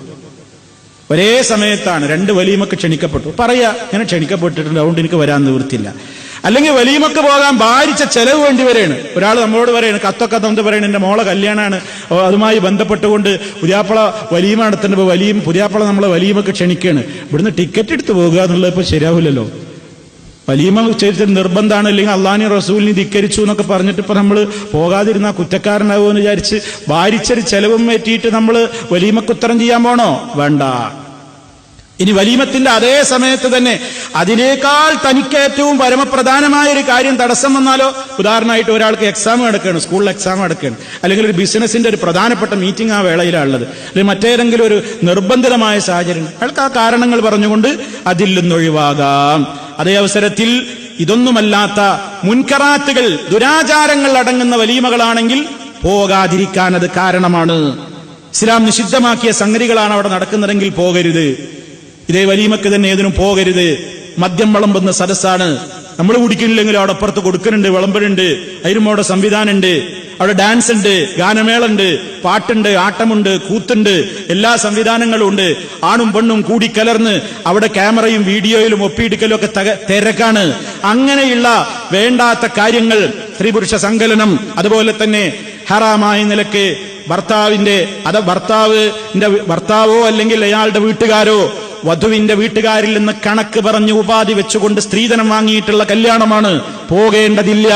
ഒരേ സമയത്താണ് 2 വലീമക്ക് ക്ഷണിക്കപ്പെട്ടു, പറയാ ഇങ്ങനെ ക്ഷണിക്കപ്പെട്ടിട്ടുണ്ട്, അതുകൊണ്ട് എനിക്ക് വരാൻ നിവൃത്തിയില്ല. അല്ലെങ്കിൽ വലീമക്ക് പോകാൻ ഭാരിച്ച ചെലവ് വേണ്ടി വരെയാണ്. ഒരാൾ നമ്മളോട് പറയാണ്, കത്തൊക്കെ തന്ന് പറയണ എന്റെ മോളെ കല്യാണമാണ്, അതുമായി ബന്ധപ്പെട്ടുകൊണ്ട് പുതിയാപ്പള വലീമ നടത്തേണ്ടപ്പോൾ പുതിയാപ്പള നമ്മളെ വലീമക്ക് ക്ഷണിക്കുകയാണ്, ഇവിടുന്ന് ടിക്കറ്റ് എടുത്ത് പോകുക എന്നുള്ളത് ഇപ്പൊ ശരിയാവില്ലല്ലോ. വലീമ ചെയ്തിട്ട് നിർബന്ധമാണ്, അല്ലെങ്കിൽ അള്ളാഹിനെ റസൂലിനെ ധിക്കരിച്ചു എന്നൊക്കെ പറഞ്ഞിട്ട് ഇപ്പൊ നമ്മൾ പോകാതിരുന്ന കുറ്റക്കാരനാവുമെന്ന് വിചാരിച്ച് ഭാരിച്ചൊരു ചെലവും ഏറ്റിയിട്ട് നമ്മൾ വലീമക്ക് ഉത്തരം ചെയ്യാൻ പോണോ? വേണ്ട. ഇനി വലീമത്തിന്റെ അതേ സമയത്ത് തന്നെ അതിനേക്കാൾ തനിക്ക് ഏറ്റവും പരമപ്രധാനമായ ഒരു കാര്യം തടസ്സം വന്നാലോ? ഉദാഹരണമായിട്ട് ഒരാൾക്ക് എക്സാം നടക്കുകയാണ്, സ്കൂളിൽ എക്സാം നടക്കുകയാണ്, അല്ലെങ്കിൽ ഒരു ബിസിനസിന്റെ ഒരു പ്രധാനപ്പെട്ട മീറ്റിംഗ് ആ വേളയിലാണുള്ളത്, അല്ലെങ്കിൽ മറ്റേതെങ്കിലും ഒരു നിർബന്ധിതമായ സാഹചര്യം, അയാൾക്ക് ആ കാരണങ്ങൾ പറഞ്ഞുകൊണ്ട് അതിൽ നിന്നൊഴിവാകാം. അതേ അവസരത്തിൽ ഇതൊന്നുമല്ലാത്ത മുൻകറാത്തുകൾ, ദുരാചാരങ്ങൾ അടങ്ങുന്ന വലീമകളാണെങ്കിൽ പോകാതിരിക്കാൻ അത് കാരണമാണ്. ഇസ്ലാം നിഷിദ്ധമാക്കിയ സംഗതികളാണ് അവിടെ നടക്കുന്നതെങ്കിൽ പോകരുത്. ഇതേ വലീമക്ക് തന്നെ ഏതിനും പോകരുത്. മദ്യം വിളമ്പുന്ന സദസ്സാണ്, നമ്മൾ കുടിക്കുന്നില്ലെങ്കിലും അവിടെ അപ്പുറത്ത് കൊടുക്കുന്നുണ്ട്, വിളമ്പലുണ്ട്, അതിനും അവിടെ സംവിധാനമുണ്ട്, അവിടെ ഡാൻസ് ഉണ്ട്, ഗാനമേളുണ്ട്, പാട്ടുണ്ട്, ആട്ടമുണ്ട്, കൂത്തുണ്ട്, എല്ലാ സംവിധാനങ്ങളും ഉണ്ട്. ആണും പെണ്ണും കൂടിക്കലർന്ന് അവിടെ ക്യാമറയും വീഡിയോയിലും ഒപ്പിയെടുക്കലും ഒക്കെ തിരക്കാണ്. അങ്ങനെയുള്ള വേണ്ടാത്ത കാര്യങ്ങൾ, സ്ത്രീ പുരുഷ സങ്കലനം, അതുപോലെ തന്നെ ഹറാമായ നിലക്ക് ഭർത്താവോ അല്ലെങ്കിൽ അയാളുടെ വീട്ടുകാരോ വധുവിന്റെ വീട്ടുകാരിൽ നിന്ന് കണക്ക് പറഞ്ഞ് ഉപാധി വെച്ചുകൊണ്ട് സ്ത്രീധനം വാങ്ങിയിട്ടുള്ള കല്യാണമാണ്, പോകേണ്ടതില്ല.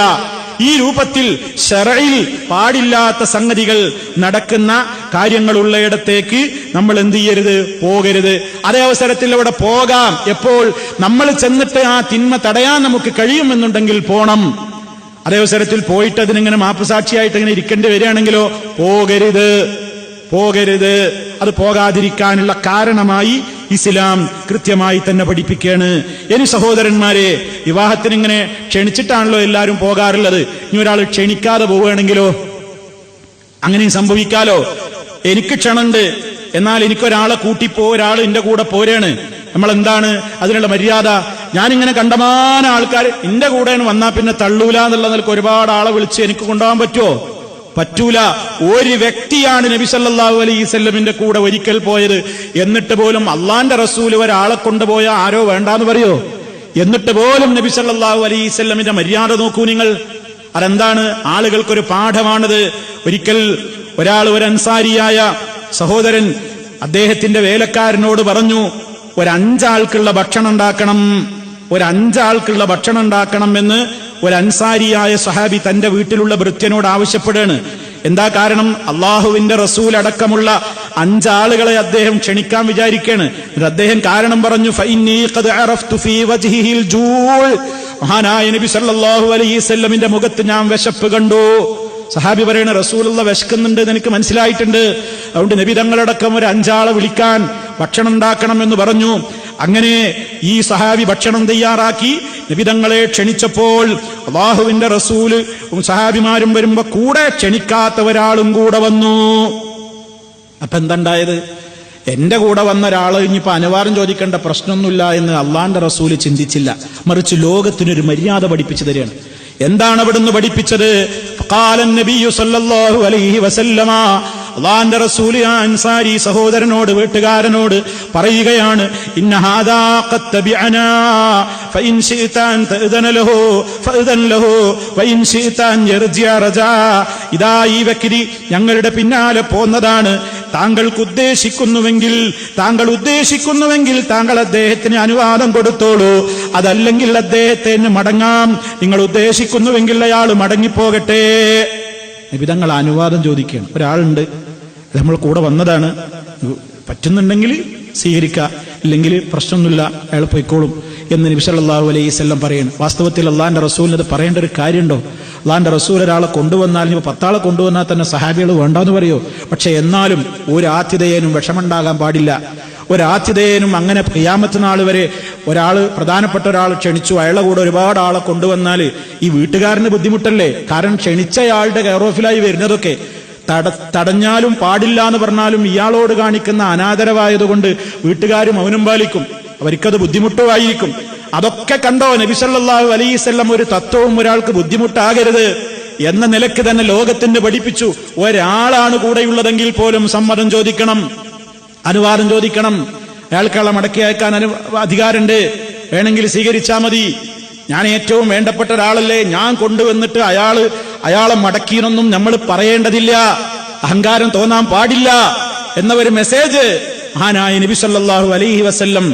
ഈ രൂപത്തിൽ ശറഇൽ പാടില്ലാത്ത സംഗതികൾ നടക്കുന്ന കാര്യങ്ങളുള്ളയിടത്തേക്ക് നമ്മൾ എന്ത് ചെയ്യരുത്? പോകരുത്. അതേ അവസരത്തിൽ അവിടെ പോകാം. എപ്പോൾ? നമ്മൾ ചെന്നിട്ട് ആ തിന്മ തടയാൻ നമുക്ക് കഴിയുമെന്നുണ്ടെങ്കിൽ പോണം. അതേ അവസരത്തിൽ പോയിട്ട് അതിനിങ്ങനെ മാപ്പുസാക്ഷിയായിട്ട് ഇങ്ങനെ ഇരിക്കേണ്ടി വരികയാണെങ്കിലോ പോകരുത്. അത് പോകാതിരിക്കാനുള്ള കാരണമായി ഇസ്ലാം കൃത്യമായി തന്നെ പഠിപ്പിക്കുകയാണ്. ഇനി സഹോദരന്മാരെ, വിവാഹത്തിന് ഇങ്ങനെ ക്ഷണിച്ചിട്ടാണല്ലോ എല്ലാവരും പോകാറുള്ളത്. ഇനി ഒരാൾ ക്ഷണിക്കാതെ പോവുകയാണെങ്കിലോ? അങ്ങനെയും സംഭവിക്കാലോ. എനിക്ക് ക്ഷണുണ്ട്, എന്നാൽ എനിക്കൊരാളെ കൂട്ടിപ്പോ, ഒരാൾ എന്റെ കൂടെ പോരാണ്. നമ്മൾ എന്താണ് അതിനുള്ള മര്യാദ? ഞാനിങ്ങനെ കണ്ടമാന ആൾക്കാർ എന്റെ കൂടെ വന്നാൽ പിന്നെ തള്ളൂല എന്നുള്ള നിലക്ക് ഒരുപാട് ആളെ വിളിച്ച് എനിക്ക് കൊണ്ടുപോകാൻ പറ്റുമോ? പറ്റൂല. ഒരു വ്യക്തിയാണ് നബി സല്ലല്ലാഹു അലൈഹി വസല്ലമിന്റെ കൂടെ ഒരിക്കൽ പോയത്. എന്നിട്ട് പോലും അള്ളാന്റെ റസൂൽ ഒരാളെ കൊണ്ടുപോയ ആരോ വേണ്ടാന്ന് പറയോ? എന്നിട്ട് പോലും നബി സല്ലല്ലാഹു അലൈഹി വസല്ലമിന്റെ മര്യാദ നോക്കൂ നിങ്ങൾ. അതെന്താണ്? ആളുകൾക്കൊരു പാഠമാണത്. ഒരിക്കൽ ഒരു അൻസാരിയായ സഹോദരൻ അദ്ദേഹത്തിന്റെ വേലക്കാരനോട് പറഞ്ഞു, 5 ആൾക്കുള്ള ഭക്ഷണം ഉണ്ടാക്കണം. ഒരു 5 ആൾക്കുള്ള ഭക്ഷണം ഉണ്ടാക്കണമെന്ന് ഒരു അൻസാരിയായ സഹാബി തന്റെ വീട്ടിലുള്ള ഭൃത്യനോട് ആവശ്യപ്പെടുകയാണ്. എന്താ കാരണം? അള്ളാഹുവിന്റെ റസൂൽ അടക്കമുള്ള 5 ആളുകളെ അദ്ദേഹം ക്ഷണിക്കാൻ വിചാരിക്കുകയാണ്. അദ്ദേഹം കാരണം പറഞ്ഞു, ഫഇന്നീ ഖദ് അറഫ്തു ഫീ വജ്ഹിഹിൽ ജൂഅ്. മഹാനായ നബി സല്ലല്ലാഹു അലൈഹി വസല്ലമിന്റെ മുഖത്ത് ഞാൻ വിശപ്പ് കണ്ടു. സഹാബി പറയണ, റസൂലുള്ള വിശക്കുന്നുണ്ട് എന്ന് എനിക്ക് മനസ്സിലായിട്ടുണ്ട്, അതുകൊണ്ട് നബി തങ്ങളടക്കം ഒരു 5 ആളെ വിളിക്കാൻ ഭക്ഷണം ഉണ്ടാക്കണം എന്ന് പറഞ്ഞു. അങ്ങനെ ഈ സഹാബി ഭക്ഷണം തയ്യാറാക്കി നബി തങ്ങളെ ക്ഷണിച്ചപ്പോൾ അല്ലാഹുവിന്റെ റസൂല് സഹാബിമാരും വരുമ്പോ കൂടെ ക്ഷണിക്കാത്ത ഒരാളും കൂടെ വന്നു. അപ്പൊ എന്തുണ്ടായത്? എന്റെ കൂടെ വന്ന ഒരാള് ഇനിയിപ്പോ അനുവാദം ചോദിക്കേണ്ട പ്രശ്നമൊന്നുമില്ല എന്ന് അള്ളാന്റെ റസൂല് ചിന്തിച്ചില്ല. മറിച്ച് ലോകത്തിനൊരു മര്യാദ പഠിപ്പിച്ചു തരികയാണ്. എന്താണ് അവിടുന്ന് പഠിപ്പിച്ചത്? ഖാലൻ നബിയ്യു സല്ലല്ലാഹു അലൈഹി വസല്ലമ, അല്ലാഹുവിന്റെ റസൂൽ അൻസാരി സഹോദരനോട്, വീട്ടുകാരനോട് പറയുകയാണ്, ഇന്ന ഹാദാ ഖദ് തബിഅനാ ഫഇൻ ശിഅത അൻ തഅദന ലഹു ഫഅദൻ ലഹു വഇൻ ശിഅത അൻ യർജിഅ റജാ. ഇതാ ഈ വ്യക്തി ഞങ്ങളുടെ പിന്നാലെ പോന്നതാണ്. താങ്കൾ ഉദ്ദേശിക്കുന്നുവെങ്കിൽ താങ്കൾ അദ്ദേഹത്തിന് അനുവാദം കൊടുത്തോളൂ, അതല്ലെങ്കിൽ അദ്ദേഹത്തിന് മടങ്ങാം. നിങ്ങൾ ഉദ്ദേശിക്കുന്നുവെങ്കിൽ അയാൾ മടങ്ങിപ്പോകട്ടെ. നബി തങ്ങൾ അനുവാദം ചോദിക്കുകയാണ്. ഒരാളുണ്ട്, നമ്മൾ കൂടെ വന്നതാണ്, പറ്റുന്നുണ്ടെങ്കിൽ സ്വീകരിക്കുക, ഇല്ലെങ്കിൽ പ്രശ്നമൊന്നുമില്ല, അയാൾ പോയിക്കോളും എന്ന് നബി സല്ലല്ലാഹു അലൈഹി വസല്ലം പറയുന്നു. വാസ്തവത്തിൽ അള്ളാഹിന്റെ റസൂലിന് അത് പറയേണ്ട ഒരു കാര്യമുണ്ടോ? അള്ളാഹിന്റെ റസൂൽ ഒരാളെ കൊണ്ടുവന്നാൽ, ഇനി 10 ആളെ കൊണ്ടുവന്നാൽ തന്നെ സഹാബികൾ വേണ്ടാന്ന് പറയോ? പക്ഷെ എന്നാലും ഒരു ആതിഥേയനും വിഷമുണ്ടാകാൻ പാടില്ല. ഒരു ആതിഥേയനും അങ്ങനെ ഖിയാമത്ത് നാൾ വരെ പ്രധാനപ്പെട്ട ഒരാൾ ക്ഷണിച്ചു, അയാളുടെ കൂടെ ഒരുപാട് ആളെ കൊണ്ടുവന്നാൽ ഈ വീട്ടുകാരന് ബുദ്ധിമുട്ടല്ലേ? കാരണം ക്ഷണിച്ചയാളുടെ കെയർ ഓഫിലായി വരുന്നതൊക്കെ തടഞ്ഞാലും പാടില്ല എന്ന് പറഞ്ഞാലും ഇയാളോട് കാണിക്കുന്ന അനാദരവായതുകൊണ്ട് വീട്ടുകാർ മൗനം പാലിക്കും, അവർക്കത് ബുദ്ധിമുട്ടുമായിരിക്കും. അതൊക്കെ കണ്ടോ നബി സല്ലല്ലാഹു അലൈഹി വസല്ലം ഒരു തത്വവും ഒരാൾക്ക് ബുദ്ധിമുട്ടാകരുത് എന്ന നിലക്ക് തന്നെ ലോകത്തിന് പഠിപ്പിച്ചു. ഒരാളാണ് കൂടെയുള്ളതെങ്കിൽ പോലും സമ്മതം ചോദിക്കണം, അനുവാദം ചോദിക്കണം. അയാൾക്കുള്ള മടക്കി അയക്കാൻ അധികാരമുണ്ട്, വേണമെങ്കിൽ സ്വീകരിച്ചാൽ മതി. ഞാൻ ഏറ്റവും വേണ്ടപ്പെട്ട ഒരാളല്ലേ, ഞാൻ കൊണ്ടുവന്നിട്ട് അയാളെ മടക്കിയെന്നൊന്നും നമ്മൾ പറയേണ്ടതില്ല, അഹങ്കാരം തോന്നാൻ പാടില്ല എന്ന ഒരു മെസ്സേജ് മഹാനായ നബി സല്ലല്ലാഹു അലൈഹി വസല്ലം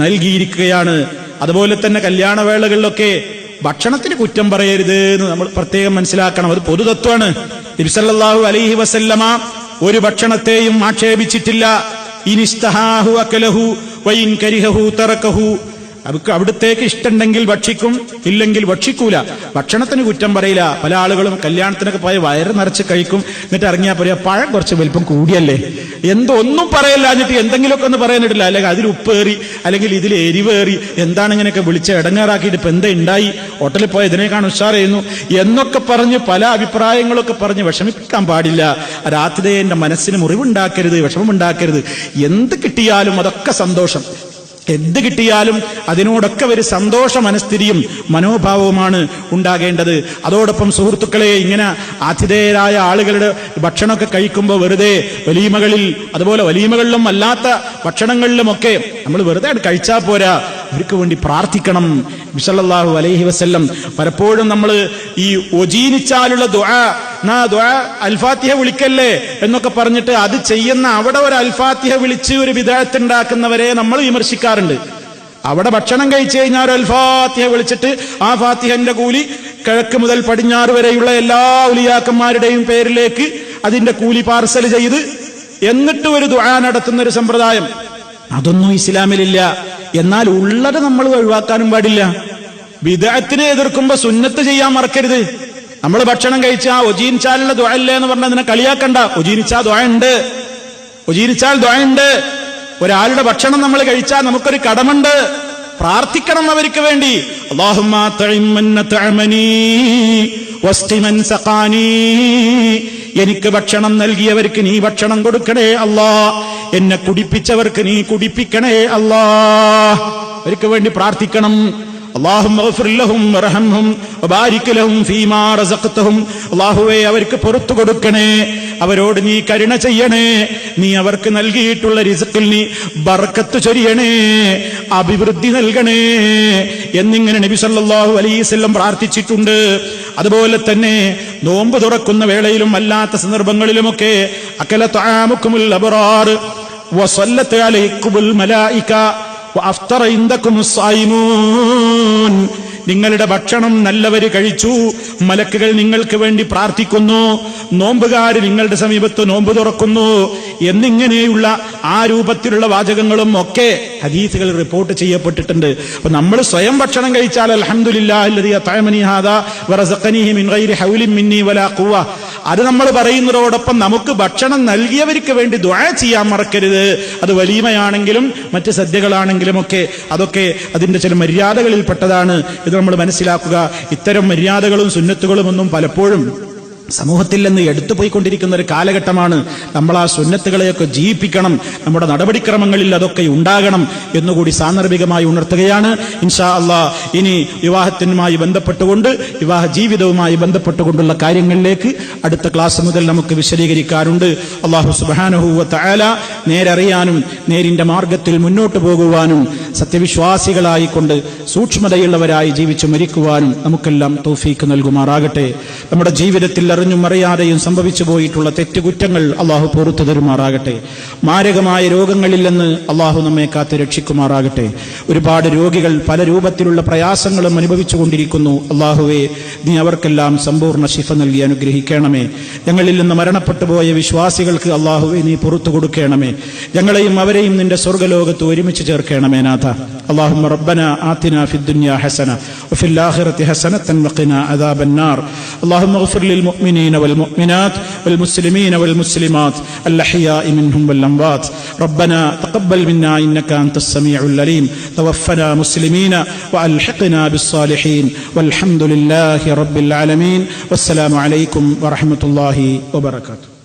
നൽകിയിരിക്കുകയാണ്. അതുപോലെ തന്നെ കല്യാണവേളകളിലൊക്കെ ഭക്ഷണത്തിന് കുറ്റം പറയരുത് എന്ന് നമ്മൾ പ്രത്യേകം മനസ്സിലാക്കണം. അത് പൊതുതത്വമാണ്. നബി സല്ലല്ലാഹു അലൈഹി വസല്ലമ ഒരു ഭക്ഷണത്തെയും ആക്ഷേപിച്ചിട്ടില്ല. ഇനിസ്തഹാഹു അകലഹു വഇൻ കരിഹഹു തറകഹു. അവിടത്തേക്ക് ഇഷ്ടമുണ്ടെങ്കിൽ ഭക്ഷിക്കും, ഇല്ലെങ്കിൽ ഭക്ഷിക്കൂല. ഭക്ഷണത്തിന് കുറ്റം പറയില്ല. പല ആളുകളും കല്യാണത്തിനൊക്കെ പോയി വയറ് നിറച്ച് കഴിക്കും, എന്നിട്ട് ഇറങ്ങിയാൽ പറയാ പഴം കുറച്ച് വലിപ്പം കൂടിയല്ലേ, ഒന്നും പറയില്ല. എന്നിട്ട് എന്തെങ്കിലുമൊക്കെ ഒന്ന് പറയാനിട്ടില്ല, അല്ലെങ്കിൽ അതിൽ ഉപ്പേറി, അല്ലെങ്കിൽ ഇതിൽ എരിവേറി, എന്താണ് ഇങ്ങനെയൊക്കെ വിളിച്ച് ഇടങ്ങേറാക്കിയിട്ട് ഇപ്പൊ എന്താ ഉണ്ടായി, ഹോട്ടലിൽ പോയ ഇതിനേക്കാണ് ഉഷാറായിരുന്നു എന്നൊക്കെ പറഞ്ഞ് പല അഭിപ്രായങ്ങളൊക്കെ പറഞ്ഞ് വിഷമിപ്പിക്കാൻ പാടില്ല. രാത്രിയുടെ മനസ്സിന് മുറിവുണ്ടാക്കരുത്, വിഷമമുണ്ടാക്കരുത്. എന്ത് കിട്ടിയാലും അതൊക്കെ സന്തോഷം, എന്ത് കിട്ടിയാലും അതിനോടൊക്കെ ഒരു സന്തോഷ മനസ്ഥിതിയും മനോഭാവവുമാണ് ഉണ്ടാകേണ്ടത്. അതോടൊപ്പം സുഹൃത്തുക്കളെ, ഇങ്ങനെ ആതിഥേയരായ ആളുകളുടെ ഭക്ഷണമൊക്കെ കഴിക്കുമ്പോൾ വെറുതെ വലീമകളിൽ, അതുപോലെ വലീമകളിലും അല്ലാത്ത ഭക്ഷണങ്ങളിലുമൊക്കെ നമ്മൾ വെറുതെ കഴിച്ചാൽ പോരാ, അവർക്ക് വേണ്ടി പ്രാർത്ഥിക്കണം. നബി സല്ലല്ലാഹു അലൈഹി വസല്ലം പലപ്പോഴും നമ്മൾ ഈ ഒജീനിച്ചാലുള്ള ദുആ അൽഫാത്തിഹ വിളിക്കല്ലേ എന്നൊക്കെ പറഞ്ഞിട്ട് അത് ചെയ്യുന്ന അവിടെ ഒരു അൽഫാത്തിഹ വിളിച്ച് ഒരു ബിദ്അത്ത് ഉണ്ടാക്കുന്നവരെ നമ്മൾ വിമർശിക്കാറുണ്ട്. അവിടെ ഭക്ഷണം കഴിച്ചു കഴിഞ്ഞാൽ ഒരു അൽഫാത്തിഹ വിളിച്ചിട്ട് ആ ഫാത്തിഹന്റെ കൂലി കിഴക്ക് മുതൽ പടിഞ്ഞാറ് വരെയുള്ള എല്ലാ ഉലിയാക്കന്മാരുടെയും പേരിലേക്ക് അതിന്റെ കൂലി പാർസൽ ചെയ്ത് എന്നിട്ട് ഒരു ദുആ നടത്തുന്ന ഒരു സമ്പ്രദായം, അതൊന്നും ഇസ്ലാമിലില്ല. എന്നാൽ ഉള്ളത് നമ്മൾ ഒഴിവാക്കാനും പാടില്ല. ബിദ്അത്തിനെ എതിർക്കുമ്പോ സുന്നത്ത് ചെയ്യാൻ മറക്കരുത്. നമ്മൾ ഭക്ഷണം കഴിച്ച ഒജീനിച്ചാലുള്ള ദുആ ഇല്ലേ എന്ന് പറഞ്ഞാൽ അതിനെ കളിയാക്കണ്ട. ഒജീനിച്ചാൽ ദുആ ഉണ്ട്. ഒരാളുടെ ഭക്ഷണം നമ്മൾ കഴിച്ചാൽ നമുക്കൊരു കടമുണ്ട്, പ്രാർത്ഥിക്കണം അവർക്ക് വേണ്ടി. അല്ലാഹുമ്മ തഇമ്മൻ തഅമനി വസ്തിമൻ സഖാനി. എനിക്ക് ഭക്ഷണം നൽകിയവർക്ക് നീ ഭക്ഷണം കൊടുക്കണേ അല്ലാ, എന്നെ കുടിപ്പിച്ചവർക്ക് നീ കുടിപ്പിക്കണേ അല്ലാ. അവർക്ക് വേണ്ടി പ്രാർത്ഥിക്കണം. അല്ലാഹുമ്മ ഗ്ഫിർ ലഹും വർഹംഹും വബാരിക് ലഹും ഫീമാ റസഖ്തഹും. അല്ലാഹുവേ, അവർക്ക് പുറത്തു കൊടുക്കണേ, അവരോട് നീ കരുണ ചെയ്യണേ, നീ അവർക്ക് നൽകിയിട്ടുള്ള റിസ്ഖിൽ നീ ബർക്കത്ത് ചൊരിയണേ, അഭിവൃദ്ധി നൽകണേ എന്നിങ്ങനെ നബി സല്ലല്ലാഹു അലൈഹി വസല്ലം പ്രാർത്ഥിച്ചിട്ടുണ്ട്. അതുപോലെ തന്നെ നോമ്പ് തുറക്കുന്ന വേളയിലും അല്ലാത്ത സന്ദർഭങ്ങളിലുമൊക്കെ അകല തആമുകുമുൽ അബ്റാർ വസല്ലത്ത് അലൈക്കുമുൽ മലായിക വഅഫ്തറ ഇൻദകുമുസ് സായിമൂൻ. നിങ്ങളുടെ ഭക്ഷണം നല്ലവര് കഴിച്ചു, മലക്കുകൾ നിങ്ങൾക്ക് വേണ്ടി പ്രാർത്ഥിക്കുന്നു, നോമ്പുകാര് നിങ്ങളുടെ സമീപത്ത് നോമ്പ് തുറക്കുന്നു എന്നിങ്ങനെയുള്ള ആ രൂപത്തിലുള്ള വാചകങ്ങളും ഒക്കെ ഹദീസുകൾ റിപ്പോർട്ട് ചെയ്യപ്പെട്ടിട്ടുണ്ട്. അപ്പൊ നമ്മൾ സ്വയം ഭക്ഷണം കഴിച്ചാൽ അൽഹംദുലില്ലാഹി അൽദീ അത്അമനി ഹാദാ വറസഖനീഹി മിൻ ഗൈരി ഹൗലിൻ മിന്നി വലാ ഖുവ, അത് നമ്മൾ പറയുന്നതോടൊപ്പം നമുക്ക് ഭക്ഷണം നൽകിയവർക്ക് വേണ്ടി ദുആ ചെയ്യാൻ മറക്കരുത്. അത് വലീമയാണെങ്കിലും മറ്റ് സദ്യകളാണെങ്കിലും ഒക്കെ അതൊക്കെ അതിന്റെ ചില മര്യാദകളിൽപ്പെട്ടതാണ്. ഇത് നമ്മൾ മനസ്സിലാക്കുക. ഇത്തരം മര്യാദകളും സുന്നത്തുകളും ഒന്നും പലപ്പോഴും സമൂഹത്തിൽ നിന്ന് എടുത്തുപോയിക്കൊണ്ടിരിക്കുന്ന ഒരു കാലഘട്ടമാണ്. നമ്മൾ ആ സുന്നത്തുകളെയൊക്കെ ജീവിപ്പിക്കണം, നമ്മുടെ നടപടിക്രമങ്ങളിൽ അതൊക്കെ ഉണ്ടാകണം എന്നുകൂടി സാന്ദർഭികമായി ഉണർത്തുകയാണ്. ഇൻഷാ അല്ലാഹ് ഇനി വിവാഹത്തിനുമായി ബന്ധപ്പെട്ടുകൊണ്ട്, വിവാഹ ജീവിതവുമായി ബന്ധപ്പെട്ടുകൊണ്ടുള്ള കാര്യങ്ങളിലേക്ക് അടുത്ത ക്ലാസ് മുതൽ നമുക്ക് വിശദീകരിക്കാറുണ്ട്. അല്ലാഹു സുബ്ഹാനഹു വ തആല നേരറിയാനും നേരിന്റെ മാർഗത്തിൽ മുന്നോട്ട് പോകുവാനും സത്യവിശ്വാസികളായിക്കൊണ്ട് സൂക്ഷ്മതയുള്ളവരായി ജീവിച്ചു മരിക്കുവാനും നമുക്കെല്ലാം തൗഫീക്ക് നൽകുമാറാകട്ടെ. നമ്മുടെ ജീവിതത്തിൽ അറിഞ്ഞും അറിയാതെയും സംഭവിച്ചു പോയിട്ടുള്ള തെറ്റുകുറ്റങ്ങൾ അള്ളാഹു പുറത്തു തരുമാറാകട്ടെ. മാരകമായ രോഗങ്ങളിൽ നിന്ന് അള്ളാഹു നമ്മെ കാത്ത് രക്ഷിക്കുമാറാകട്ടെ. ഒരുപാട് രോഗികൾ പല രൂപത്തിലുള്ള പ്രയാസങ്ങളും അനുഭവിച്ചുകൊണ്ടിരിക്കുന്നു. അള്ളാഹുവേ, നീ അവർക്കെല്ലാം സമ്പൂർണ്ണ ശിഫ നൽകി അനുഗ്രഹിക്കണമേ. ഞങ്ങളിൽ നിന്ന് മരണപ്പെട്ടു പോയ വിശ്വാസികൾക്ക് അള്ളാഹുവേ നീ പുറത്തു കൊടുക്കണമേ. ഞങ്ങളെയും അവരെയും നിന്റെ സ്വർഗ്ഗലോകത്ത് ഒരുമിച്ച് ചേർക്കണമേ നാഥ. اللهم ربنا آتنا في الدنيا حسنة وفي الآخرة حسنة وقنا عذاب النار. اللهم اغفر للمؤمنين والمؤمنات والمسلمين والمسلمات الأحياء منهم والأموات. ربنا تقبل منا إنك أنت السميع العليم. توفنا مسلمين وألحقنا بالصالحين والحمد لله رب العالمين. والسلام عليكم ورحمة الله وبركاته.